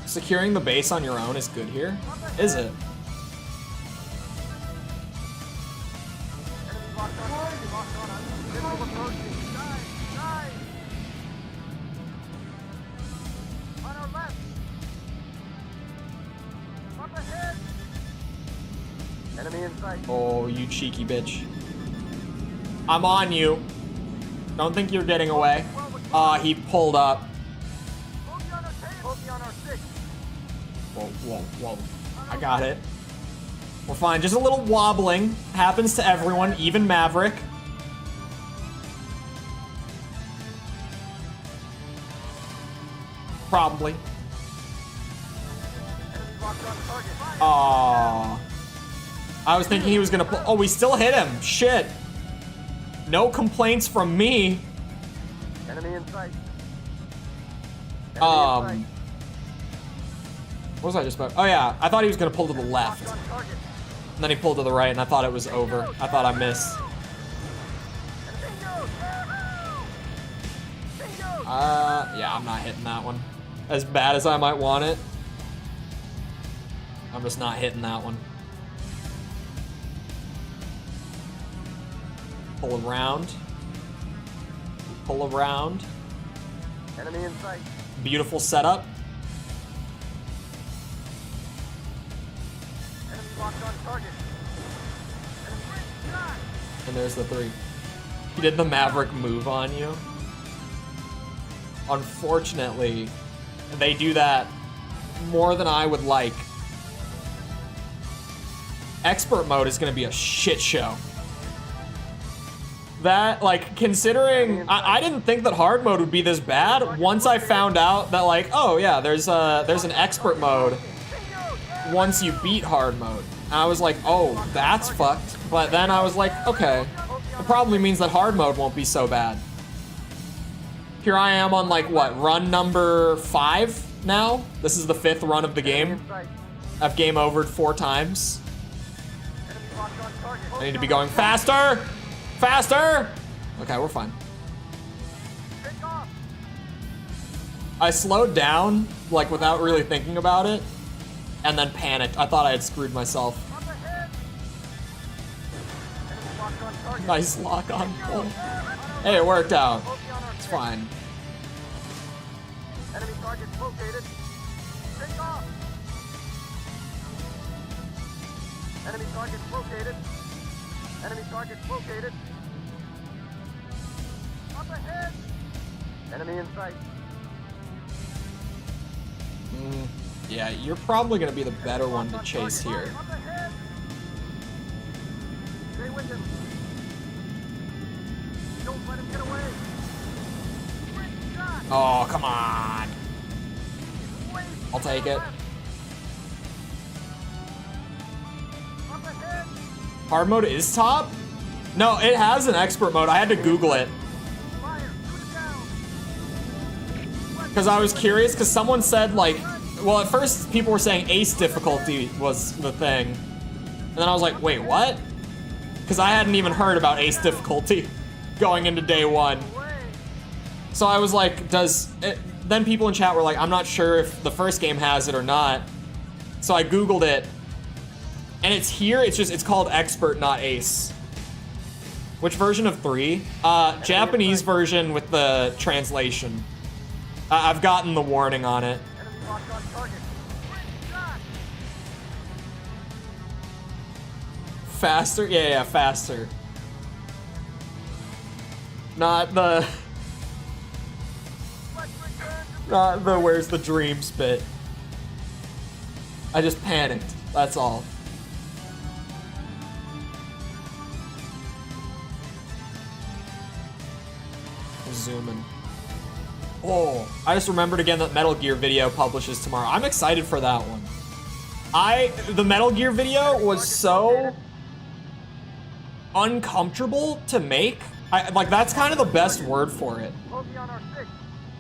Securing the base on your own is good here. Is it? Enemy locked on target. Locked on us. Missile approaching. Dive. On our left. Up ahead. Enemy in sight. Oh, you cheeky bitch. I'm on you. Don't think you're getting away. He pulled up. Bogey on our tail. Bogey on our 6. Whoa, whoa, whoa. I got it. We're fine. Just a little wobbling. Happens to everyone, even Maverick. Probably. Enemy locked on target. Fire. Aww. I was thinking he was gonna oh, we still hit him. Shit. No complaints from me. Enemy in sight. Enemy in sight. What was I just about? Oh yeah, I thought he was gonna pull to the left. Locked on target. And then he pulled to the right and I thought it was over. I thought I missed. Bingo! Bingo! Yeah, I'm not hitting that one. As bad as I might want it. I'm just not hitting that one. Pull around. Pull around. Enemy in sight. Beautiful setup. Enemy locked on target. Enemy shot. And there's the 3. He did the Maverick move on you. Unfortunately, they do that more than I would like. Expert mode is gonna be a shit show. That, like, considering, I didn't think that hard mode would be this bad once I found out that, like, oh yeah, there's an expert mode once you beat hard mode. And I was like, oh, that's fucked. But then I was like, okay, it probably means that hard mode won't be so bad. Here I am on, like, what, run number 5 now? This is the 5th run of the game. I've game overed 4 times. I need to be going faster! Faster! Okay, we're fine. I slowed down, like, without really thinking about it, and then panicked. I thought I had screwed myself. Nice lock on pull. Hey, it worked out. It's fine. Enemy target located. Take off. Enemy target located. Enemy target located. Up ahead. Enemy in sight. Yeah, you're probably gonna be the better one to chase here. Up ahead. Stay with him. Don't let him get away. Great shot. Oh, come on. Way I'll take it. up ahead. Hard mode is top? No, it has an expert mode. I had to Google it. Fire. Shoot it down. Because I was curious, because someone said, like, well, at first people were saying ace difficulty was the thing. And then I was like, wait, what? Because I hadn't even heard about ace difficulty going into day 1. So I was like, then people in chat were like, I'm not sure if the first game has it or not. So I Googled it. And it's here, it's called expert, not ace. Which version of 3? Japanese version with the translation. I've gotten the warning on it. Enemy locked on target. Great shot. Faster? Yeah, faster. Not the where's the dreams bit. I just panicked, that's all. Zooming. Oh, I just remembered again that Metal Gear video publishes tomorrow. I'm excited for that one. The Metal Gear video was so uncomfortable to make. Like, that's kind of the best word for it. Bogey on our 6.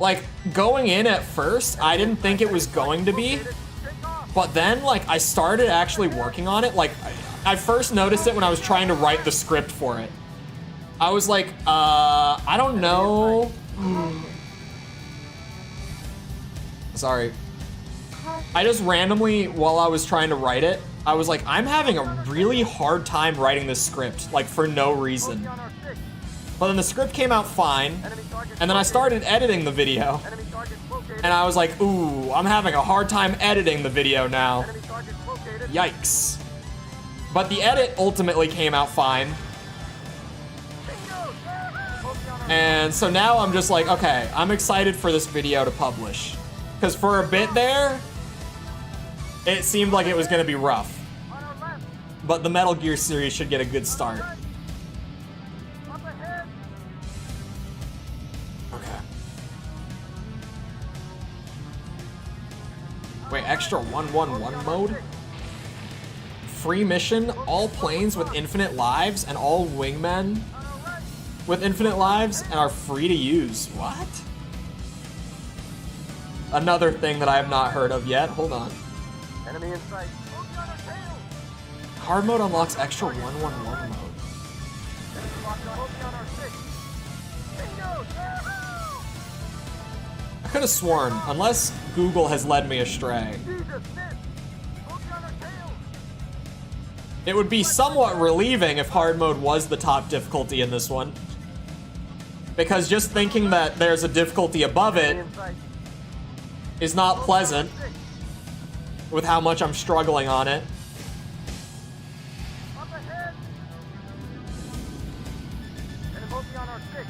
Like, going in at first, I didn't think it was going to be. Take off. But then, like, I started actually working on it. Like, I first noticed it when I was trying to write the script for it. I was like, I don't know. Sorry. I just randomly, while I was trying to write it, I was like, I'm having a really hard time writing this script, like, for no reason. Bogey on our 6. But then the script came out fine, Enemy target and then I started editing the video, Enemy target located. and I was like, ooh, I'm having a hard time editing the video now. Enemy target located. Yikes. But the edit ultimately came out fine. Bingo. Bogey on our And so now I'm just like, okay, I'm excited for this video to publish. Because for a bit there, it seemed like it was going to be rough. on our left. But the Metal Gear series should get a good start. Up ahead. Okay. extra 111 mode. Free mission, all planes with infinite lives and all wingmen with infinite lives and are free to use. What? Another thing that I have not heard of yet. Hold on. Enemy in sight. Focus on our tail. Hard mode unlocks extra 111 mode. Enemy locked on. Focus on our six. Bingo! Yahoo! I could have sworn, unless Google has led me astray, Jesus, miss. Focus on our tail. it would be somewhat relieving if hard mode was the top difficulty in this one. Because just thinking that there's a difficulty above it Enemy in sight. is not pleasant with how much I'm struggling on it. Up ahead. Enemy focus on our six.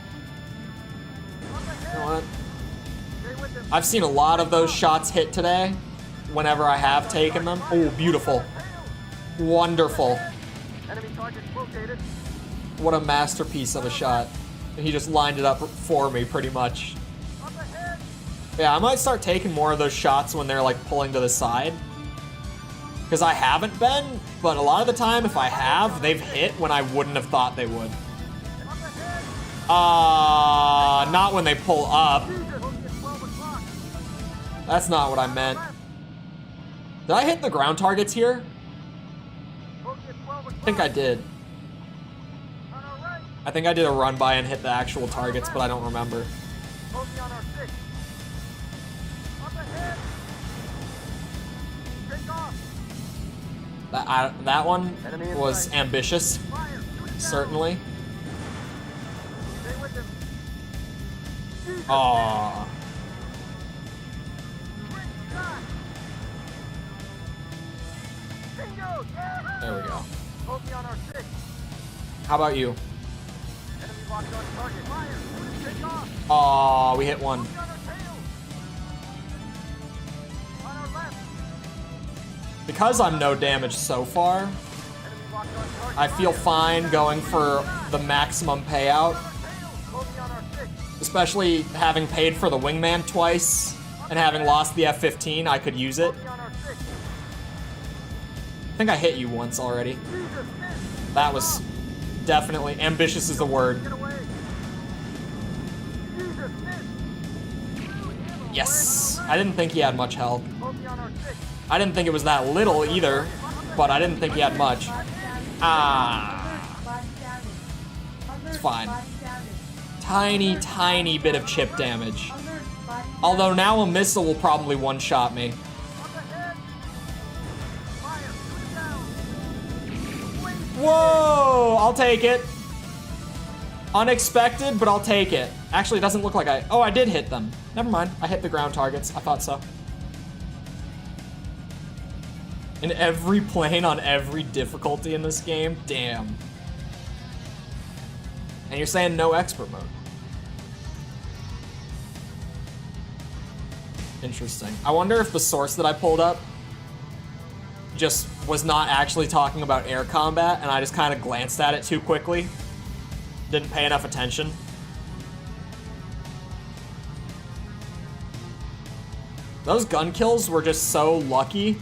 Up ahead. You know what? Stay with them. I've seen a lot of those shots hit today, whenever I have taken them. Oh, beautiful. Wonderful. Enemy target located. What a masterpiece of a shot. He just lined it up for me, pretty much. Up ahead. Yeah, I might start taking more of those shots when they're like pulling to the side. Because I haven't been, but a lot of the time, if I have, they've hit when I wouldn't have thought they would. Up ahead. Not when they pull up. Jesus. Focus 12 o'clock. That's not what I meant. Did I hit the ground targets here? Focus 12 o'clock. I think I did. On our right. I think I did a run by and hit the actual targets, but I don't remember. Focus on our six. Up ahead. Take off. That one Enemy in was sight. ambitious, Fire. Shoot it down. certainly. Stay with them. Jesus. Aww. Quick shot. Bingo. Yahoo! There we go. Focus on our six. How about you? Enemy locked on target. Fire. Shoot it. Take off. Aw, we hit one. Focus on our tail. On our left. Because I'm no damage so far, Enemy locked on target. I feel fine going for the maximum payout, Focus on our six. especially having paid for the wingman twice and having lost the F-15, I could use it. Focus on our six. I think I hit you once already. Jesus, miss. That was definitely, ambitious is the word. Get away. Jesus, miss. Yes! I didn't think he had much health. Focus on our six. I didn't think it was that little either, but I didn't think he had much. Ah, Body damage. Alert. it's fine. Body damage. Tiny, tiny bit of chip damage. Alert. Body Although now a missile will probably one-shot me. Up ahead. Fire. Shoot it down. Wait. Whoa! I'll take it. Unexpected, but I'll take it. Actually, it doesn't look like I... Oh, I did hit them. Never mind. I hit the ground targets. I thought so. In every plane on every difficulty in this game? Damn. And you're saying no expert mode. Interesting. I wonder if the source that I pulled up just was not actually talking about air combat and I just kind of glanced at it too quickly. Didn't pay enough attention. Those gun kills were just so lucky.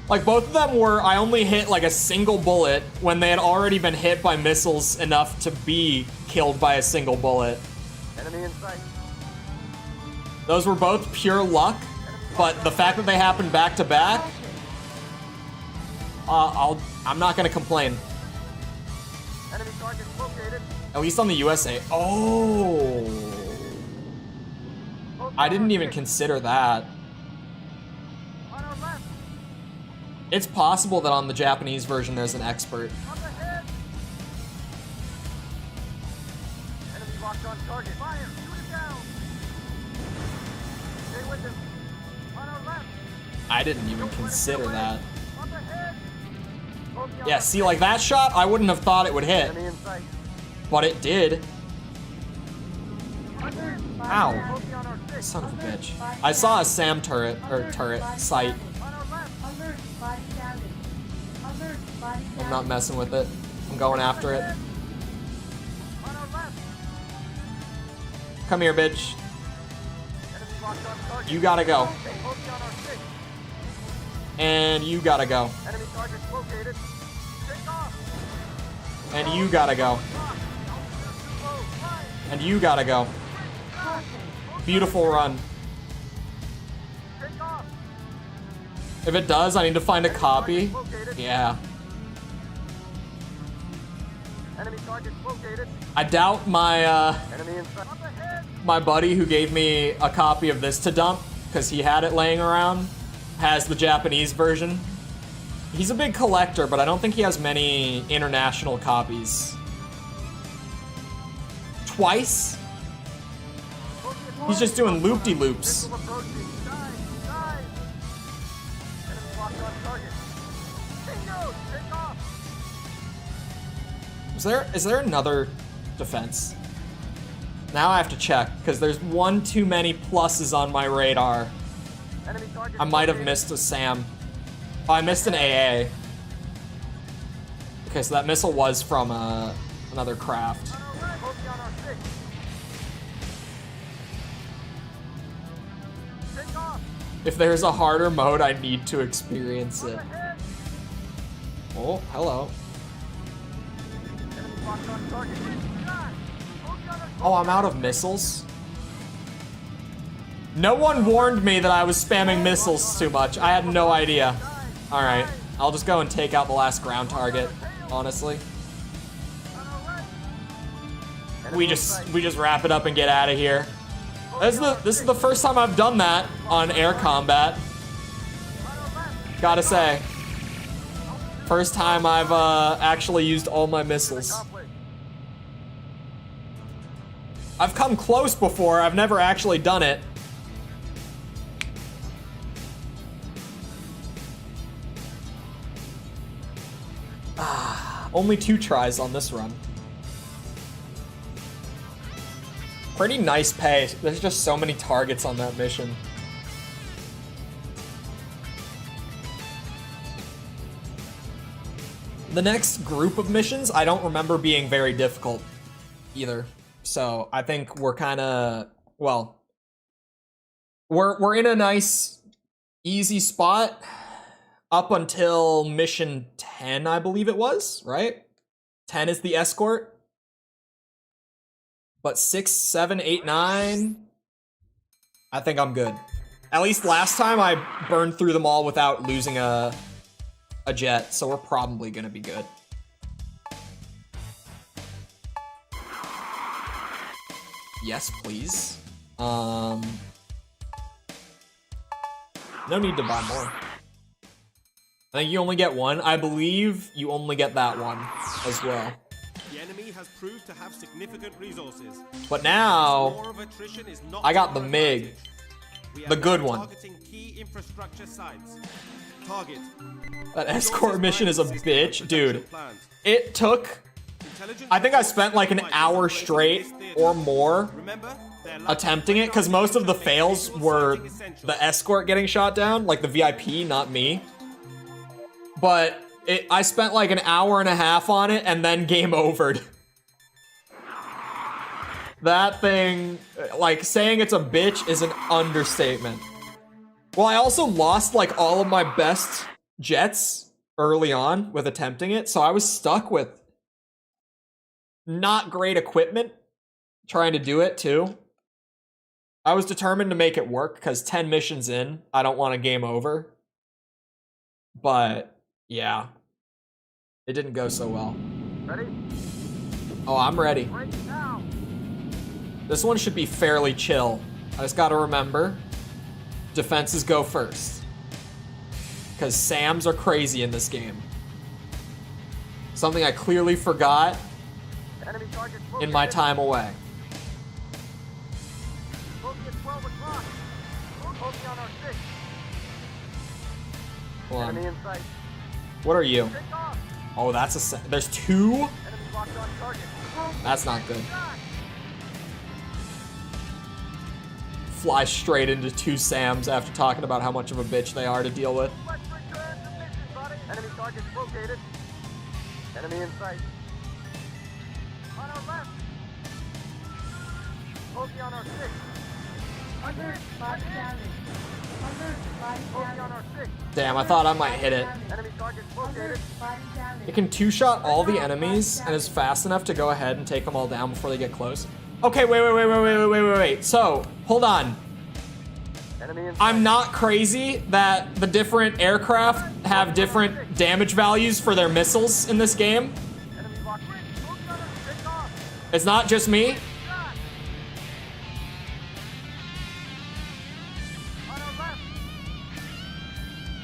Like, both of them were, I only hit like a single bullet when they had already been hit by missiles enough to be killed by a single bullet. Enemy in sight. Those were both pure luck, but the fact that they happened back to back, I'm not gonna complain. Enemy target located. At least on the USA. Oh, Focus I on didn't our even six. consider that. On our left. It's possible that on the Japanese version there's an expert. Up ahead. Enemy locked on target. Fire. Shoot it down. Stay with him. On our left. I didn't even consider that. Up ahead. Focus on Yeah, our see, six. like that shot, I wouldn't have thought it would hit, Enemy in sight. but it did. Alert. Body Ow. damage. Focus on our six. Son of a bitch. I saw a SAM turret, or turret, sight. On our left. Alert. Body damage. Alert. Body damage. I'm not messing with it. I'm going after it. On our left. Come here, bitch. Enemy locked on target. You gotta go. Focus on our six. And you gotta go. Enemy targets located. Take off. And you gotta go. And you gotta go. Beautiful run. Take off. If it does, I need to find a copy. Yeah. Enemy targets located. I doubt my Enemy inside. Up ahead. my buddy who gave me a copy of this to dump, because he had it laying around, has the Japanese version. He's a big collector, but I don't think he has many international copies. Twice? He's just doing loop-de-loops. Missile approaching. Dive. Dive. Enemy locked on target. Bingo. Take off. Is there another defense? Now I have to check, because there's one too many pluses on my radar. Enemy target. I might have missed a SAM. Oh, I missed an AA. Okay, so that missile was from another craft. Focus on our six. Take off. If there's a harder mode, I need to experience it. Ahead. Oh, hello. Enemy locked on target. Shot. Focus on our Oh, I'm out of missiles? No one warned me that I was spamming missiles too much. I had no idea. Alright, I'll just go and take out the last ground target, honestly. We just wrap it up and get out of here. This is the first time I've done that on air combat. Gotta say. First time I've actually used all my missiles. I've come close before, I've never actually done it. Only 2 tries on this run. Pretty nice pay. There's just so many targets on that mission. The next group of missions, I don't remember being very difficult either. So I think we're kind of, well, we're in a nice, easy spot up until mission 10, I believe it was, right? 10 is the escort. But 6, 7, 8, 9, I think I'm good. At least last time I burned through them all without losing a jet, so we're probably gonna be good. Yes, please. No need to buy more. I think you only get one. I believe you only get that one as well. The enemy has proved to have significant resources. But now, War of attrition is not I got to the our MiG. advantage. We are The good now one. Targeting key infrastructure sites. Target. That escort mission is a System bitch, protection dude. plans. It took, Intelligence I think I reports spent like an flight hour is straight operating in this or theater. more Remember, their lack of attempting it, because radar most of the makes fails visual were sighting essential. the escort getting shot down, like the VIP, not me. But I spent like an hour and a half on it and then game overed. That thing, like, saying it's a bitch is an understatement. Well, I also lost like all of my best jets early on with attempting it, so I was stuck with not great equipment trying to do it too. I was determined to make it work because 10 missions in, I don't want a game over. But yeah, it didn't go so well. Ready? Oh, I'm ready. Break now. This one should be fairly chill. I just gotta remember, defenses go first. Because SAMs are crazy in this game. Something I clearly forgot Enemy target in my time away. Focus at 12 o'clock. Focus on our 6. Hold Enemy on. in sight. What are you? Take off. Oh, that's there's 2? Enemy locked on target. That's not good. Shot. Fly straight into 2 SAMs after talking about how much of a bitch they are to deal with. Let's return to mission, buddy. Enemy target located. Enemy in sight. On our left. Focus on our 6. Alert, body damage. Alert, body damage. Damn, I thought I might hit it. Enemy target located. Alert, body damage. It can two-shot all the enemies and is fast enough to go ahead and take them all down before they get close. Okay, wait. So, hold on. Enemy in I'm not crazy that the different aircraft have different damage values for their missiles in this game. Enemy locked. Take off. It's not just me. On our left.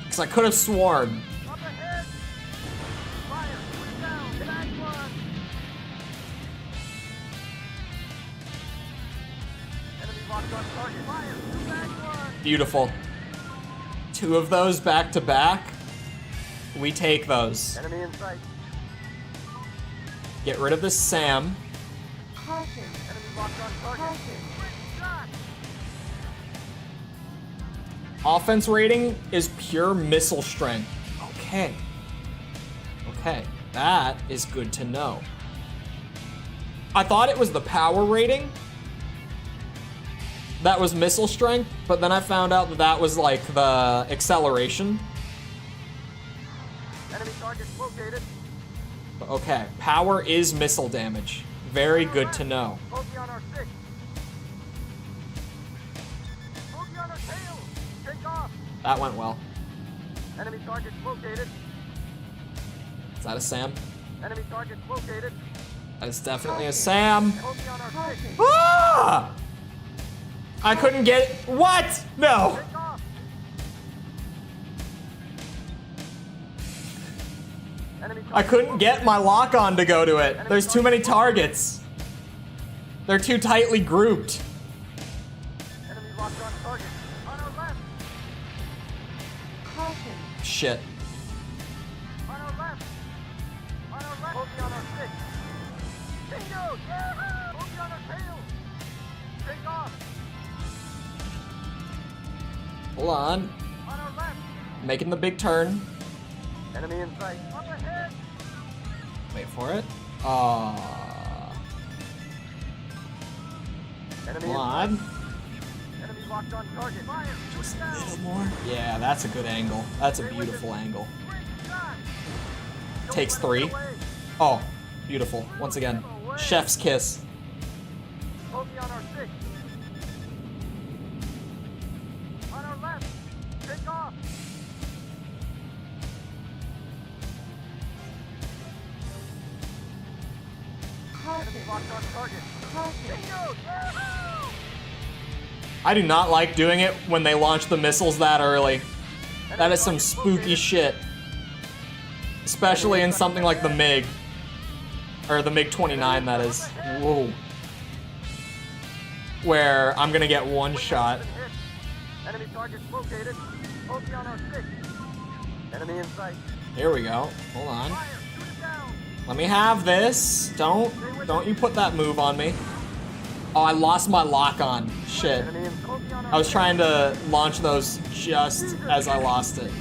Because I could have sworn. Up ahead. Fire. Put it down. Back one. Enemy locked on target. Fire. Back one. Beautiful. 2 of those back to back. We take those. Enemy in sight. Get rid of this Sam. Caution. Enemy locked on target. Caution. Shot. Offense rating is pure missile strength. Okay. Okay, that is good to know. I thought it was the power rating that was missile strength, but then I found out that that was like the acceleration. Enemy target located. Okay, power is missile damage. Very good to know. Bogey on our 6. Bogey on our tail. Take off. That went well. Enemy target located. Is that a Sam? Enemy target located. That is definitely a Sam. Bogey on our 6. Ah! I couldn't get it. What? No. Take off. Enemy I target couldn't get my lock-on to go to it. There's too many targets. They're too tightly grouped. Enemy locked on target. On our left. Caution. Shit. On our left. On our left. Bogey on our 6. Bingo! Yeah! Bogey on our tail. Take off. Hold on. On our left. Making the big turn. Enemy in sight. Up ahead. Wait for it. Enemy Come in on. sight. Enemy locked on target. Fire. Just A little more. Yeah, that's a good angle. That's a beautiful angle. Takes 3. Oh, beautiful. Once again, chef's kiss. Bogey on our 6. On our left. Take off. Caution. Enemy locked on target. Caution. Bingo! Yeah! I do not like doing it when they launch the missiles that early. That is some spooky shit. Especially in something like the MiG. Or the MiG-29, that is. Whoa. Where I'm gonna get one shot. Enemy target located. Bogey on our 6. Enemy in sight. Here we go. Hold on. Fire. Shoot it down. Let me have this. Don't you put that move on me. Oh, I lost my lock on. Shit. Enemy in Bogey on our I was trying to launch those just as I lost it.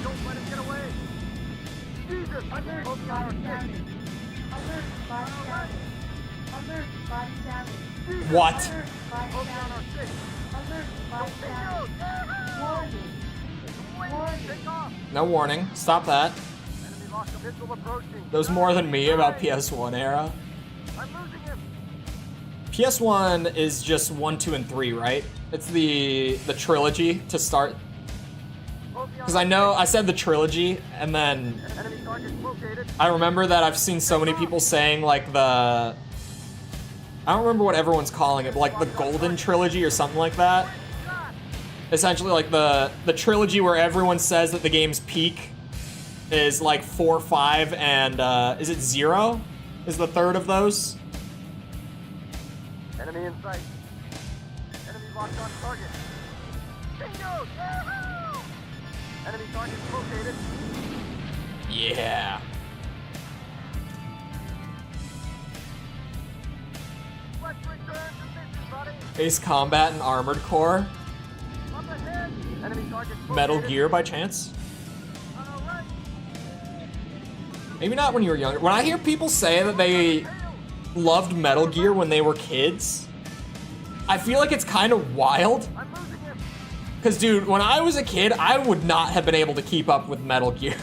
Don't let him get away. Jesus! Alert, Bogey on our body 6. damage. Alert, body damage. Alert, body damage. What? Alert, body Bogey on our damage. 6. Alert, body Bingo! damage. Yeah! Warning. Warning. Take off. No warning. Stop that. Enemy locked a missile approaching. There's more than me about PS1 era. I'm losing him. PS1 is just 1, 2, and 3, right? It's the trilogy to start. Because I know I said the trilogy, and then Enemy target located. I remember that I've seen so many people saying like the, I don't remember what everyone's calling it, but like the Golden Trilogy or something like that. Essentially like the trilogy where everyone says that the game's peak is like 4, 5, and is it 0? Is the third of those? Enemy in sight. Enemy locked on target. Bingo! Yeah! Enemy target located. Yeah. Let's return to mission, buddy. Base Combat and Armored Core. Up ahead. Enemy target located. Metal Gear by chance? On our right. Maybe not when you were younger. When I hear people say that they loved Metal Gear when they were kids, I feel like it's kind of wild. I'm losing him. Because, dude, when I was a kid, I would not have been able to keep up with Metal Gear.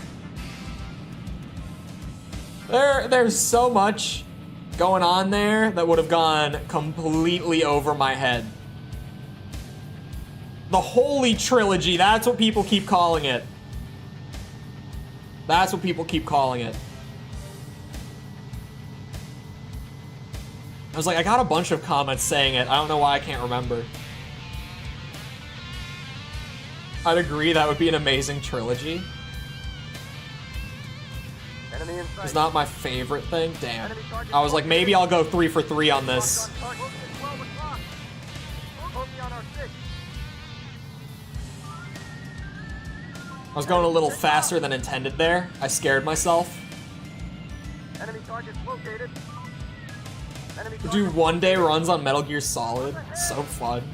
There's so much going on there that would have gone completely over my head. The Holy Trilogy, that's what people keep calling it. That's what people keep calling it. I was like, I got a bunch of comments saying it. I don't know why I can't remember. I'd agree, that would be an amazing trilogy. Enemy in sight. It's not my favorite thing. Damn. I was like, maybe I'll go 3 for 3 on this. Locked on target. Well, it's locked. Bogey on our 6. I was going a little faster than intended there. I scared myself. Enemy targets located. Enemy Do target one-day runs on Metal Gear Solid. So fun.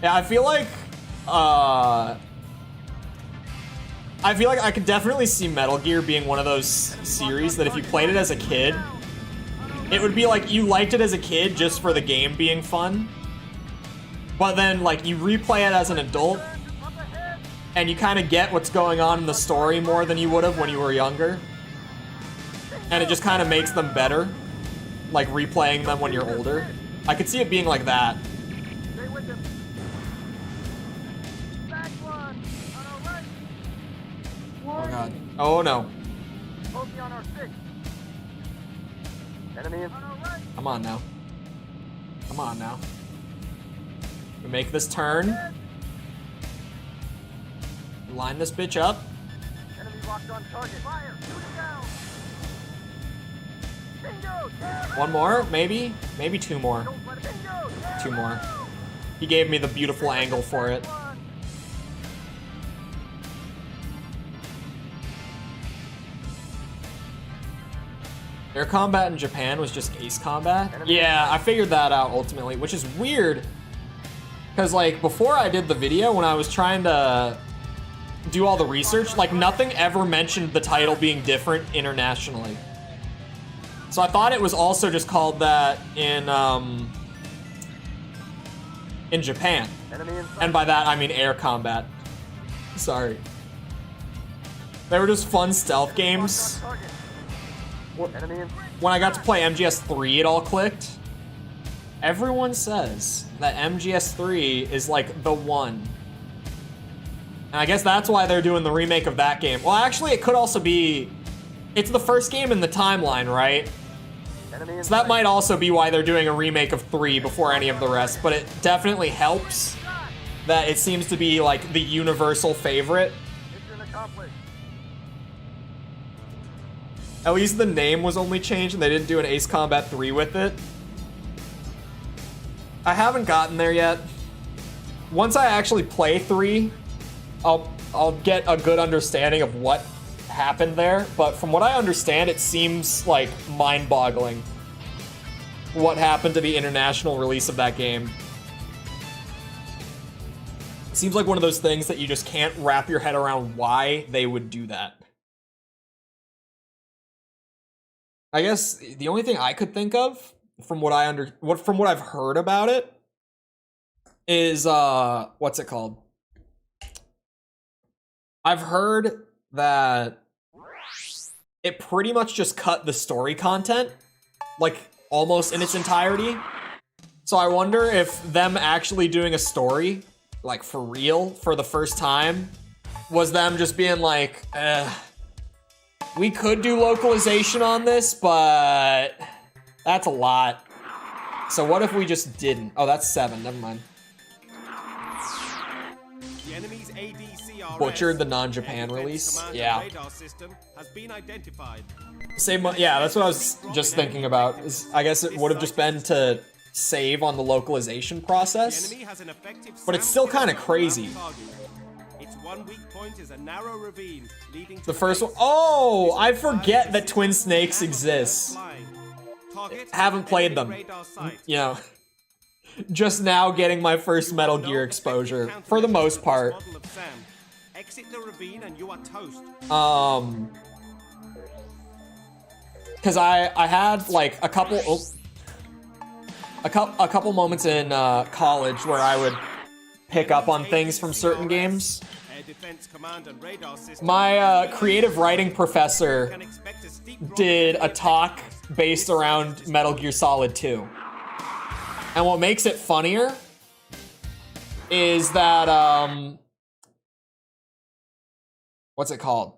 Yeah, I feel like I could definitely see Metal Gear being one of those series that if you played it as a kid, it would be like you liked it as a kid just for the game being fun. But then like you replay it as an adult up ahead. and you kind of get what's going on in the story more than you would have when you were younger. And it just kind of makes them better, like replaying them when you're older. I could see it being like that. Stay with him. Back one. On our right. Oh god. Oh no. Bogey on our 6. Enemy in. On our right. Come on now. Come on now. We make this turn. Line this bitch up. Enemy locked on target. Fire. Shoot it down. Bingo. Yeah. One more, maybe? Maybe 2 more. Don't let it. Bingo. Yeah. 2 more. He gave me the beautiful angle for it. One. Air combat in Japan was just ace combat? Yeah, I figured that out ultimately, which is weird. Because, like, before I did the video, when I was trying to do all the research, like, nothing ever mentioned the title being different internationally. So I thought it was also just called that in Japan. Enemy in sight. And by that, I mean air combat. Sorry. They were just fun stealth games. Locked on target. Enemy in. When I got to play MGS3, it all clicked. Everyone says that MGS3 is like the one. And I guess that's why they're doing the remake of that game. Well, actually, it could also be... It's the first game in the timeline, right? Enemy in So that sight. might also be why they're doing a remake of 3 before any of the rest. But it definitely helps that it seems to be like the universal favorite. Mission accomplished. At least the name was only changed and they didn't do an Ace Combat 3 with it. I haven't gotten there yet. Once I actually play 3, I'll get a good understanding of what happened there. But from what I understand, it seems like mind-boggling what happened to the international release of that game. It seems like one of those things that you just can't wrap your head around why they would do that. I guess the only thing I could think of from what I've heard about it is what's it called? I've heard that it pretty much just cut the story content like almost in its entirety. So I wonder if them actually doing a story like for real for the first time was them just being like, we could do localization on this, but that's a lot. So what if we just didn't? Oh, that's 7. Never mind. The enemy's ADCRS, Butchered the non-Japan release. Command Yeah. radar system has been identified. Yeah, that's what I was just thinking about. I guess it would have just been to save on the localization The process. enemy has an effective But it's sound still kinda killer crazy. around target. Its one weak point is a narrow ravine leading to The first one. base. Oh, I This forget is that Twin Snakes and exists. flying. Target Haven't played them. enemy radar sight. You know, just now getting my first Metal Gear exposure for the most part. Model of Sam. Exit the ravine and you are toast. Because I had like a couple a couple moments in college where I would pick up on things from certain games. Air defense command and radar system. My creative writing professor Can expect a steep drop did a talk based around Metal Gear Solid 2. And what makes it funnier is that, what's it called?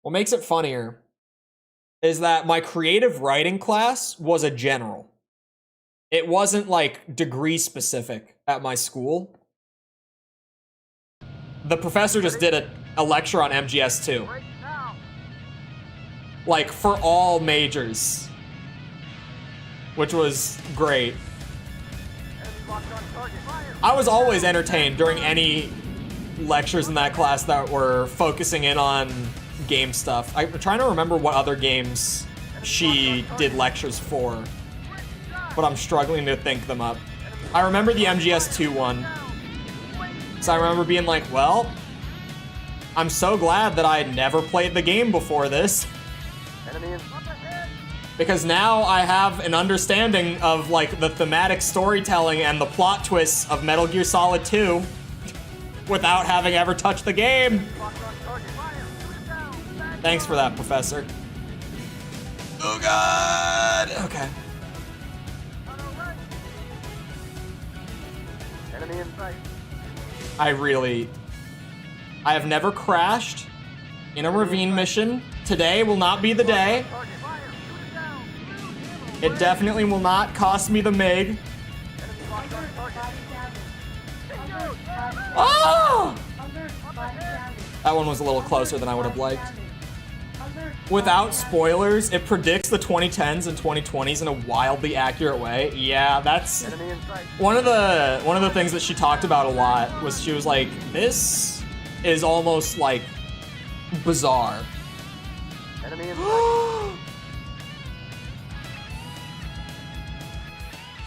What makes it funnier is that my creative writing class was a general. It wasn't like degree specific at my school. The professor just did a lecture on MGS2. Break now. Like for all majors. Which was great. Enemy locked on target. Fire. I was always entertained during any lectures in that class that were focusing in on game stuff. I'm trying to remember what other games she did lectures for, but I'm struggling to think them up. I remember the MGS2 one. So I remember being like, well, I'm so glad that I had never played the game before this, Enemy in up ahead. because now I have an understanding of like the thematic storytelling and the plot twists of Metal Gear Solid 2 without having ever touched the game. Locked on target. Fire. Shoot him down. Back Thanks for that, Professor. Oh God. Okay. on alert. Enemy in sight. I have never crashed in a ravine mission. Today will not be the day. Target. Fire. Shoot him down. It definitely will not cost me the MiG. Enemy locked on target. Body damage. Alert, body damage. Oh! Alert, body damage. That one was a little closer than I would have liked. Alert, body Without damage. spoilers, it predicts the 2010s and 2020s in a wildly accurate way. Yeah, that's Enemy in sight. one of the things that she talked about a lot was she was like, this is almost like bizarre. Enemy in sight.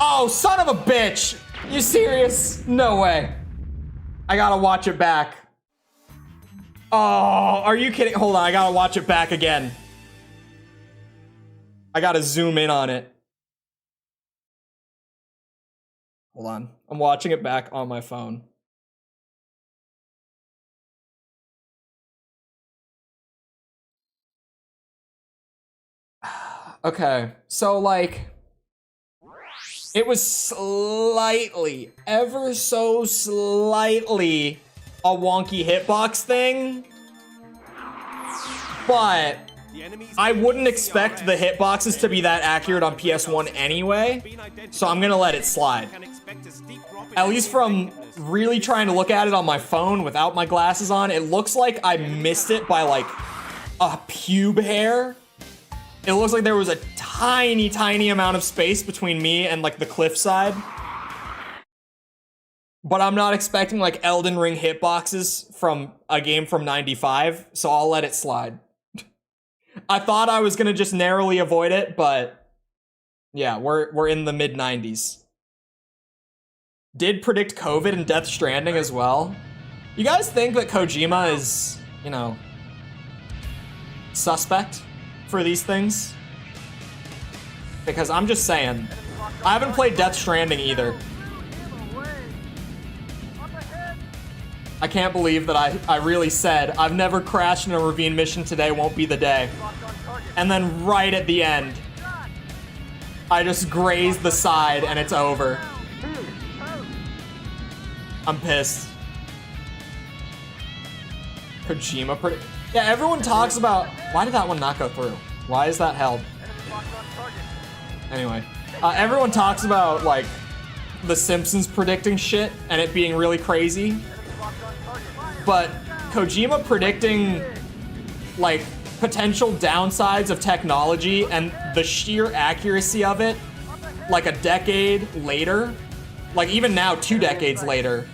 Oh, son of a bitch! You serious? No way. I gotta watch it back. Oh, are you kidding? Hold on, I gotta watch it back again. I gotta zoom in on it. Hold on. I'm watching it back on my phone. Okay, so like, it was slightly, ever so slightly, a wonky hitbox thing, but The enemy's I wouldn't expect the hitboxes to be that accurate on PS1 anyway, so I'm gonna let it slide. Can expect a steep drop in At least from effectiveness. really trying to look at it on my phone without my glasses on, it looks like I missed it by like a pube hair. It looks like there was a tiny, tiny amount of space between me and like the cliffside. But I'm not expecting like Elden Ring hitboxes from a game from '95, so I'll let it slide. I thought I was gonna just narrowly avoid it, but yeah, we're in the mid-90s. Did predict COVID and Death Stranding as well. You guys think that Kojima is, you know, suspect for these things? Because I'm just saying, I haven't played Death Stranding either. I can't believe that I really said, I've never crashed in a ravine mission, today won't be the day. And then right at the end, I just grazed the side and it's over. I'm pissed. Kojima yeah, everyone talks about, why did that one not go through? Why is that held? Anyway, everyone talks about like The Simpsons predicting shit and it being really crazy. But Kojima predicting like potential downsides of technology and the sheer accuracy of it like a decade later, like even now 2 decades later,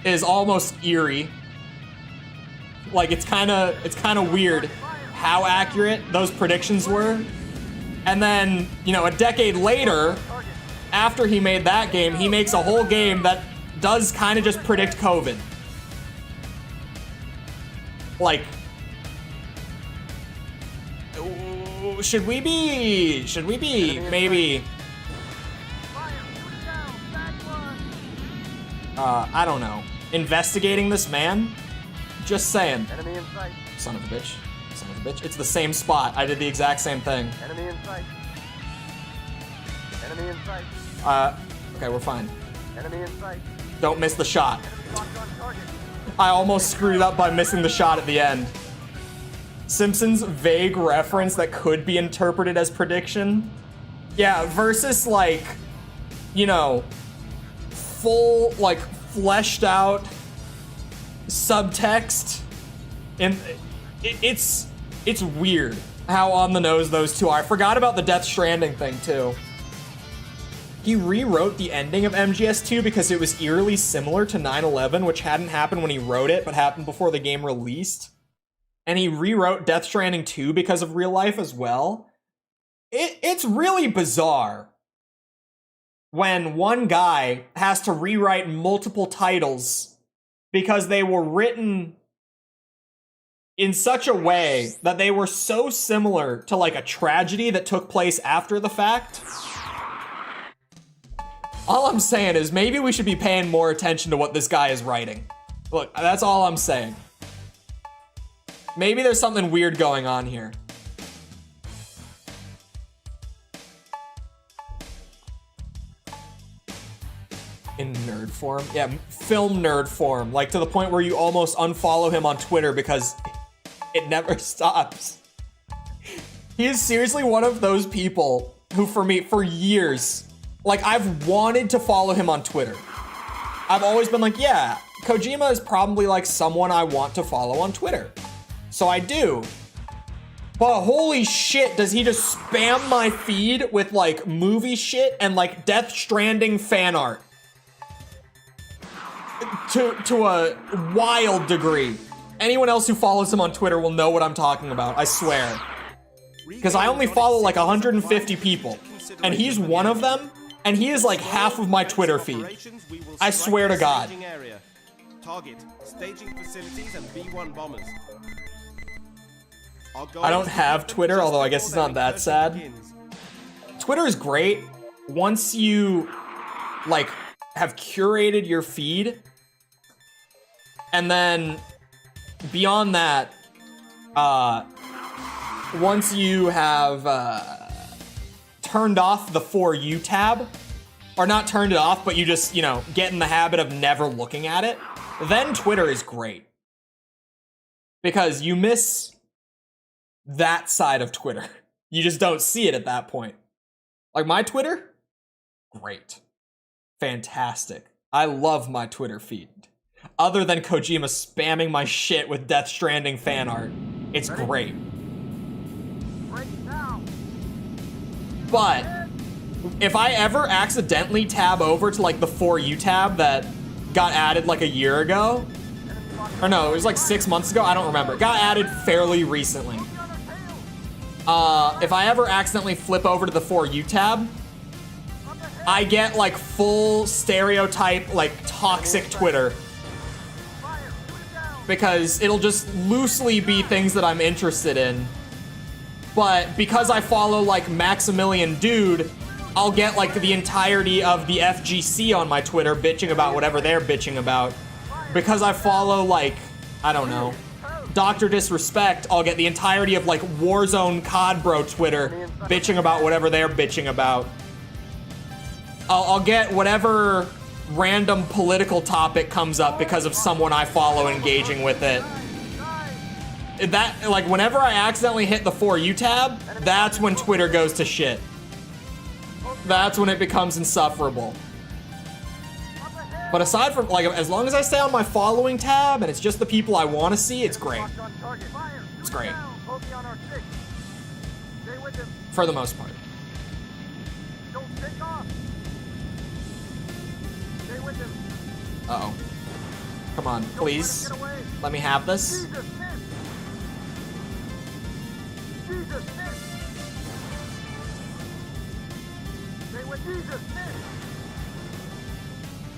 is almost eerie. Like it's kind of weird how accurate those predictions were. And then, you know, a decade later, after he made that game, he makes a whole game that does kind of just predict COVID. Like, should we be maybe I don't know, investigating this man? Just saying. Enemy in sight. Son of a bitch. Son of a bitch. It's the same spot. I did the exact same thing. Enemy in sight. Enemy in sight. Okay, we're fine. Enemy in sight. Don't miss the shot. Enemy locked on target. I almost screwed up by missing the shot at the end. Simpsons vague reference that could be interpreted as prediction. Yeah, versus like, you know, full, like, fleshed out subtext. And it's weird how on the nose those two are. I forgot about the Death Stranding thing too. He rewrote the ending of MGS2 because it was eerily similar to 9/11, which hadn't happened when he wrote it, but happened before the game released. And he rewrote Death Stranding 2 because of real life as well. It's really bizarre when one guy has to rewrite multiple titles because they were written in such a way that they were so similar to like a tragedy that took place after the fact. All I'm saying is maybe we should be paying more attention to what this guy is writing. Look, that's all I'm saying. Maybe there's something weird going on here. In nerd form? Yeah, film nerd form. Like to the point where you almost unfollow him on Twitter because it never stops. He is seriously one of those people who, for me, for years, like, I've wanted to follow him on Twitter. I've always been like, yeah, Kojima is probably like someone I want to follow on Twitter. So I do. But holy shit, does he just spam my feed with like movie shit and like Death Stranding fan art. To a wild degree. Anyone else who follows him on Twitter will know what I'm talking about, I swear. Because I only follow like 150 people, and he's one of them, and he is like half of my Twitter feed. I swear to God. Target staging facilities and B-1 bombers. I don't have Twitter, although I guess it's not that sad. Twitter is great once you like have curated your feed, and then beyond that, once you have turned off the For You tab, or not turned it off, but you just, you know, get in the habit of never looking at it, then Twitter is great. Because you miss that side of Twitter. You just don't see it at that point. Like my Twitter, great. Fantastic. I love my Twitter feed. Other than Kojima spamming my shit with Death Stranding fan art. It's great. But if I ever accidentally tab over to like the For You tab that got added like a year ago, or no, it was like 6 months ago, I don't remember. It got added fairly recently. If I ever accidentally flip over to the For You tab, I get like full stereotype, like toxic Twitter. Because it'll just loosely be things that I'm interested in. But because I follow like Maximilian Dude, I'll get like the entirety of the FGC on my Twitter bitching about whatever they're bitching about. Because I follow like, I don't know, Dr. Disrespect, I'll get the entirety of like Warzone COD Bro Twitter bitching about whatever they're bitching about. I'll get whatever random political topic comes up because of someone I follow engaging with it. That, like, whenever I accidentally hit the For You tab, that's when Twitter goes to shit. That's when it becomes insufferable. But aside from, like, as long as I stay on my following tab and it's just the people I want to see, it's great. It's great. For the most part. Uh-oh. Come on, please. Let me have this.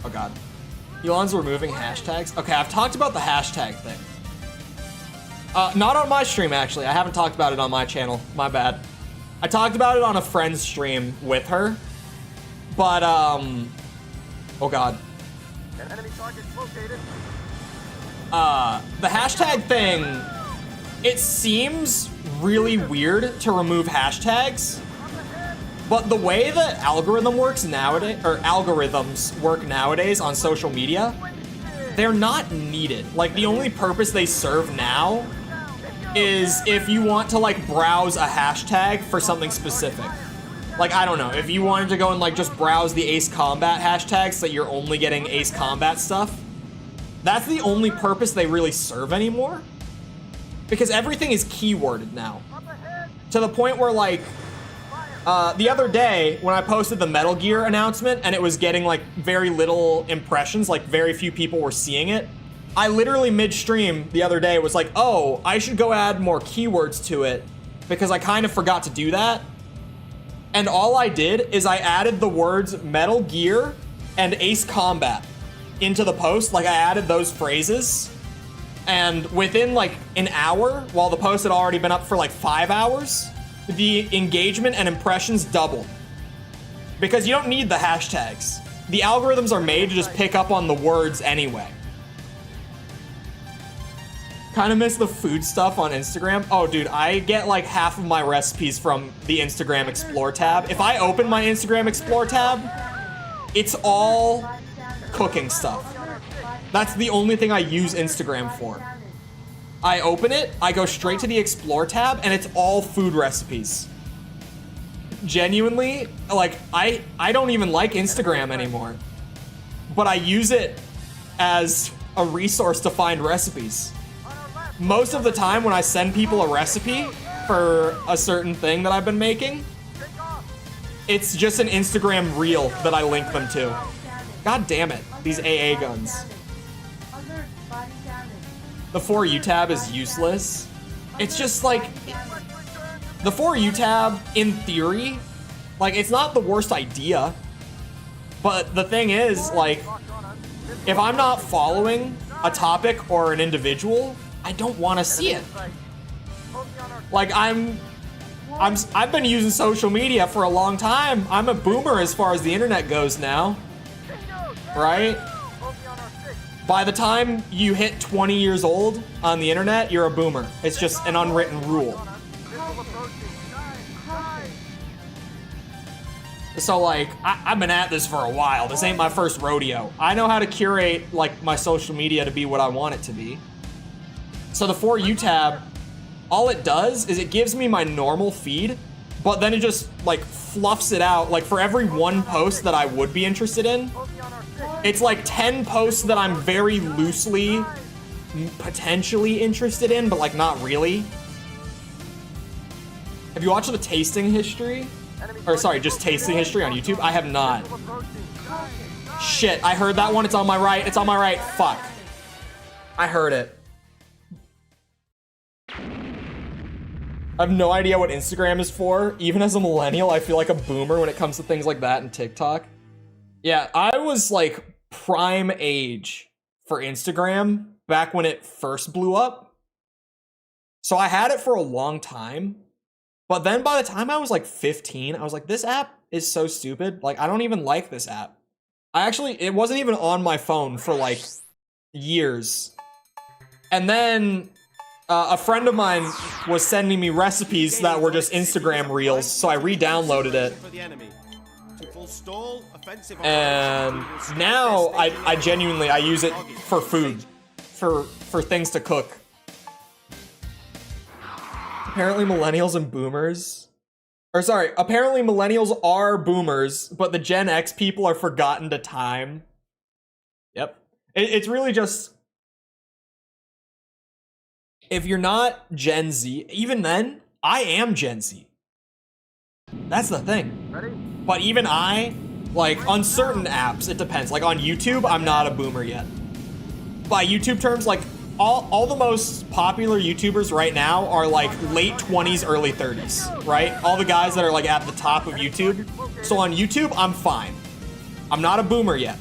Oh god. Elon's removing hashtags? Okay, I've talked about the hashtag thing. Not on my stream, actually. I haven't talked about it on my channel. My bad. I talked about it on a friend's stream with her. But, oh god. An enemy target located. The hashtag thing, it seems really weird to remove hashtags, but the way that algorithm works nowadays, or algorithms work nowadays on social media, they're not needed. Like, the only purpose they serve now is if you want to, like, browse a hashtag for something specific. Like, I don't know, if you wanted to go and, like, just browse the Ace Combat hashtag so that you're only getting Ace Combat stuff, that's the only purpose they really serve anymore. Because everything is keyworded now. To the point where, like, the other day when I posted the Metal Gear announcement and it was getting, like, very little impressions, like, very few people were seeing it, I literally midstream the other day was like, oh, I should go add more keywords to it because I kind of forgot to do that. And all I did is I added the words Metal Gear and Ace Combat into the post. Like, I added those phrases, and within like an hour, while the post had already been up for like 5 hours, the engagement and impressions doubled. Because you don't need the hashtags. The algorithms are made to just pick up on the words anyway. Kind of miss the food stuff on Instagram. Oh, dude, I get like half of my recipes from the Instagram Explore tab. If I open my Instagram Explore tab, it's all cooking stuff. That's the only thing I use Instagram for. I open it, I go straight to the Explore tab, and it's all food recipes. Genuinely, like, I don't even like Instagram anymore. But I use it as a resource to find recipes. Most of the time when I send people a recipe for a certain thing that I've been making, it's just an Instagram reel that I link them to. God damn it, these AA guns. The For You tab is useless. It's just like, the For You tab, in theory, like, it's not the worst idea. But the thing is, like, if I'm not following a topic or an individual, I don't want to see it. Like, I've been using social media for a long time. I'm a boomer as far as the internet goes now. Right? By the time you hit 20 years old on the internet, you're a boomer. It's just an unwritten rule. So, like, I've been at this for a while. This ain't my first rodeo. I know how to curate, like, my social media to be what I want it to be. So the For You tab, all it does is it gives me my normal feed, but then it just, like, fluffs it out. Like, for every one post that I would be interested in, it's like 10 posts that I'm very loosely, potentially interested in, but, like, not really. Have you watched the tasting history? Or, sorry, just tasting history on YouTube? I have not. Shit, I heard that one. It's on my right. It's on my right. Fuck. I heard it. I have no idea what Instagram is for. Even as a millennial, I feel like a boomer when it comes to things like that and TikTok. Yeah, I was like prime age for Instagram back when it first blew up. So I had it for a long time. But then by the time I was like 15, I was like, this app is so stupid. Like, I don't even like this app. It wasn't even on my phone for like years. And then a friend of mine was sending me recipes that were just Instagram reels, so I re-downloaded it. And now I genuinely use it for food, for things to cook. Apparently millennials and boomers, apparently millennials are boomers, but the Gen X people are forgotten to time. Yep. It's really just, if you're not Gen Z, even then, I am Gen Z. That's the thing. Ready? But even I, like, on certain apps, it depends. Like, on YouTube, I'm not a boomer yet. By YouTube terms, like, all the most popular YouTubers right now are, like, late 20s, early 30s, right? All the guys that are, like, at the top of YouTube. So on YouTube, I'm fine. I'm not a boomer yet.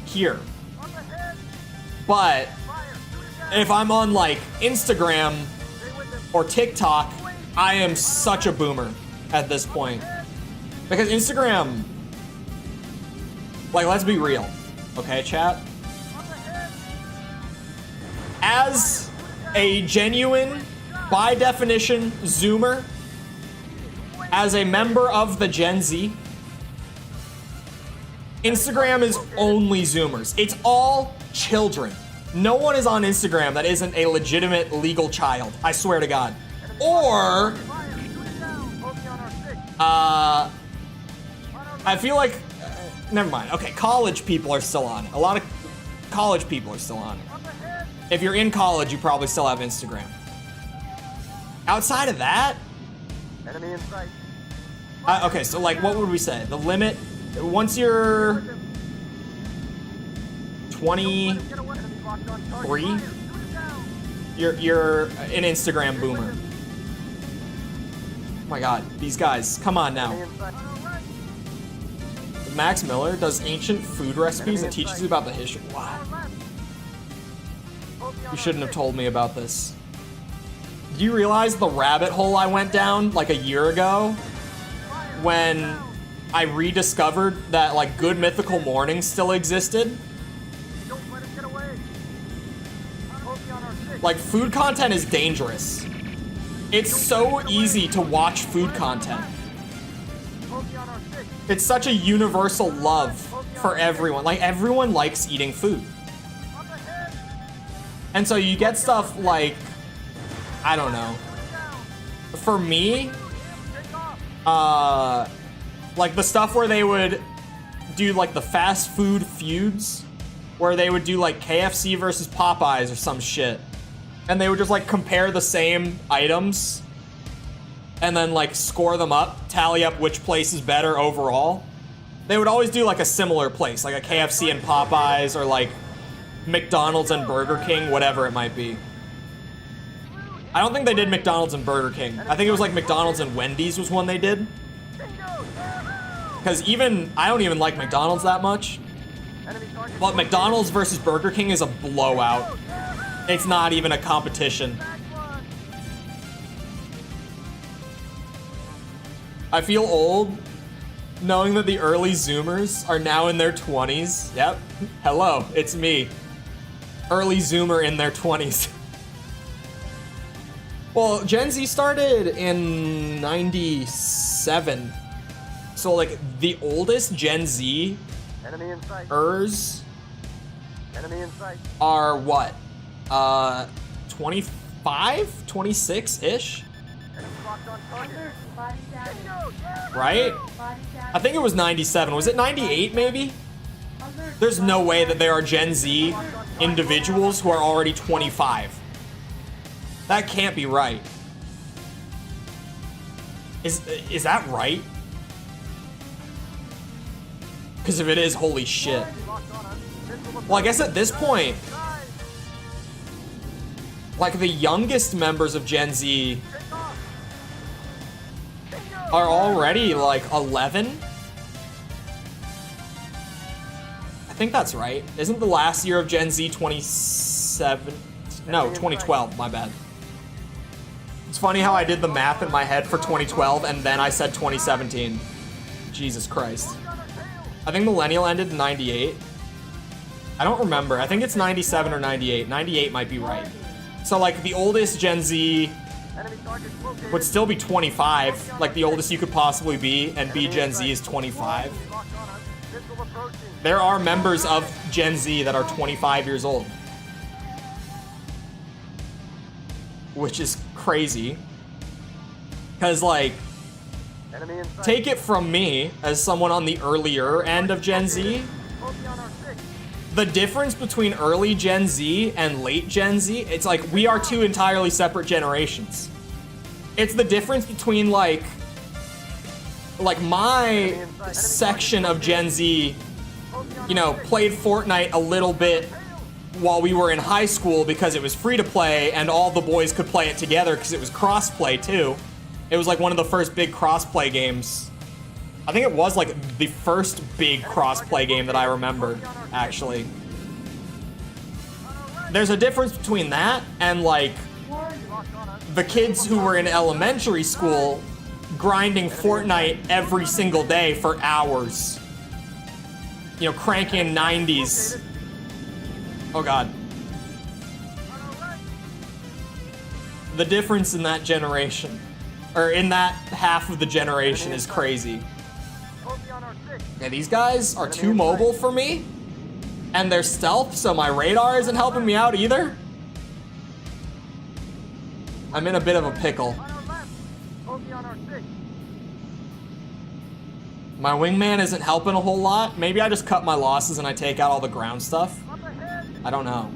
Here. But if I'm on, like, Instagram or TikTok, I am such a boomer at this point. Because Instagram, like, let's be real. Okay, chat? As a genuine, by definition, Zoomer, as a member of the Gen Z, Instagram is only Zoomers. It's all children. No one is on Instagram that isn't a legitimate legal child. I swear to God. Or, I feel like, never mind. Okay, college people are still on it. A lot of college people are still on it. If you're in college, you probably still have Instagram. Outside of that, Enemy in sight. okay, so like, what would we say? The limit, once you're 23, Get away. Enemy locked on target. Three? Fire. Shoot it down. you're an Instagram boomer. Oh my God, these guys, come on now. Enemy in sight. Max Miller does ancient food recipes and teaches you about the history. What? You shouldn't have told me about this. Do you realize the rabbit hole I went down like a year ago when I rediscovered that like Good Mythical Morning still existed? Don't let him get away. Focus on our six. Like, food content is dangerous. It's so easy to watch food content. Focus on our six. It's such a universal love for everyone. Like, everyone likes eating food. Up ahead. And so you get stuff like, I don't know. For me, Take off. like the stuff where they would do like the fast food feuds, where they would do like KFC versus Popeyes or some shit. And they would just like compare the same items and then like score them up, tally up which place is better overall. They would always do like a similar place, like a KFC and Popeyes or like McDonald's and Burger King, whatever it might be. I don't think they did McDonald's and Burger King. I think it was like McDonald's and Wendy's was one they did. Because I don't even like McDonald's that much. Enemy target. But McDonald's versus Burger King is a blowout. It's not even a competition. Back one. I feel old knowing that the early Zoomers are now in their 20s. Yep. Hello, it's me. Early Zoomer in their 20s. Well, Gen Z started in 97. So, like, the oldest Gen Z-ers Enemy in sight. Enemy in sight. are what? 25? 26-ish? Enemy locked on target. Alert, body damage. Bingo. Yeah. Right? Body damage. I think it was 97. Was it 98 maybe? Alert, There's no body way that damage. there are Gen Z individuals who are already 25. That can't be right. Is that right? Because if it is, holy shit. Locked on us. Missile Well, I guess at this point, approach. like the youngest members of Gen Z Take off. Bingo. are already like 11. I think that's right. Isn't the last year of Gen Z 27? No, 2012, my bad. It's funny how I did the math in my head for 2012 and then I said 2017. Jesus Christ. I think Millennial ended in 98. I don't remember. I think it's 97 or 98. 98 might be right. So like the oldest Gen Z Enemy target located. would still be 25, like the oldest you could possibly be, and be Gen Z is 25. Locked on us. Missile approaching. There are members of Gen Z that are 25 years old. Which is crazy. Because, like, Enemy in sight. take it from me, as someone on the earlier end of Gen Z, Focus on our six. the difference between early Gen Z and late Gen Z, it's like we are two entirely separate generations. It's the difference between, like my section of Gen Z, you know, played Fortnite a little bit while we were in high school because it was free to play and all the boys could play it together because it was cross-play too. It was like one of the first big cross-play games. I think it was like the first big cross-play game that I remember, actually. There's a difference between that and like the kids who were in elementary school grinding Fortnite every single day for hours. you know, cranking 90s. Oh god. On our right. The difference in that generation, or in that half of the generation, is crazy. Bogey on our 6. Yeah, these guys are too mobile for me, and they're stealth, so my radar isn't helping me out either. I'm in a bit of a pickle. On our left. Bogey on our 6. My wingman isn't helping a whole lot. Maybe I just cut my losses and I take out all the ground stuff. Up ahead. I don't know.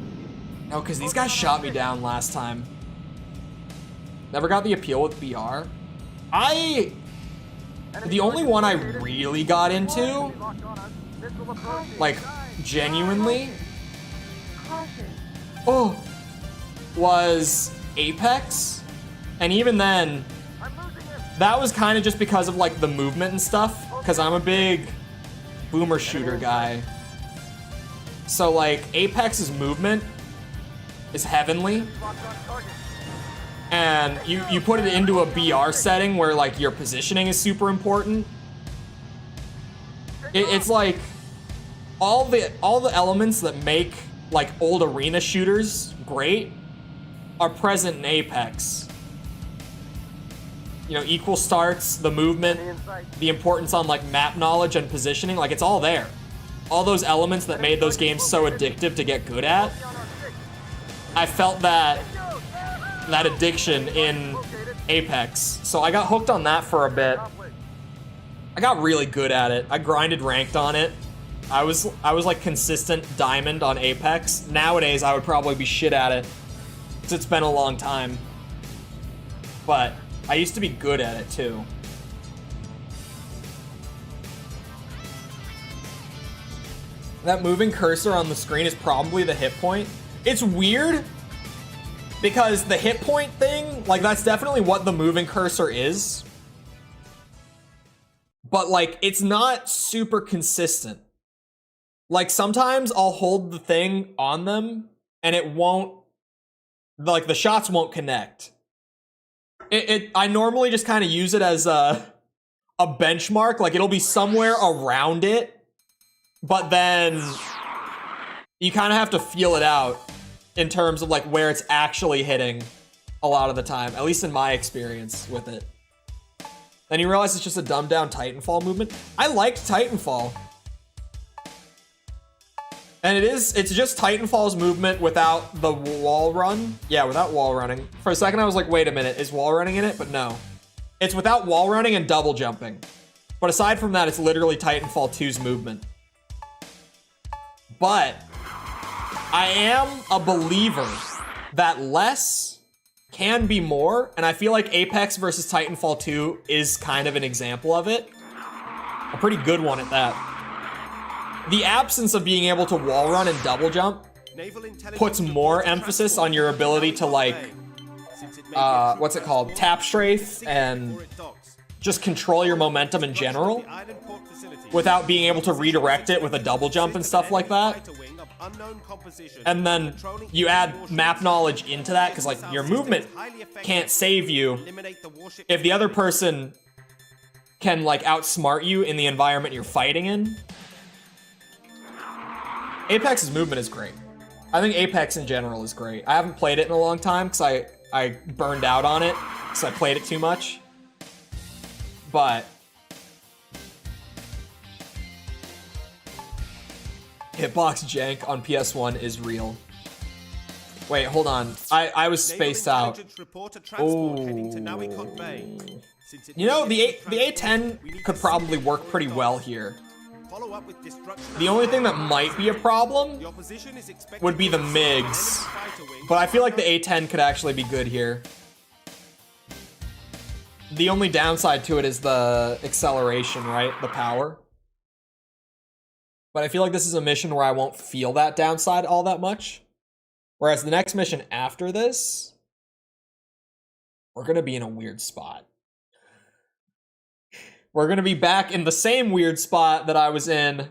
No, because these guys shot me down last time. Never got the appeal with BR. The only one I really got into, Locked on us. Missile approaching. like, genuinely, Caution. was Apex. And even then, I'm losing him. that was kind of just because of, like, the movement and stuff. Because I'm a big boomer shooter guy. So, like, Apex's movement is heavenly. Locked on target. And you put it into a BR setting where, like, your positioning is super important. It's like all the elements that make, like, old arena shooters great are present in Apex. You know, equal starts, the movement, Enemy in sight. the importance on, like, map knowledge and positioning, like, it's all there. All those elements that made those games so addictive to get good at, Bogey on our 6. I felt that Go. Yeah. that addiction in Apex. So I got hooked on that for a bit. Accomplished. I got really good at it. I grinded ranked on it. I was like consistent diamond on Apex. Nowadays I would probably be shit at it, because it's been a long time. But I used to be good at it too. That moving cursor on the screen is probably the hit point. It's weird, because the hit point thing, like, that's definitely what the moving cursor is. But, like, it's not super consistent. Like, sometimes I'll hold the thing on them and it won't, like, the shots won't connect. I normally just kind of use it as a benchmark. Like, it'll be somewhere around it, but then you kind of have to feel it out in terms of, like, where it's actually hitting a lot of the time, at least in my experience with it. Then you realize it's just a dumbed down Titanfall movement. I liked Titanfall. And it's just Titanfall's movement without the wall run. Yeah, without wall running. For a second I was like, wait a minute, is wall running in it? But no. It's without wall running and double jumping. But aside from that, it's literally Titanfall 2's movement. But I am a believer that less can be more, and I feel like Apex versus Titanfall 2 is kind of an example of it. A pretty good one at that. The absence of being able to wall run and double jump puts more emphasis on your ability to, like, what's it called? Tap strafe and just control your momentum in general without being able to redirect it with a double jump and stuff like that. And then you add map knowledge into that, because, like, your movement can't save you if the other person can, like, outsmart you in the environment you're fighting in. Apex's movement is great. I think Apex in general is great. I haven't played it in a long time because I burned out on it because I played it too much. But hitbox jank on PS1 is real. Wait, hold on. I was spaced out. Oh. You know, the A10 could probably work pretty well here. The only thing that might be a problem would be the MiGs. But I feel like the A10 could actually be good here. The only downside to it is the acceleration, right? The power. But I feel like this is a mission where I won't feel that downside all that much. Whereas the next mission after this, we're going to be in a weird spot. We're going to be back in the same weird spot that I was in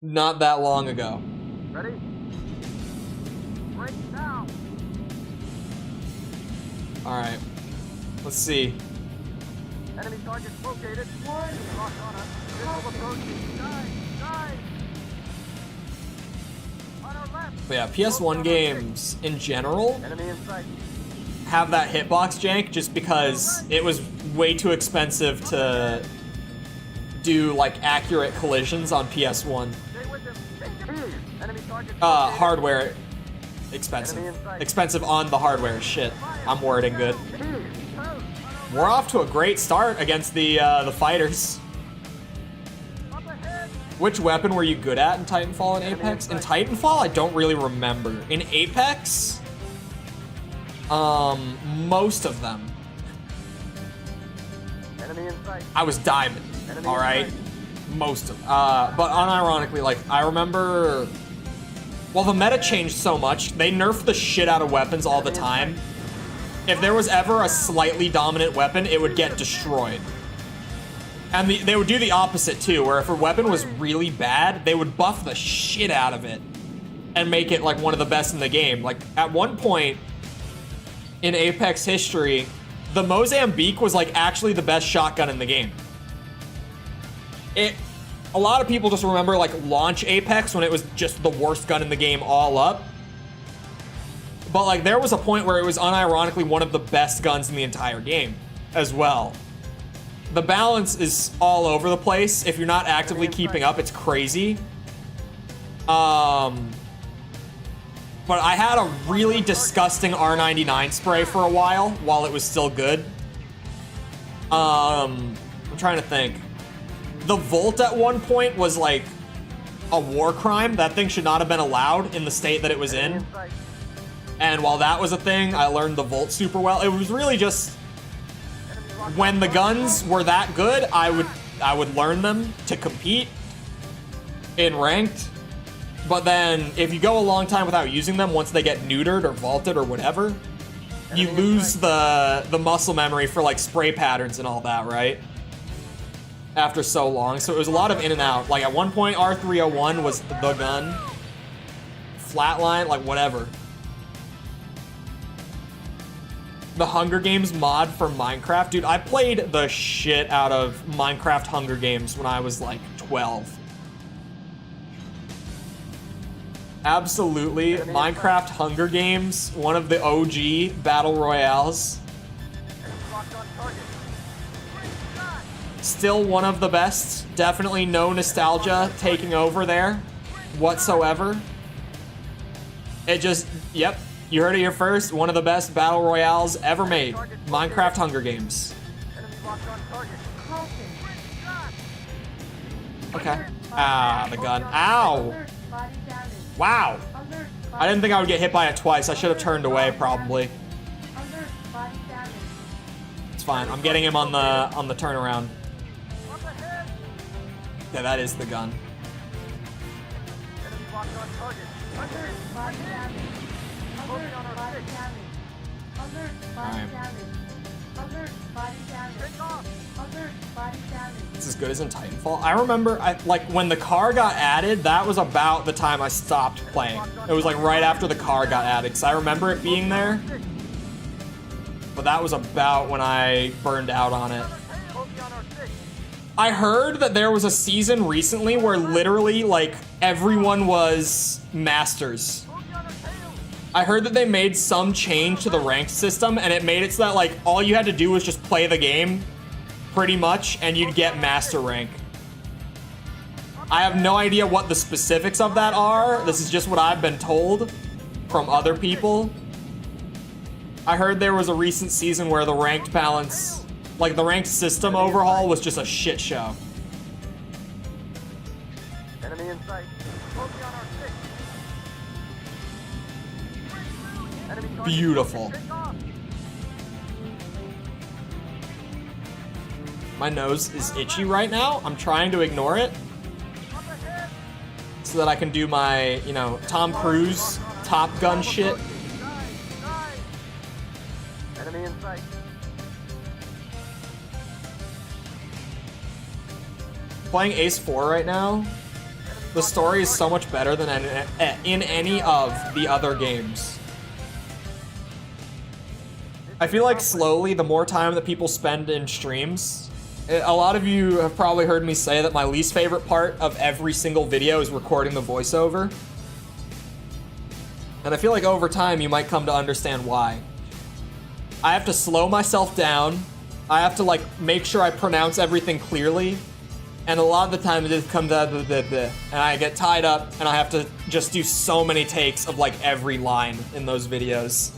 not that long ago. Ready? Break now. Alright. Let's see. Enemy target located. Locked on us. Missile approaching. Dive. But yeah, PS1 games in general Enemy in sight. have that hitbox jank just because it was way too expensive to do like accurate collisions on PS1. Stay with them. Enemy target. Hardware expensive. Expensive on the hardware. Shit, I'm wording good. We're off to a great start against the fighters. Up ahead. Which weapon were you good at in Titanfall and Apex? In Titanfall, I don't really remember. In Apex, most of them. Enemy in sight. I was diamond, all right? Most of but unironically, like, I remember, well, the meta changed so much. They nerfed the shit out of weapons all the time. If there was ever a slightly dominant weapon, it would get destroyed. And they would do the opposite too, where if a weapon was really bad, they would buff the shit out of it and make it like one of the best in the game. Like at one point in Apex history, the Mozambique was like actually the best shotgun in the game. A lot of people just remember like launch Apex when it was just the worst gun in the game all up. But like there was a point where it was unironically one of the best guns in the entire game as well. The balance is all over the place. If you're not actively keeping up, it's crazy. But I had a really disgusting R99 spray for a while it was still good. I'm trying to think. The Volt at one point was like a war crime. That thing should not have been allowed in the state that it was in. And while that was a thing, I learned the Volt super well. It was really just when the guns were that good, I would learn them to compete in ranked. But then if you go a long time without using them, once they get neutered or vaulted or whatever, you lose the muscle memory for like spray patterns and all that, right? After so long. So it was a lot of in and out. Like at one point, R301 was the gun. Flatline, like whatever. The Hunger Games mod for Minecraft. Dude, I played the shit out of Minecraft Hunger Games when I was like 12. Absolutely. Minecraft Hunger Games, one of the OG battle royales. Still one of the best. Definitely no nostalgia taking over there whatsoever. It just, yep. You heard it here first. One of the best battle royales ever made. Minecraft Hunger Games. Okay. Ah, the gun. Ow. Wow. I didn't think I would get hit by it twice. I should have turned away probably. It's fine. I'm getting him on the turnaround. Yeah, that is the gun. It's as good as in Titanfall. I remember, like when the car got added, that was about the time I stopped playing. It was like right after the car got added, because I remember it being there. But that was about when I burned out on it. I heard that there was a season recently where literally like everyone was masters. I heard that they made some change to the ranked system and it made it so that like all you had to do was just play the game pretty much and you'd get master rank. I have no idea what the specifics of that are. This is just what I've been told from other people. I heard there was a recent season where the ranked balance, like the ranked system overhaul was just a shit show. Enemy in sight. Focus on our six. Enemy target. Beautiful. Take off. My nose is itchy right now. I'm trying to ignore it Up ahead. so that I can do my, you know, Tom Cruise Top Gun shit. Dive. Enemy in sight. Playing Ace 4 right now, the story is so much better than in any of the other games. I feel like slowly, the more time that people spend in streams, a lot of you have probably heard me say that my least favorite part of every single video is recording the voiceover. And I feel like over time you might come to understand why. I have to slow myself down. I have to like make sure I pronounce everything clearly. And a lot of the time it just comes out and I get tied up and I have to just do so many takes of like every line in those videos.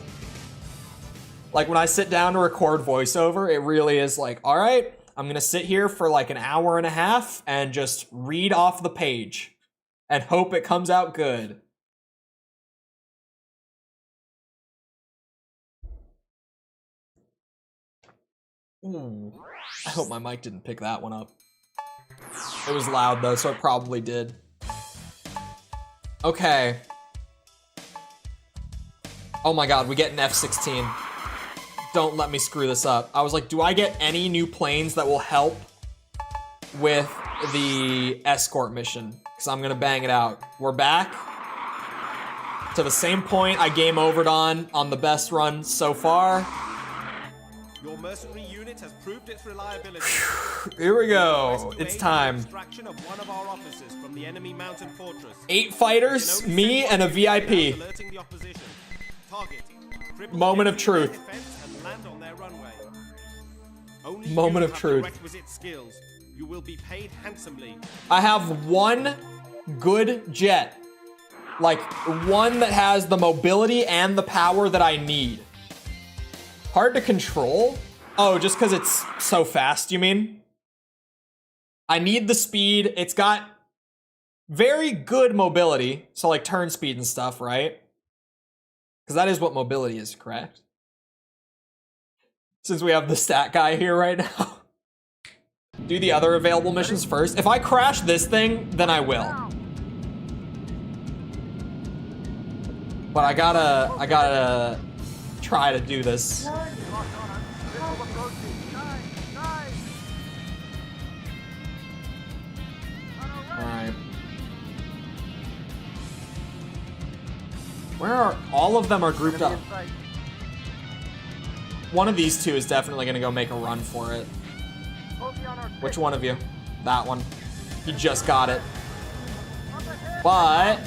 Like when I sit down to record voiceover, it really is like, all right, I'm gonna sit here for like an hour and a half and just read off the page and hope it comes out good. Ooh, I hope my mic didn't pick that one up. It was loud though, so it probably did. Okay. Oh my god, we get an F-16. Don't let me screw this up. I was like, do I get any new planes that will help with the escort mission? Because I'm gonna bang it out. We're back to the same point I game overed on the best run so far. Your mercenary unit has proved its reliability. Here we go. It's time. Extraction of one of our officers from the enemy mountain fortress. 8 fighters, me, and a VIP. Alerting the opposition. Target. Cripple Moment of enemy truth. defense and land on their runway. Only Moment you of have truth. the requisite skills. You will be paid handsomely. I have one good jet. Like, one that has the mobility and the power that I need. Hard to control? Oh, just because it's so fast, you mean? I need the speed. It's got very good mobility. So, like, turn speed and stuff, right? Because that is what mobility is, correct? Since we have the stat guy here right now. Do the other available missions first. If I crash this thing, then I will. But I gotta try to do this. Alright. Where are all of them are grouped up? One of these two is definitely gonna go make a run for it. Which one of you? That one. He just got it. But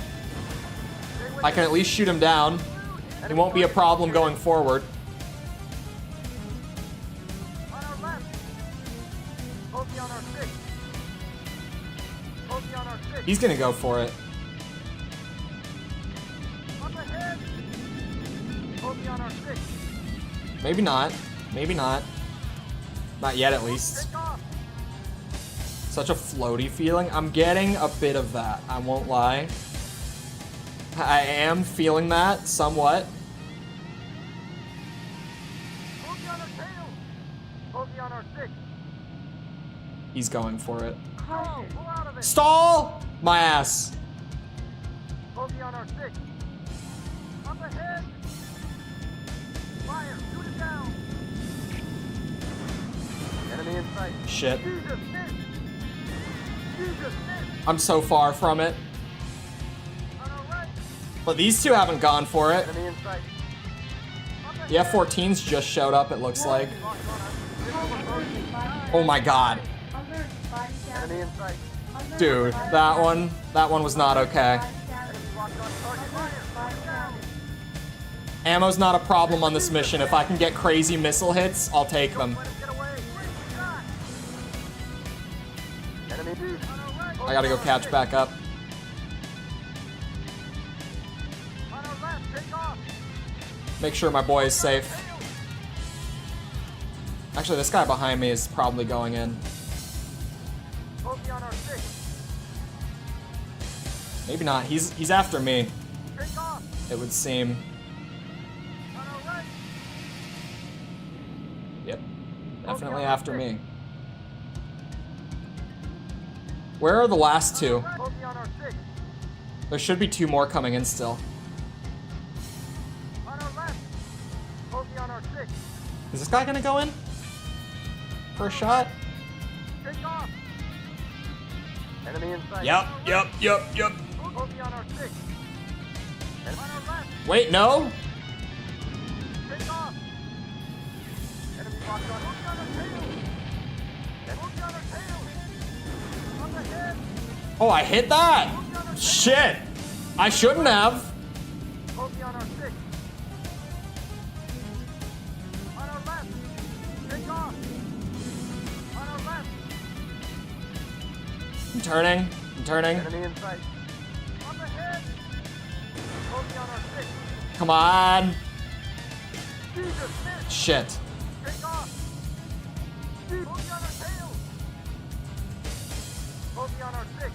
I can at least shoot him down. It won't be a problem going forward. He's gonna go for it. Maybe not. Maybe not. Not yet, at least. Such a floaty feeling. I'm getting a bit of that. I won't lie. I am feeling that somewhat. He's going for it. Stall! My ass. Enemy in sight. Shit. You just missed. You just missed. I'm so far from it. On our right. But these two haven't gone for it. Enemy in sight. The F-14s just showed up, it looks like. Oh my god. Alert, body Enemy damage. in sight. Alert, Dude, body that one was not okay. Body damage. Locked on target. Body damage. Ammo's not a problem on this mission. If I can get crazy missile hits, I'll take them. Let him get away. Great shot. Enemy on our right. I gotta go catch back up. On our left. Take off. Make sure my boy is safe. Actually, this guy behind me is probably going in. Bogey on our 6. Maybe not. He's after me, Take off. it would seem. On our right. Yep. Definitely after me. Where are the last two? Bogey on our 6. There should be 2 more coming in still. On our left. Bogey on our 6. Is this guy gonna go in? For a shot? Take off. Enemy in sight. Yep. Bogey on our 6. On our left. Wait, no? Take off. Enemy locked on. Bogey on our tail. Bogey on our tail. On the head. Oh, I hit that! Shit! I shouldn't have. Bogey on I'm turning. I'm turning. Enemy in sight. Up ahead. Bogey on our 6. Come on. Jesus, miss. Shit. Take off. Bogey on our tail. Bogey on our 6.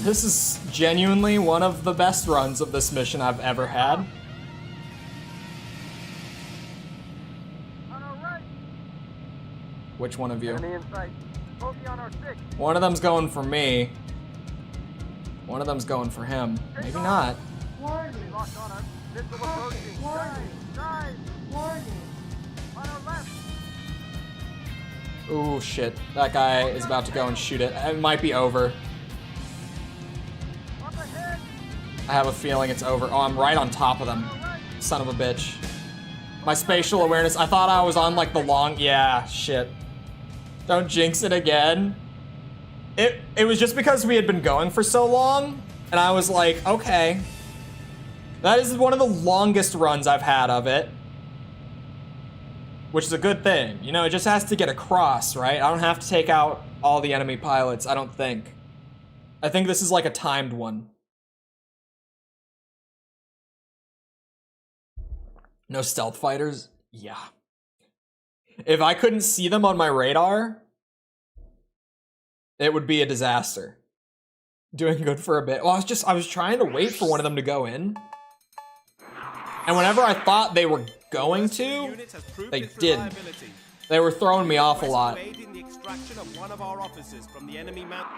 This is genuinely one of the best runs of this mission I've ever had. On our right. Which one of you? Enemy in sight. Bogey on our 6. One of them's going for me. One of them's going for him. Maybe not. Warning. Locked on us. Missile approaching. Warning. Dive. Warning. On our left. Ooh, shit. That guy is about to go and shoot it. It might be over. Up ahead. I have a feeling it's over. Oh, I'm right on top of them. Son of a bitch. My spatial awareness, I thought I was on like the long, yeah, shit. Don't jinx it again. It was just because we had been going for so long, and I was like, okay. That is one of the longest runs I've had of it. Which is a good thing. You know, it just has to get across, right? I don't have to take out all the enemy pilots, I don't think. I think this is like a timed one. No stealth fighters? Yeah. If I couldn't see them on my radar, it would be a disaster. Doing good for a bit. Well, I was trying to wait for one of them to go in. And whenever I thought they were going to, Unit has proved they its didn't. reliability. They were throwing me off a Request lot. to aid in the extraction of one of our officers from the enemy mount.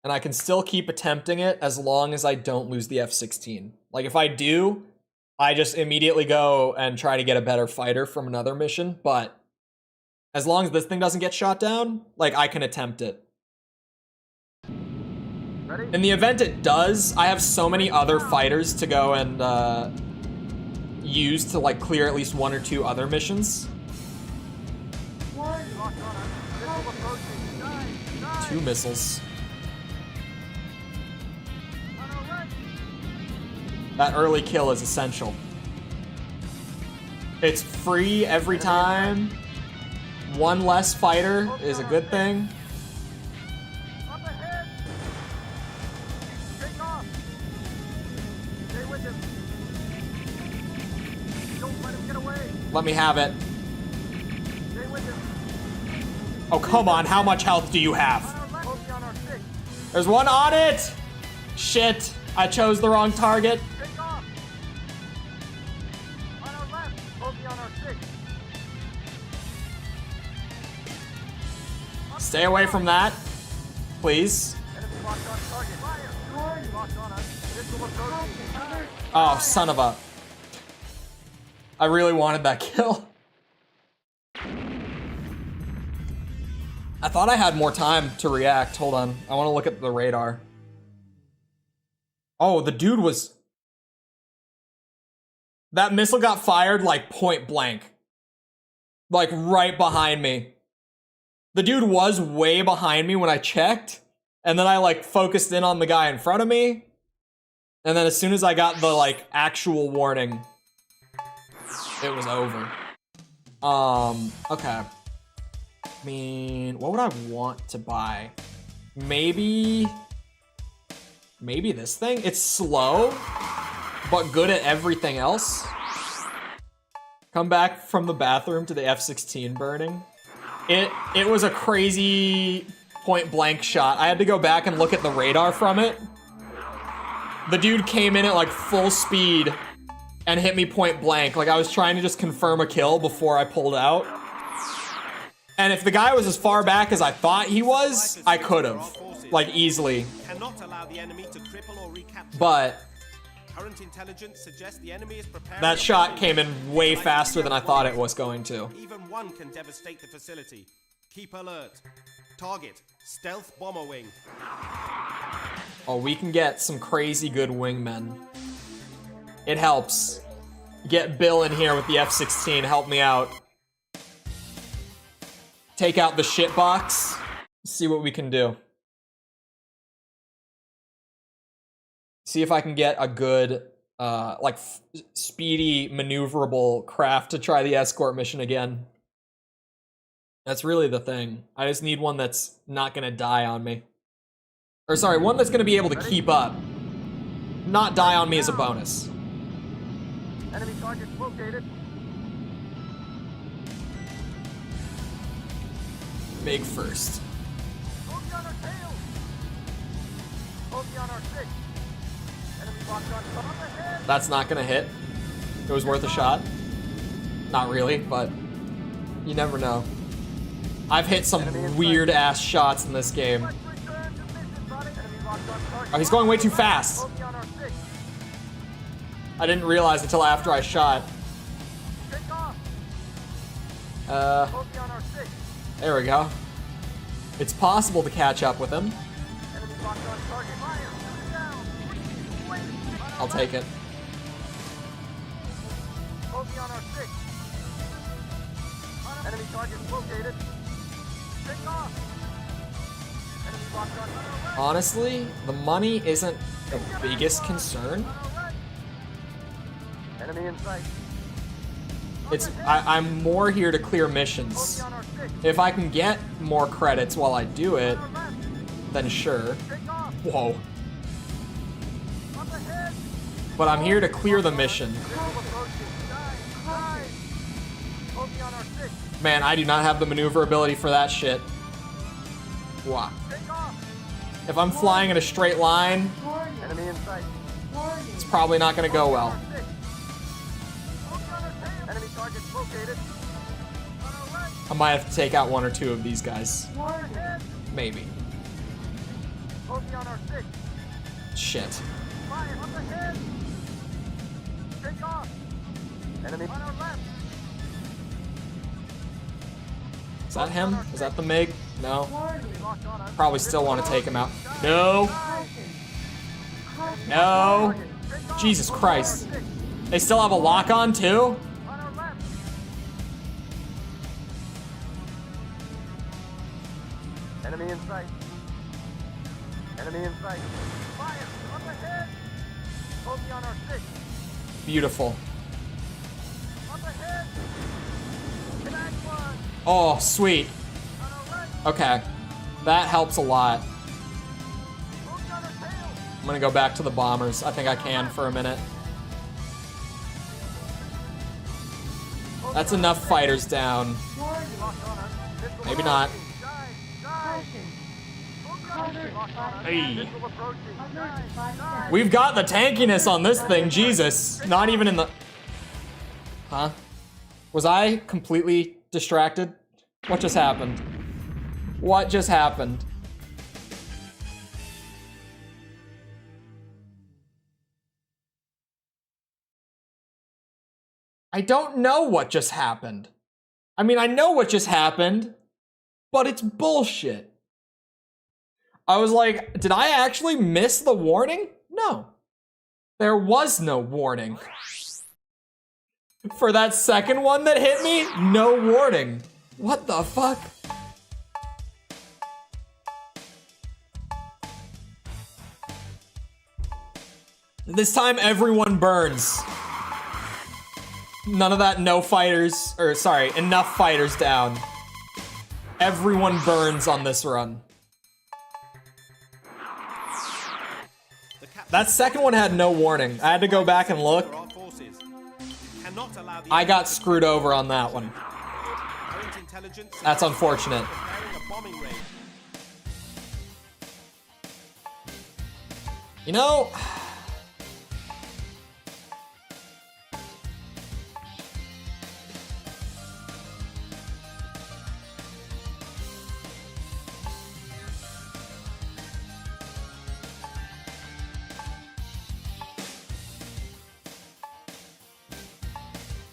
And I can still keep attempting it as long as I don't lose the F-16. Like, if I do, I just immediately go and try to get a better fighter from another mission, but as long as this thing doesn't get shot down, like, I can attempt it. Ready? In the event it does, I have so many other fighters to go and use to, like, clear at least one or two other missions. Warning. Locked on us. Missile approaching. Dive. Dive. 2 missiles. On our right. That early kill is essential. It's free every time. One less fighter is a good thing. Up ahead. Take off. Stay with him. Don't let him get away. Let me have it. Stay with him. Oh, come on. How much health do you have? On our left. Bogey on our 6. There's one on it. Shit. I chose the wrong target. Take off. On our left. Bogey on our 6. Stay away from that. Please. Enemy locked on target. Fire. Warning. Locked on us. Missile approaching. Alert. Oh, son of a... I really wanted that kill. I thought I had more time to react. Hold on. I want to look at the radar. Oh, the dude was... That missile got fired, like, point blank. Like, right behind me. The dude was way behind me when I checked. And then I, like, focused in on the guy in front of me. And then as soon as I got the, like, actual warning, it was over. Okay. I mean, what would I want to buy? Maybe this thing? It's slow, but good at everything else. Come back from the bathroom to the F-16 burning. It was a crazy point blank shot. I had to go back and look at the radar from it. The dude came in at like full speed and hit me point blank. Like I was trying to just confirm a kill before I pulled out. And if the guy was as far back as I thought he was, I could have, like easily. Cannot allow the enemy to cripple or recapture. But Current intelligence suggests the enemy is preparing. that shot came in way faster than I thought it was going to. Even one can devastate the facility. Keep alert. Target, stealth bomber wing. Oh, we can get some crazy good wingmen. It helps. Get Bill in here with the F-16, help me out. Take out the shit box. See what we can do. See if I can get a good, like, speedy, maneuverable craft to try the escort mission again. That's really the thing. I just need one that's not gonna die on me. Or sorry, one that's gonna be able to keep up. Not die on me as a bonus. Enemy targets located. Big first. Bogey on our tail. Bogey on our 6. Enemy locked on top of the head. That's not gonna hit. It was worth a shot. Not really, but you never know. I've hit some weird ass shots in this game. Let's return to mission, buddy. Enemy locked on target. Oh, he's going way too fast. Bogey on our 6. I didn't realize until after I shot. Take off. Bogey on our 6. There we go. It's possible to catch up with him. Enemy locked on target. Fire. Shoot it down. Wait. I'll take it. Bogey on our 6. Enemy target located. Take off. Enemy locked on target. Honestly, the money isn't the biggest concern. Enemy in sight. I'm more here to clear Bogey missions. on our 6. If I can get more credits while I do it, then sure. Take off. Whoa. Up ahead. But I'm here to clear the mission. Missile approaching. Dive. Bogey on our 6. Man, I do not have the maneuverability for that shit. Wow. Take off. If I'm flying in a straight line, Warning. Enemy in sight. Warning. it's probably not gonna go well. Enemy targets located. On our right. I might have to take out one or two of these guys. Warning. Maybe. Bogey on our 6. Shit. Fire up ahead. Take off. Enemy on our left. Is that him? Is that the MiG? No. Warning. Locked on us. Probably still want to take him out. No. Caution. Caution. No. Take off. Jesus Bogey Christ. on our 6. They still have a lock on too? On our left. Enemy in sight. Enemy in sight. Fire up ahead. Bogey on our 6. Beautiful. Up ahead. Back one. Oh, sweet. On our right. Okay. That helps a lot. Bogey on our tail. I'm gonna go back to the bombers. I think I can for a minute. That's enough fighters down. Warning. Locked on us. Missile Maybe not. approaching. Dive. Caution. Alert. Locked on us. Hey. Missile approaching. Alert. Body damage. We've got the tankiness on this thing, Jesus. Not even in the... Huh? Was I completely distracted? What just happened? What just happened? I don't know what just happened. I mean, I know what just happened, but it's bullshit. I was like, did I actually miss the warning? No. There was no warning. For that second one that hit me, no warning. What the fuck? This time everyone burns. None of that no fighters, or sorry, enough fighters down. Everyone burns on this run. The captain That second one had no warning. I had to go back and look. for our forces. Cannot allow the I got screwed over on that one. current intelligence That's unfortunate. preparing a bombing raid. You know,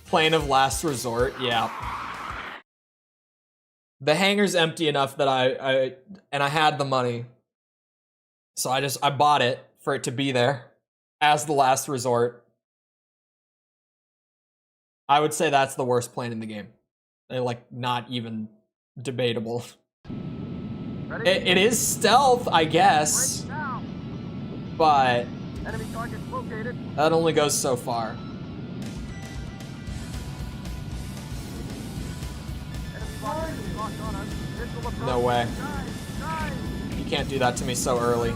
plane of last resort, yeah. The hangar's empty enough that I had the money. So I bought it for it to be there as the last resort. I would say that's the worst plane in the game. Like, not even debatable. Ready? It is stealth, I guess, Break now. but Enemy targets located. that only goes so far. Enemy locked locked on us. Missile approaching. No way. Dive. You can't do that to me so early.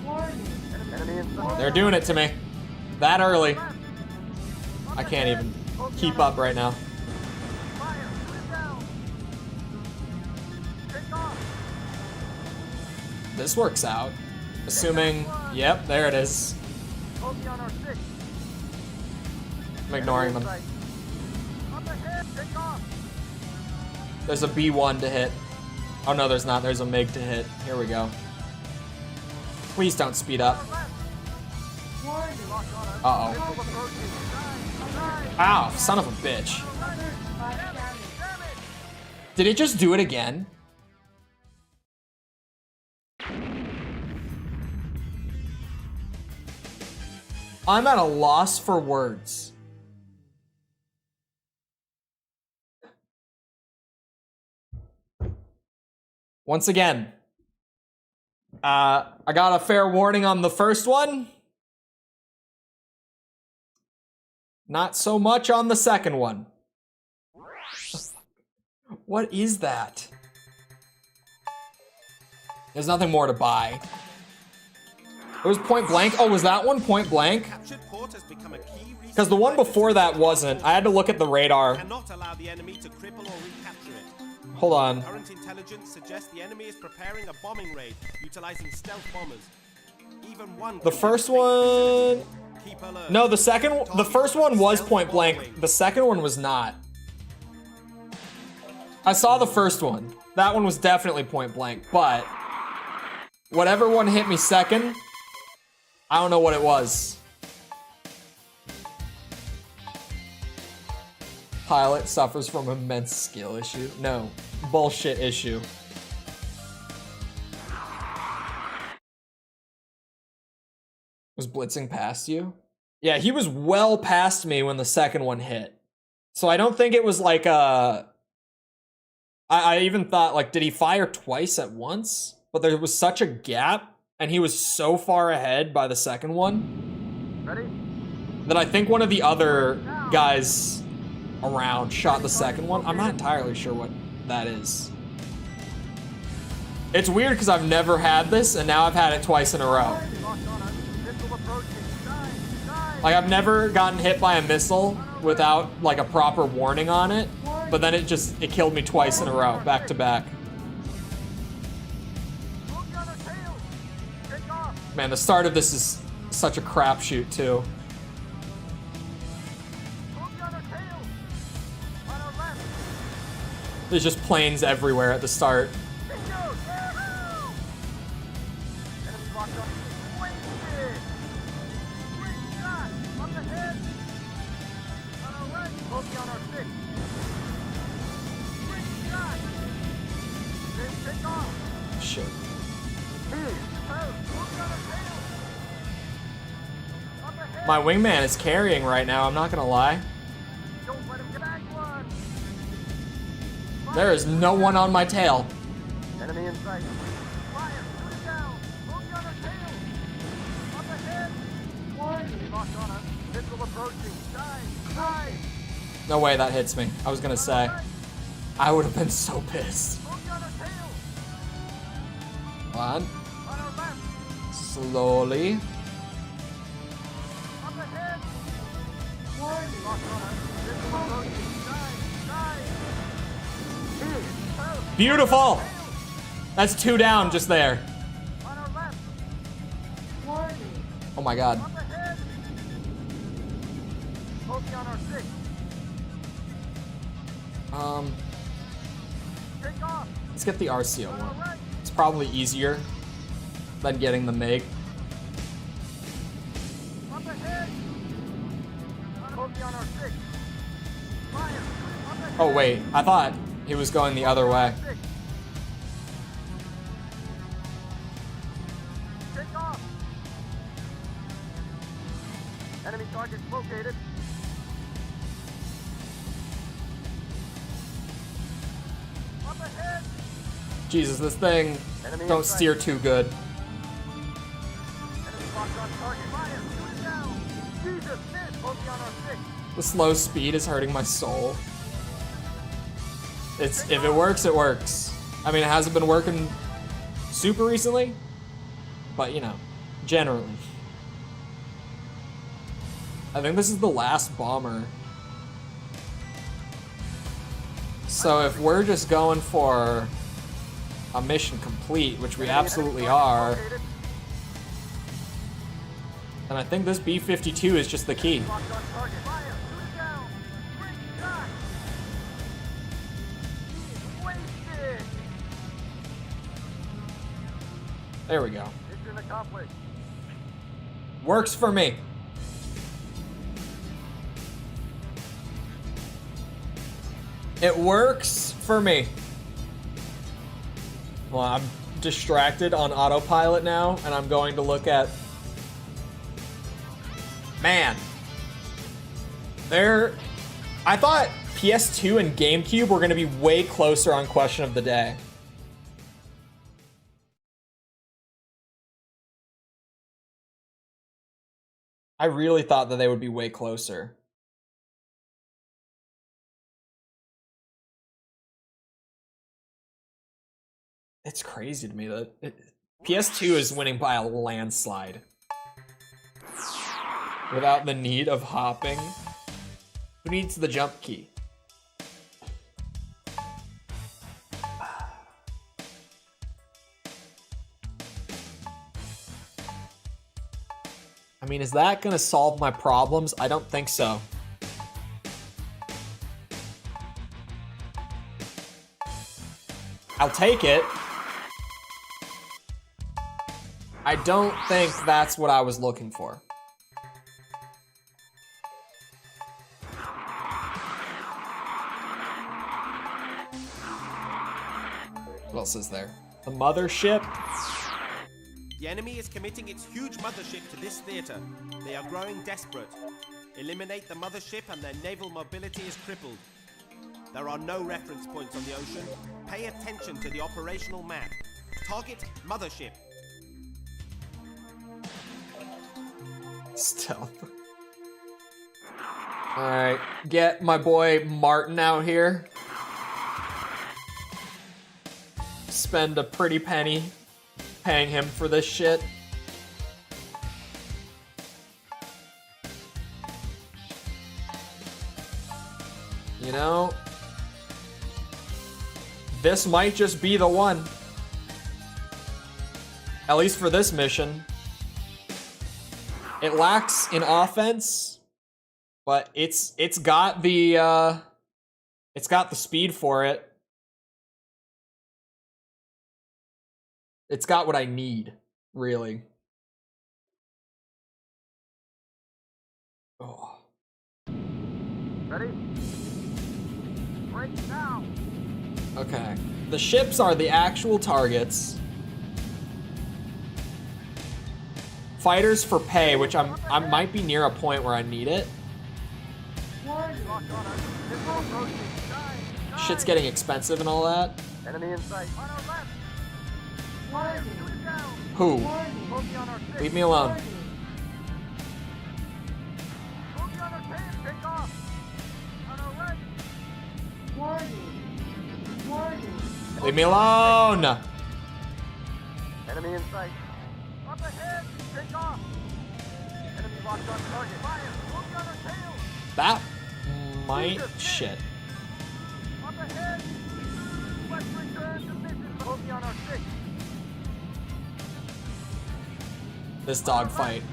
Warning. Enemy in sight. They're doing it to me. That early. I can't even keep up right now. Fire. Shoot it down. Take off. This works out. Assuming, yep, there it is. Bogey on our 6. I'm ignoring them. Up ahead. Take off. There's a B1 to hit. Oh no, there's not. There's a MiG to hit. Here we go. Please don't speed up. Warning. Locked on us. Uh-oh. Missile approaching. Dive. Ow, son of a bitch. Alert. Body damage. Damn it. Did it just do it again? I'm at a loss for words. Once again, I got a fair warning on the first one. Not so much on the second one. What is that? There's nothing more to buy. It was point blank. Oh, was that one point blank? Captured port has become a key resource. Because the one before that wasn't. I had to look at the radar. Cannot allow the enemy to cripple or recapture it. Hold on. Current intelligence suggests the enemy is preparing a bombing raid utilizing stealth bombers. Even one. The first one... Keep alert. No, the first one was point blank. The second one was not. I saw the first one. That one was definitely point blank, but whatever one hit me second, I don't know what it was. Pilot suffers from immense skill issue. No, bullshit issue. Was blitzing past you? Yeah, he was well past me when the second one hit. So I don't think it was like a... I even thought, like, did he fire twice at once? But there was such a gap, and he was so far ahead by the second one, Ready? that I think one of the other guys around shot the second one. I'm not entirely sure what that is. It's weird because I've never had this, and now I've had it twice in a row. Locked on us. Missile approaching. Dive. Dive. Like, I've never gotten hit by a missile without, like, a proper warning on it. But then it killed me twice in a row, back to back. Bogey on our tail. Take off. Man, the start of this is such a crapshoot, too. Bogey on our tail. On our left. There's just planes everywhere at the start. Bingo. Yahoo! Enemy locked on. Wasted. Great shot. Up ahead. On our right. Bogey on our 6. Great shot. Then take off. Shit. Bogey on our tail. Up ahead. My wingman is carrying right now, I'm not gonna lie. Don't let him get back one. There is no one on my tail. Enemy in sight. Fire. Shoot it down. Bogey on our tail. Up ahead. Warning. Locked on us. Missile approaching. Dive. Dive. No way that hits me. I was gonna say. I would have been so pissed. Bogey on our tail. Hold on. On our left. Slowly. Up ahead. Warning. Locked on us. Missile approaching. Dive. Dive. Beautiful! That's 2 down just there. On our left. Warning. Oh my god. Up ahead. Bogey on our 6. Take off. Let's get the RCO On our one. right. It's probably easier than getting the MiG. Up ahead. Bogey on our 6. Fire. Up ahead. Oh wait, I thought he was going the other way. 6. Take off. Enemy target located. Up ahead. Jesus, this thing Enemy don't in sight. steer too good. Enemy locked on target. Fire. Shoot it down. Jesus, miss. Bogey on our 6. The slow speed is hurting my soul. If it works, it works. I mean, it hasn't been working super recently, but you know, generally. I think this is the last bomber. So if we're just going for a mission complete, which we absolutely are, then I think this B-52 is just the key. There we go. Works for me. It works for me. Well, I'm distracted on autopilot now, and I'm going to look at... Man. I thought PS2 and GameCube were going to be way closer on Question of the Day. I really thought that they would be way closer. It's crazy to me that PS2 is winning by a landslide. Without the need of hopping. Who needs the jump key? I mean, is that gonna solve my problems? I don't think so. I'll take it. I don't think that's what I was looking for. What else is there? The mothership? The enemy is committing its huge mothership to this theater. They are growing desperate. Eliminate the mothership and their naval mobility is crippled. There are no reference points on the ocean. Pay attention to the operational map. Target mothership. Stealth. Alright, get my boy Martin out here. Spend a pretty penny paying him for this shit. You know, this might just be the one. At least for this mission. It lacks in offense, but it's got the speed for it. It's got what I need, really. Oh. Ready? Break now. Okay. The ships are the actual targets. Fighters for pay, which I might be near a point where I need it. Shit's getting expensive and all that. Enemy in sight. On our left. Who? Leave me alone. Leave me alone. Enemy in sight. Up ahead. Take off. Enemy locked on target. Fire. Boogie on our tail. That might shit. Up ahead. Let's return to mission. Boogie on our six. This dogfight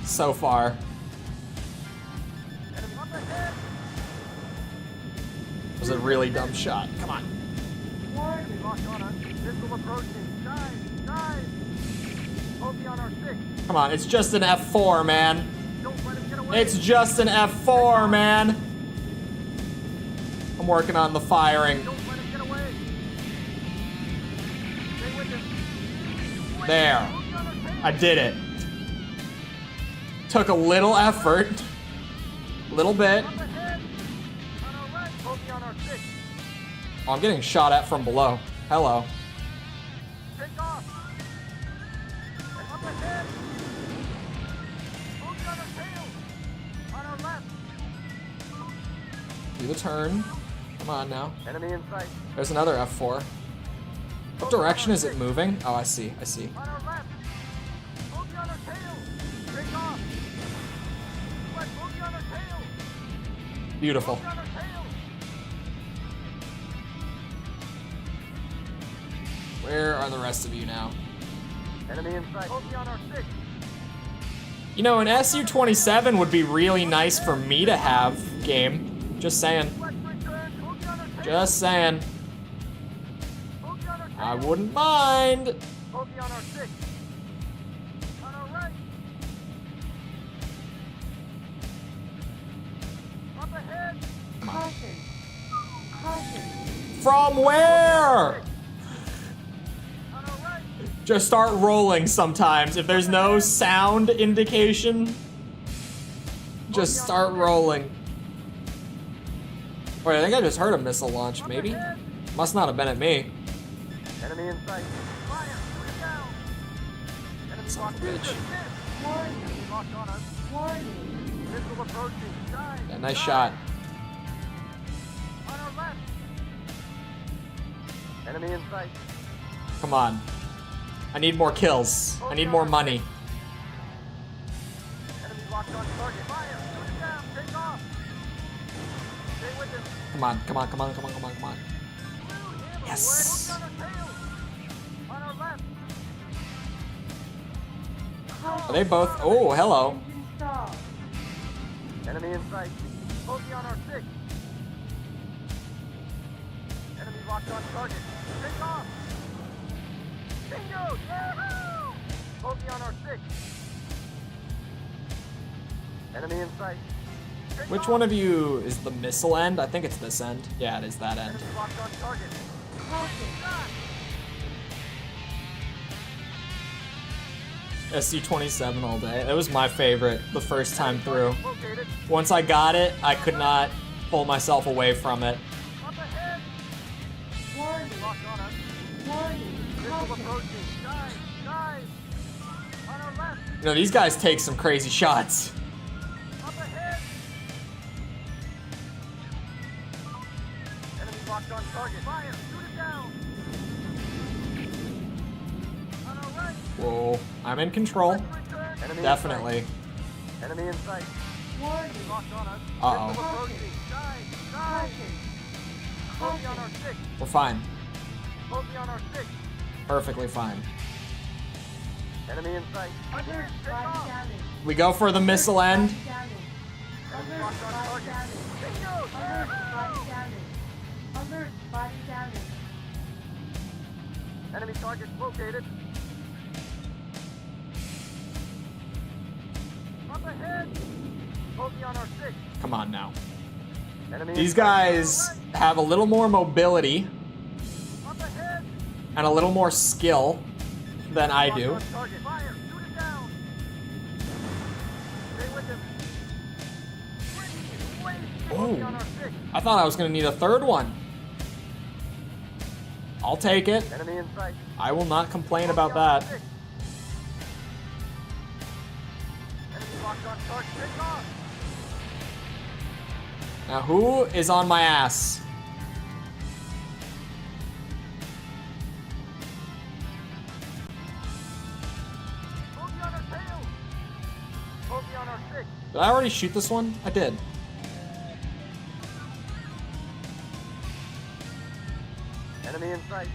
so far. Enemy up ahead. Was a really dumb shot. Come on. Enemy locked on us. Missile approaching. Dive. Dive. Boogie on our six. Come on, it's just an F4, man. Don't let him get away. It's just an F4, man. I'm working on the firing. Don't let him get away. Stay with him. There. Boogie on our tail. I did it. Took a little effort. Little bit. Up ahead. On our right. Boogie on our six. Oh, I'm getting shot at from below. Hello. Take off. And up ahead. Boogie on our tail. On our left. Do the turn. Come on now. Enemy in sight. There's another F4. What direction is it moving? Oh, I see. I see. On our left. Bogey on our tail. Take off. What? Bogey on our tail. Beautiful. Bogey on our tail. Where are the rest of you now? Enemy in sight. Bogey on our 6. You know, an SU-27 would be really nice for me to have, game. Just saying. West return. Bogey on our tail. Just saying. Bogey on our tail. I wouldn't mind. Bogey on our 6. On our right. Up ahead. Caution. Caution. From where? On our right. Just start rolling sometimes. If there's no sound indication, just start rolling. Wait, I think I just heard a missile launch, maybe? Must not have been at me. Enemy in sight. Fire. Shoot it down. Enemy Son of locked a in. bitch. Warning. Enemy locked on us. Warning. Missile approaching. Dive. Yeah, nice Dive. shot. On our left. Enemy in sight. Come on. I need more kills. I need more money. Enemy locked on target. Fire. Shoot it down. Take off. Stay with him. Come on, come on, come on, come on, come on, come on. Yes. On our tail. On our left. Are they both? Oh, hello. Engine stall. Enemy in sight. Bogey on our 6. Enemy locked on target. Take off. Bingo! Yahoo! Bogey on our 6. Enemy in sight. Take Which off. one of you is the missile end? I think it's this end. Yeah, it is that end. Enemy locked on target. Caution. Shot. SC-27 all day. That was my favorite the first time through. Located. Once I got it, I could not pull myself away from it. Up ahead. Warning. Locked on us. Warning. Missile Caution. approaching. Dive. Dive. On our left. You know, these guys take some crazy shots. Up ahead. Enemy locked on target. Fire. Shoot it down. On our right. Whoa, I'm in control. Return. Enemy Definitely. In sight. Enemy in sight. Warning. Locked on us. Uh-oh. Missile approaching. Dive. Dive. Caution. Bogey on our 6. We're fine. Bogey on our 6. Perfectly fine. Enemy in sight. Alert. Take Body off. damage. We go for the missile end. Body damage. Enemy Alert. locked on Body target. damage. Bingo! Alert. Yahoo! Body damage. Alert. Body damage. Enemy target located. Up ahead. Bogey on our 6. Come on now. Enemy in These sight. guys have a little more mobility Up ahead. and a little more skill than I Locked do. on target. Fire. Shoot it down. Stay with him. Bogey on our 6. I thought I was gonna need a third one. I'll take it. Enemy in sight. I will not complain Bogey about on our that. 6. Enemy locked on target. Take off. Now who is on my ass? Bogey on our tail. Bogey on our 6. Did I already shoot this one? I did. Enemy in sight.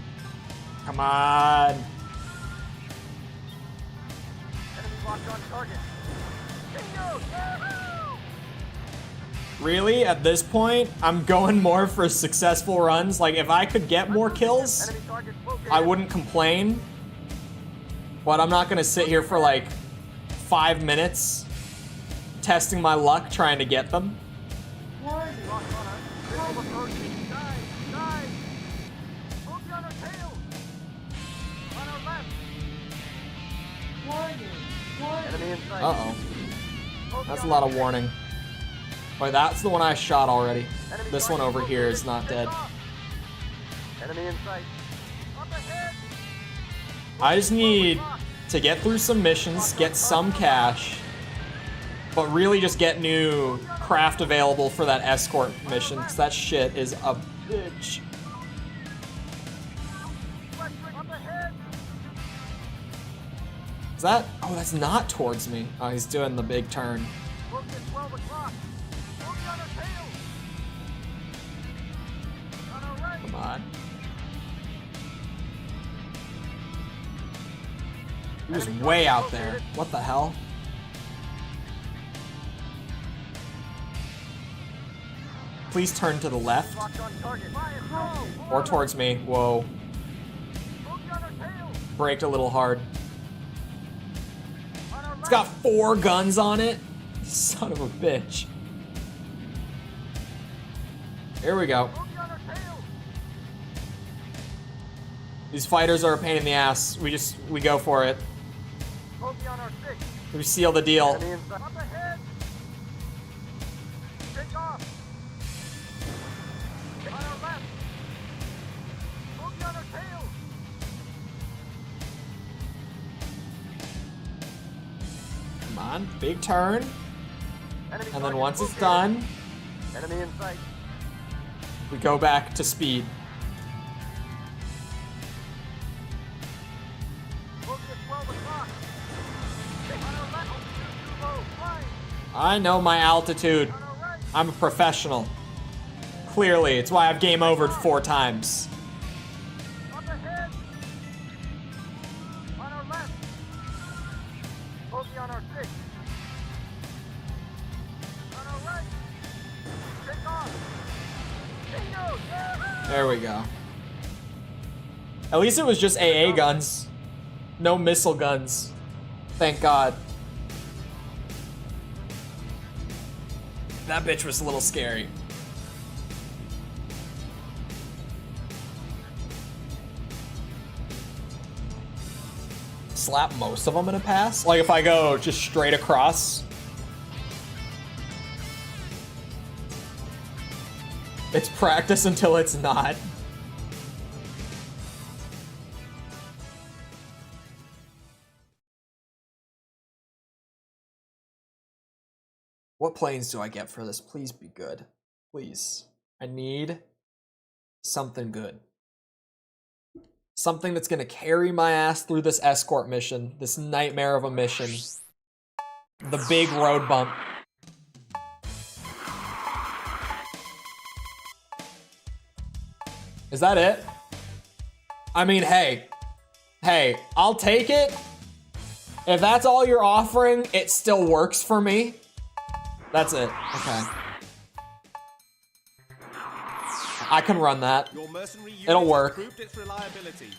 Come on. Enemy locked on target. Bingo! Yahoo! Really? At this point, I'm going more for successful runs. Like, if I could get more kills, Enemy target located. I wouldn't complain. But I'm not gonna sit here for like 5 minutes testing my luck trying to get them. Warning. Locked on us. Missile approaching. Dive. Dive. Bogey on our tail. On our left. Warning. Warning. Enemy in sight. Uh-oh. Bogey That's a on lot our of tail. warning. Wait, that's the one I shot already. Enemy This one target over here is located. not Take dead. off. Enemy in sight. Up ahead. I just need to get through some missions, get some cash, but really just get new craft available for that escort mission, because that shit is bitch. Electric up ahead. Is that? Oh, that's not towards me. Oh, he's doing the big turn. Bogey at 12 o'clock. Bogey on our tail. On our right. Come on. He was way out there. What the hell? Please turn to the left. Locked on target. Fire, go. Or towards me. Whoa. Bogey on our tail. Braked a little hard. On our It's got 4 guns on it. Son of a bitch. Here we go. Bogey on our tail. These fighters are a pain in the ass. We go for it. Bogey on our 6. We seal the deal. Enemy inside. Up ahead. Take off. On our left. Bogey on our tail. Come on, big turn. Enemy And then target once it's located. done, Enemy in sight. we go back to speed. Bogey at 12 o'clock. On our left. Too low. Flying. I know my altitude. On our right. I'm a professional. Clearly, it's why I've game overed 4 times. Up ahead. On our left. Bogey on our 6. On our right. Take off. Bingo! Yeah! There we go. At least it was just AA guns. No missile guns. Thank God. That bitch was a little scary. Slap most of them in a pass? Like if I go just straight across? It's practice until it's not. What planes do I get for this? Please be good. Please. I need something good. Something that's gonna carry my ass through this escort mission, this nightmare of a mission. The big road bump. Is that it? I mean, hey, I'll take it. If that's all you're offering, it still works for me. That's it. Okay. I can run that. Your mercenary unit It'll has work. proved its reliability.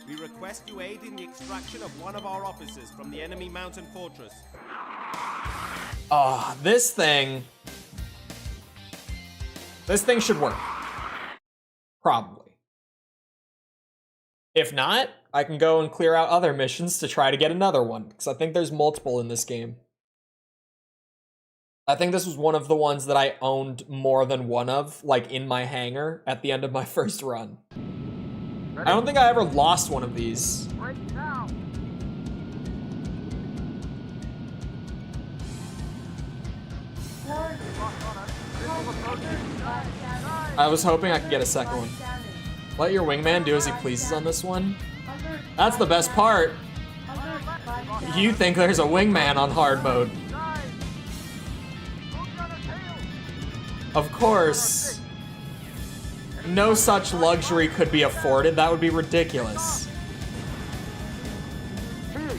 We request you aid in the extraction of one of our officers from the enemy mountain fortress. This thing should work. Probably. If not, I can go and clear out other missions to try to get another one, because I think there's multiple in this game. I think this was one of the ones that I owned more than one of, like in my hangar at the end of my first run. I don't think I ever lost one of these. Break now. Warning. Locked on us. Visual approaching. Body damage. I was hoping I could get a second Body one. damage. Let your wingman do as he pleases on this one. Alert. That's the Body best damage. part. Alert. Body damage. You think there's a wingman on hard mode. Dive. Bogey on our tail. Of course. No such luxury could be afforded. That would be ridiculous. Bogey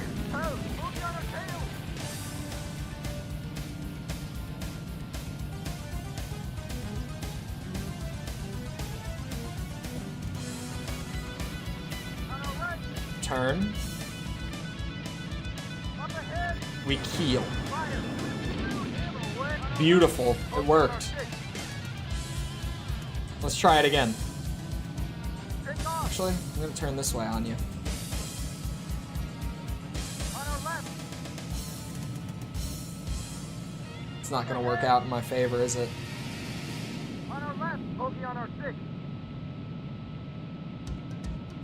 on our tail. On our right. Turn. Up ahead. We keel. Fire. Hammer away. Beautiful. It worked. Let's try it again. Take off. Actually, I'm gonna turn this way on you. On our left. It's not gonna work out in my favor, is it? On our left. Bogey on our 6.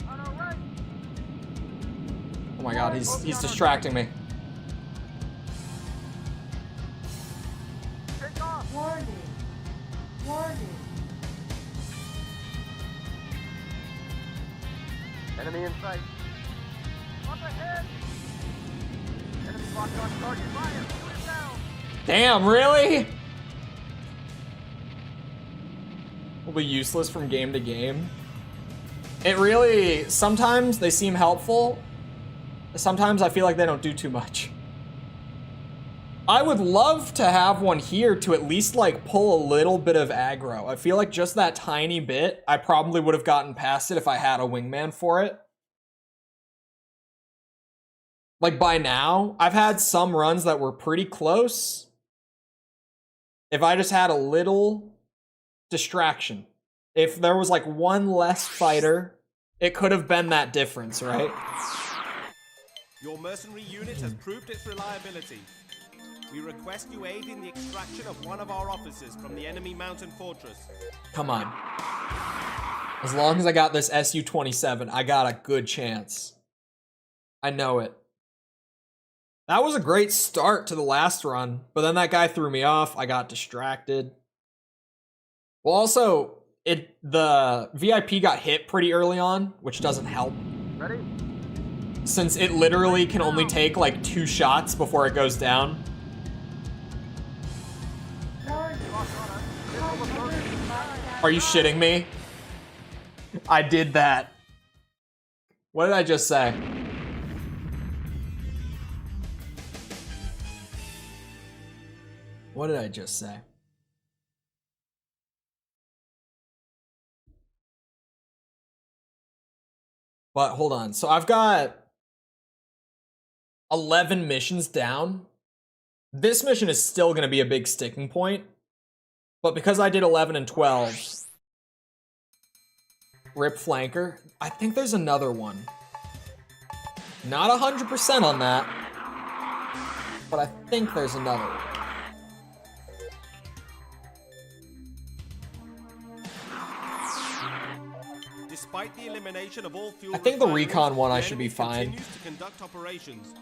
On our right. Oh my god, he's distracting me. Take off. Warning. Warning. Enemy in sight. Up ahead! Enemy locked on target. Fire! Shoot it down! Damn, really? Will be useless from game to game. It really, sometimes they seem helpful. Sometimes I feel like they don't do too much. I would love to have one here to at least like pull a little bit of aggro. I feel like just that tiny bit, I probably would have gotten past it if I had a wingman for it. Like by now, I've had some runs that were pretty close. If I just had a little distraction. If there was like one less fighter, it could have been that difference, right? Your mercenary unit has proved its reliability. We request you aid in the extraction of one of our officers from the enemy mountain fortress. Come on. As long as I got this SU-27, I got a good chance. I know it. That was a great start to the last run, but then that guy threw me off. I got distracted. Well, also, the VIP got hit pretty early on, which doesn't help. Ready? Since it literally can only take like 2 shots before it goes down. Are you shitting me? I did that. What did I just say? What did I just say? But hold on. So I've got 11 missions down. This mission is still going to be a big sticking point. But because I did 11 and 12, rip flanker, I think there's another one. Not 100% on that, but I think there's another one. Despite the elimination of all fuel I think the refineries, recon one I the should be enemy fine. continues to conduct operations.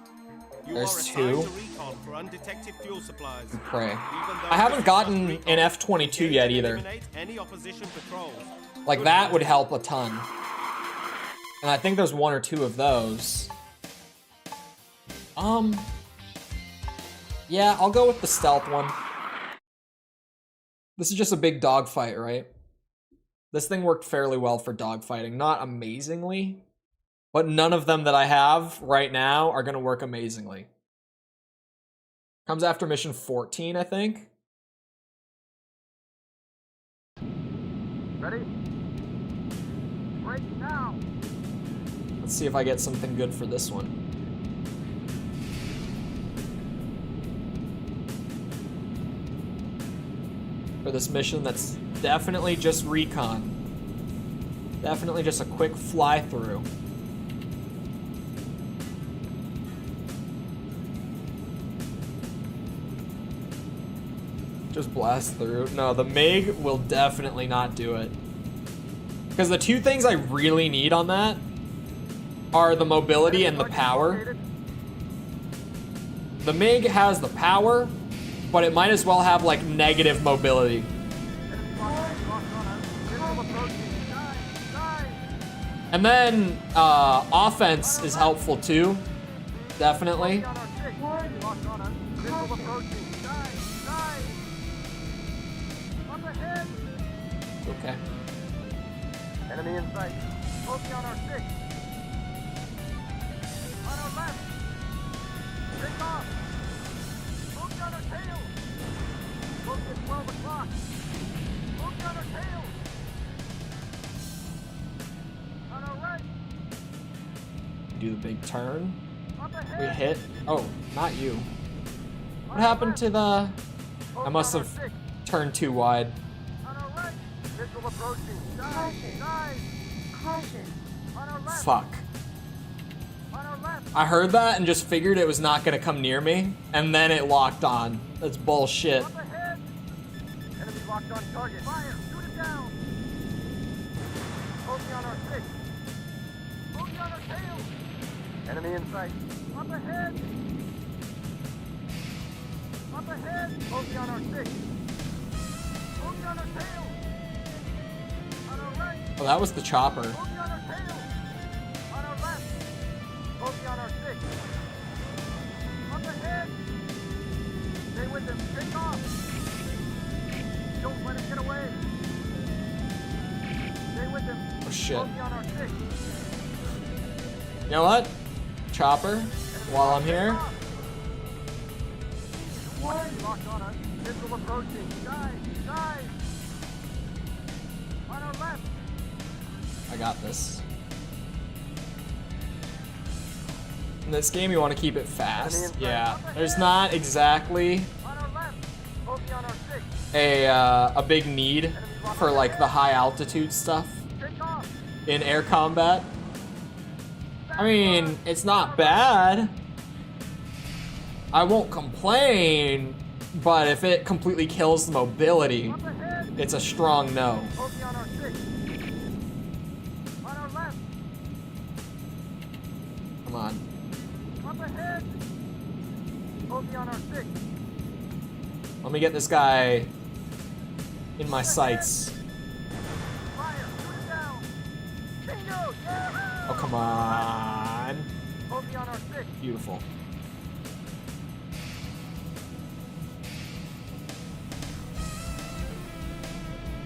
You There's are assigned 2. to recon for undetected fuel supplies. Pray. Even though I haven't this gotten is just an recon, F-22 you yet can either. eliminate any opposition patrols. Like that would help a ton. And I think there's 1 or 2 of those. Yeah, I'll go with the stealth one. This is just a big dogfight, right? This thing worked fairly well for dogfighting. Not amazingly, but none of them that I have right now are going to work amazingly. Comes after mission 14, I think. Ready? Break now! Let's see if I get something good for this one. For this mission that's definitely just recon. Definitely just a quick fly through. Just blast through. No, the MiG will definitely not do it. Because the 2 things I really need on that are the mobility and the power. The MiG has the power, but it might as well have like negative mobility. And then offense is helpful too, definitely. Okay. Enemy in sight. Focus on our 6. On our left. Take off. Focus on our tail. Focus 12 o'clock. Focus on our tail. On our right. Do the big turn. Up We ahead. hit. Oh, not you. What happened to the... I must have turned too wide. On our right. Missile approaching. Dive. Caution. Dive. Caution. On our left. Fuck. On our left. I heard that and just figured it was not gonna come near me, and then it locked on. That's bullshit. Up ahead. Enemy locked on target. Fire. Shoot it down. Focus on our 6. Focus on our tail. Enemy in sight. Up ahead. Up ahead. Focus on our 6. Focus on our tail. On our right. Oh, that was the chopper. Focus on our tail. On off! Don't let him get away! Stay with him! Oh shit. Focus on our 6. You know what? Chopper, while I'm here. Enemy locked on us. Missile approaching. Guys! Guys! On our left! I got this. In this game, you want to keep it fast. Yeah, there's not exactly On our left! Focus on our 6. a big need for like the high altitude stuff Take off! in air combat. I mean, it's not bad. I won't complain, but if it completely kills the mobility, Up ahead! it's a strong no. Focus on our 6. On our left! Come on. Up ahead! Focus on our 6. Let me get this guy in my sights. Fire! Shoot it down! Bingo! Yeah! Oh, come on. Focus on our 6. Beautiful.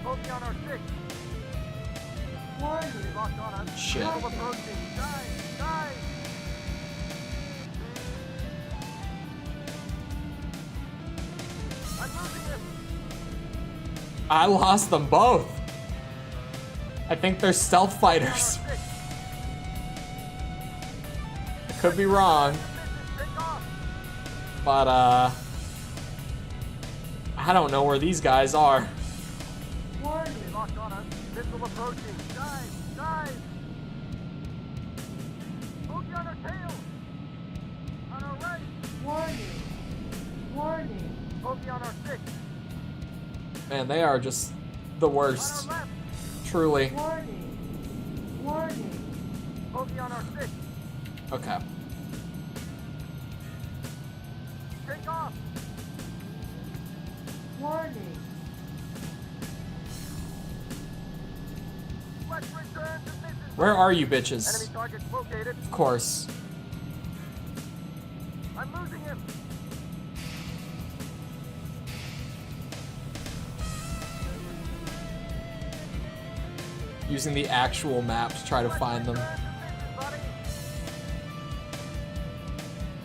Focus on our 6. Warning. Locked on us. Shit. Missile approaching. Guys! Guys! I'm losing him! I lost them both. I think they're stealth fighters. Our 6. Could be wrong, Take off! but I don't know where these guys are. Warning. Locked on us. Missile approaching. Guys! Guys! Focus on our tail! On our right! Warning. Warning. Focus on our 6. Man, they are just the On our worst. left! Truly. Warning. Warning. Focus on our 6. Okay. Take off! Warning. Let's return to mission. Where are you Enemy bitches? targets located. Of course. I'm losing him. Using the actual map to try to find them. Return to mission, buddy.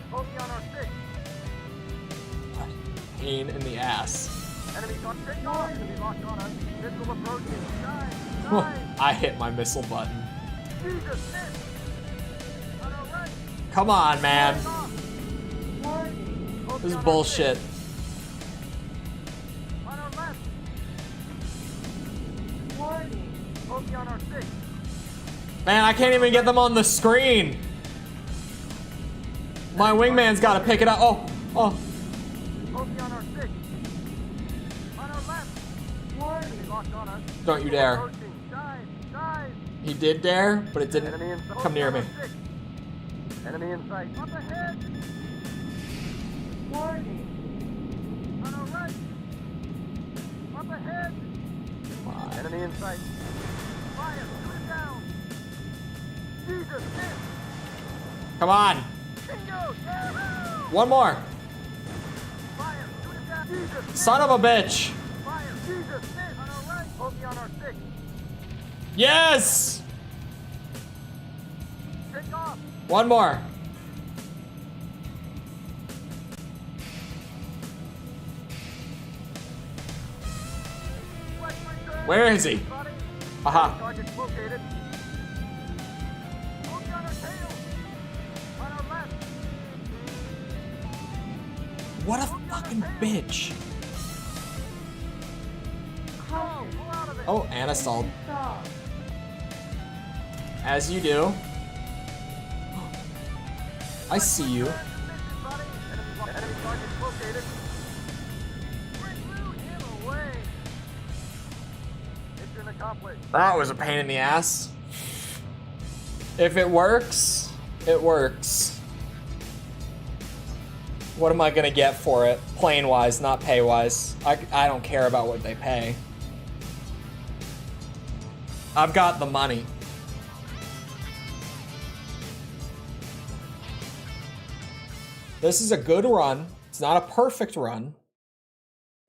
Focus on our 6. Pain in the ass. Enemy target. Take off! Enemy locked on us. Missile approaching. Guys! Guys! I hit my missile button. Jesus! Miss! On our right! Come on, man. Take off! Warning. Focus This is on our bullshit. 6. On our left! Warning. Focus on our 6. Man, I can't even get them on the screen. My wingman's got to pick it up. Oh, oh. Focus on our 6. On our left! Warning. Locked on us. Don't you dare. Approaching. Guys! Guys! He did dare, but it didn't Enemy in sight. come near me. Enemy in sight. Up ahead! Warning. On our right! Up ahead! Come on. Enemy in sight. Fire! Shoot it down! Jesus! Miss! Come on. Bingo! Yeah! One more. Fire! Shoot it down! Jesus! Son of a bitch. Fire! Jesus! Miss! On our right! Focus on our 6. Yes. Take off! One more. Let's return. Where is he? Buddy. Aha. Target located. Focus on our tail. On our left. What a fucking bitch. Go! Pull out of it! Oh, and assault. Stop. As you do. I see you. Enemy target located. Bring him away. Mission accomplished. That was a pain in the ass. If it works, it works. What am I gonna get for it? Plane wise, not pay wise. I don't care about what they pay. I've got the money. This is a good run. It's not a perfect run.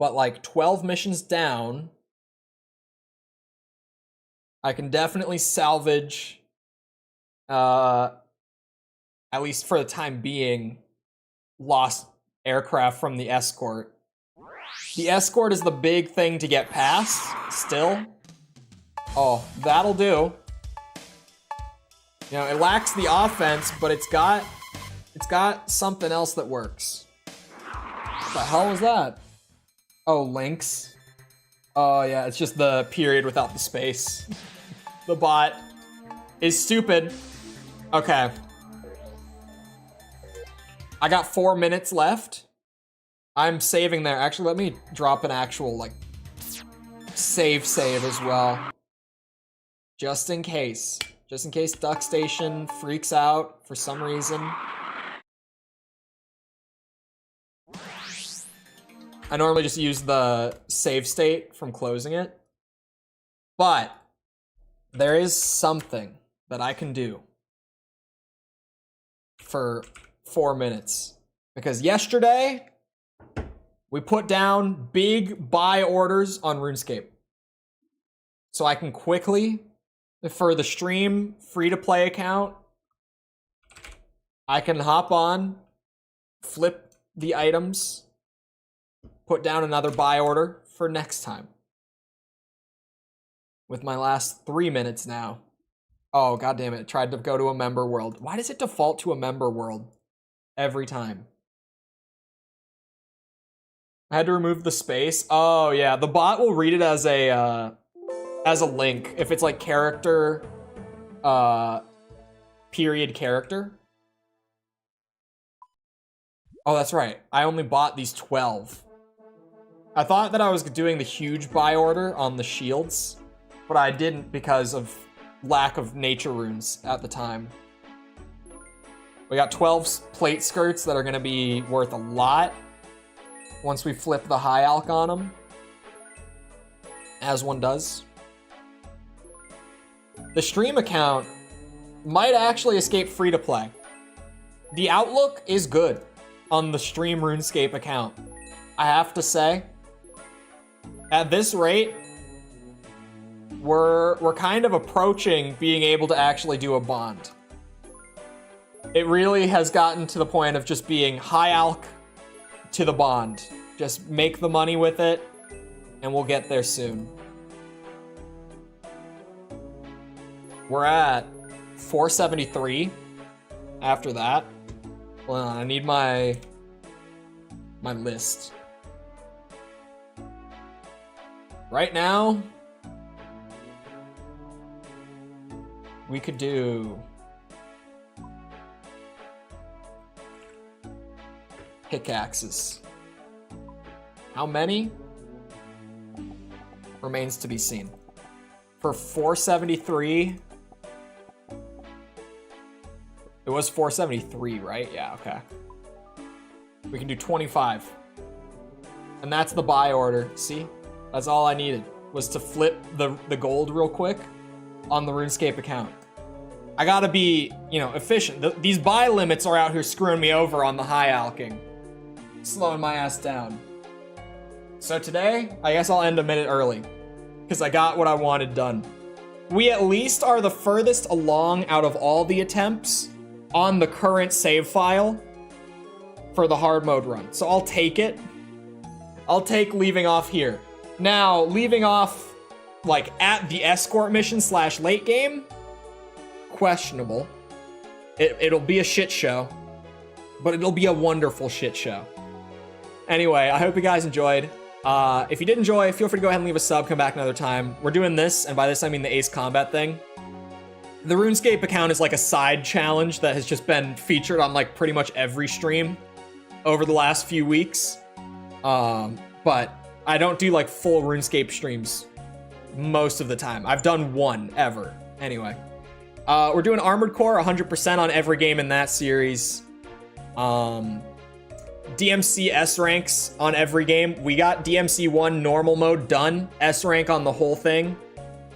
but like 12 missions down, I can definitely salvage, at least for the time being, lost aircraft from the escort. The escort is the big thing to get past, still. Oh, that'll do. You know, it lacks the offense, but it's got something else that works. What the hell was that? Oh, links. Oh yeah, it's just the period without the space. The bot is stupid. Okay. I got 4 minutes left. I'm saving there. Actually, let me drop an actual, like, save as well. Just in case. Just in case Duck Station freaks out for some reason. I normally just use the save state from closing it. But there is something that I can do for 4 minutes. Because yesterday, we put down big buy orders on RuneScape. So I can quickly, for the stream free-to-play account, I can hop on, flip the items, put down another buy order for next time. With my last 3 minutes now. Oh, god damn it, it tried to go to a member world. Why does it default to a member world every time? I had to remove the space. Oh yeah, the bot will read it as a link if it's like character, period character. Oh, that's right. I only bought these 12. I thought that I was doing the huge buy order on the shields, but I didn't because of lack of nature runes at the time. We got 12 plate skirts that are gonna be worth a lot once we flip the high alch on them, as one does. The stream account might actually escape free to play. The outlook is good on the stream RuneScape account, I have to say. At this rate, we're kind of approaching being able to actually do a bond. It really has gotten to the point of just being high alch to the bond. Just make the money with it, and we'll get there soon. We're at 473 after that. Hold on, I need my list. Right now, we could do pickaxes. How many? Remains to be seen. For 473, it was 473, right? Yeah, okay. We can do 25. And that's the buy order, see? That's all I needed, was to flip the gold real quick on the RuneScape account. I gotta be, you know, efficient. These buy limits are out here screwing me over on the high alching. Slowing my ass down. So today, I guess I'll end a minute early, because I got what I wanted done. We at least are the furthest along out of all the attempts on the current save file for the hard mode run. So I'll take it. I'll take leaving off here. Now, leaving off, like, at the escort mission / late game, questionable. It'll be a shit show, but it'll be a wonderful shit show. Anyway, I hope you guys enjoyed. If you did enjoy, feel free to go ahead and leave a sub, come back another time. We're doing this, and by this I mean the Ace Combat thing. The RuneScape account is like a side challenge that has just been featured on like pretty much every stream over the last few weeks. But I don't do like full RuneScape streams most of the time. I've done one ever. Anyway, we're doing Armored Core 100% on every game in that series. DMC S ranks on every game. We got DMC 1 normal mode done, S rank on the whole thing.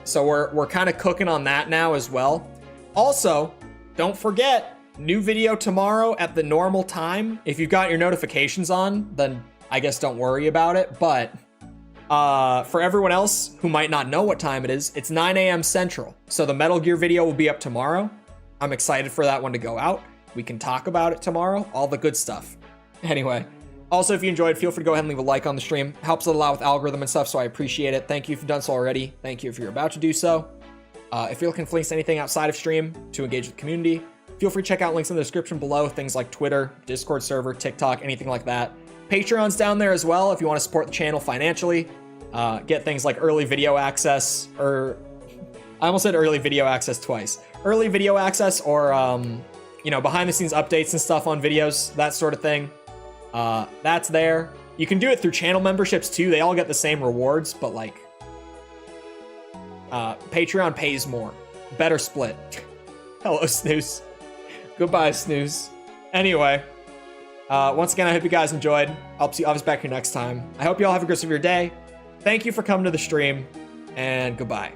So we're kind of cooking on that now as well. Also, don't forget, new video tomorrow at the normal time. If you've got your notifications on, then I guess don't worry about it. But for everyone else who might not know what time it is, it's 9 a.m. Central. So the Metal Gear video will be up tomorrow. I'm excited for that one to go out. We can talk about it tomorrow. All the good stuff. Anyway. Also, if you enjoyed, feel free to go ahead and leave a like on the stream. Helps a lot with algorithm and stuff, so I appreciate it. Thank you if you've done so already. Thank you if you're about to do so. If you're looking for links to anything outside of stream to engage with the community, feel free to check out links in the description below. Things like Twitter, Discord server, TikTok, anything like that. Patreon's down there as well if you want to support the channel financially. Get things like early video access, or I almost said early video access twice. Early video access or, you know, behind the scenes updates and stuff on videos, that sort of thing. That's there. You can do it through channel memberships too. They all get the same rewards, but like, Patreon pays more. Better split. Hello, Snooze. Goodbye, Snooze. Anyway, once again, I hope you guys enjoyed. I'll see you obviously back here next time. I hope you all have a great rest of your day. Thank you for coming to the stream, and goodbye.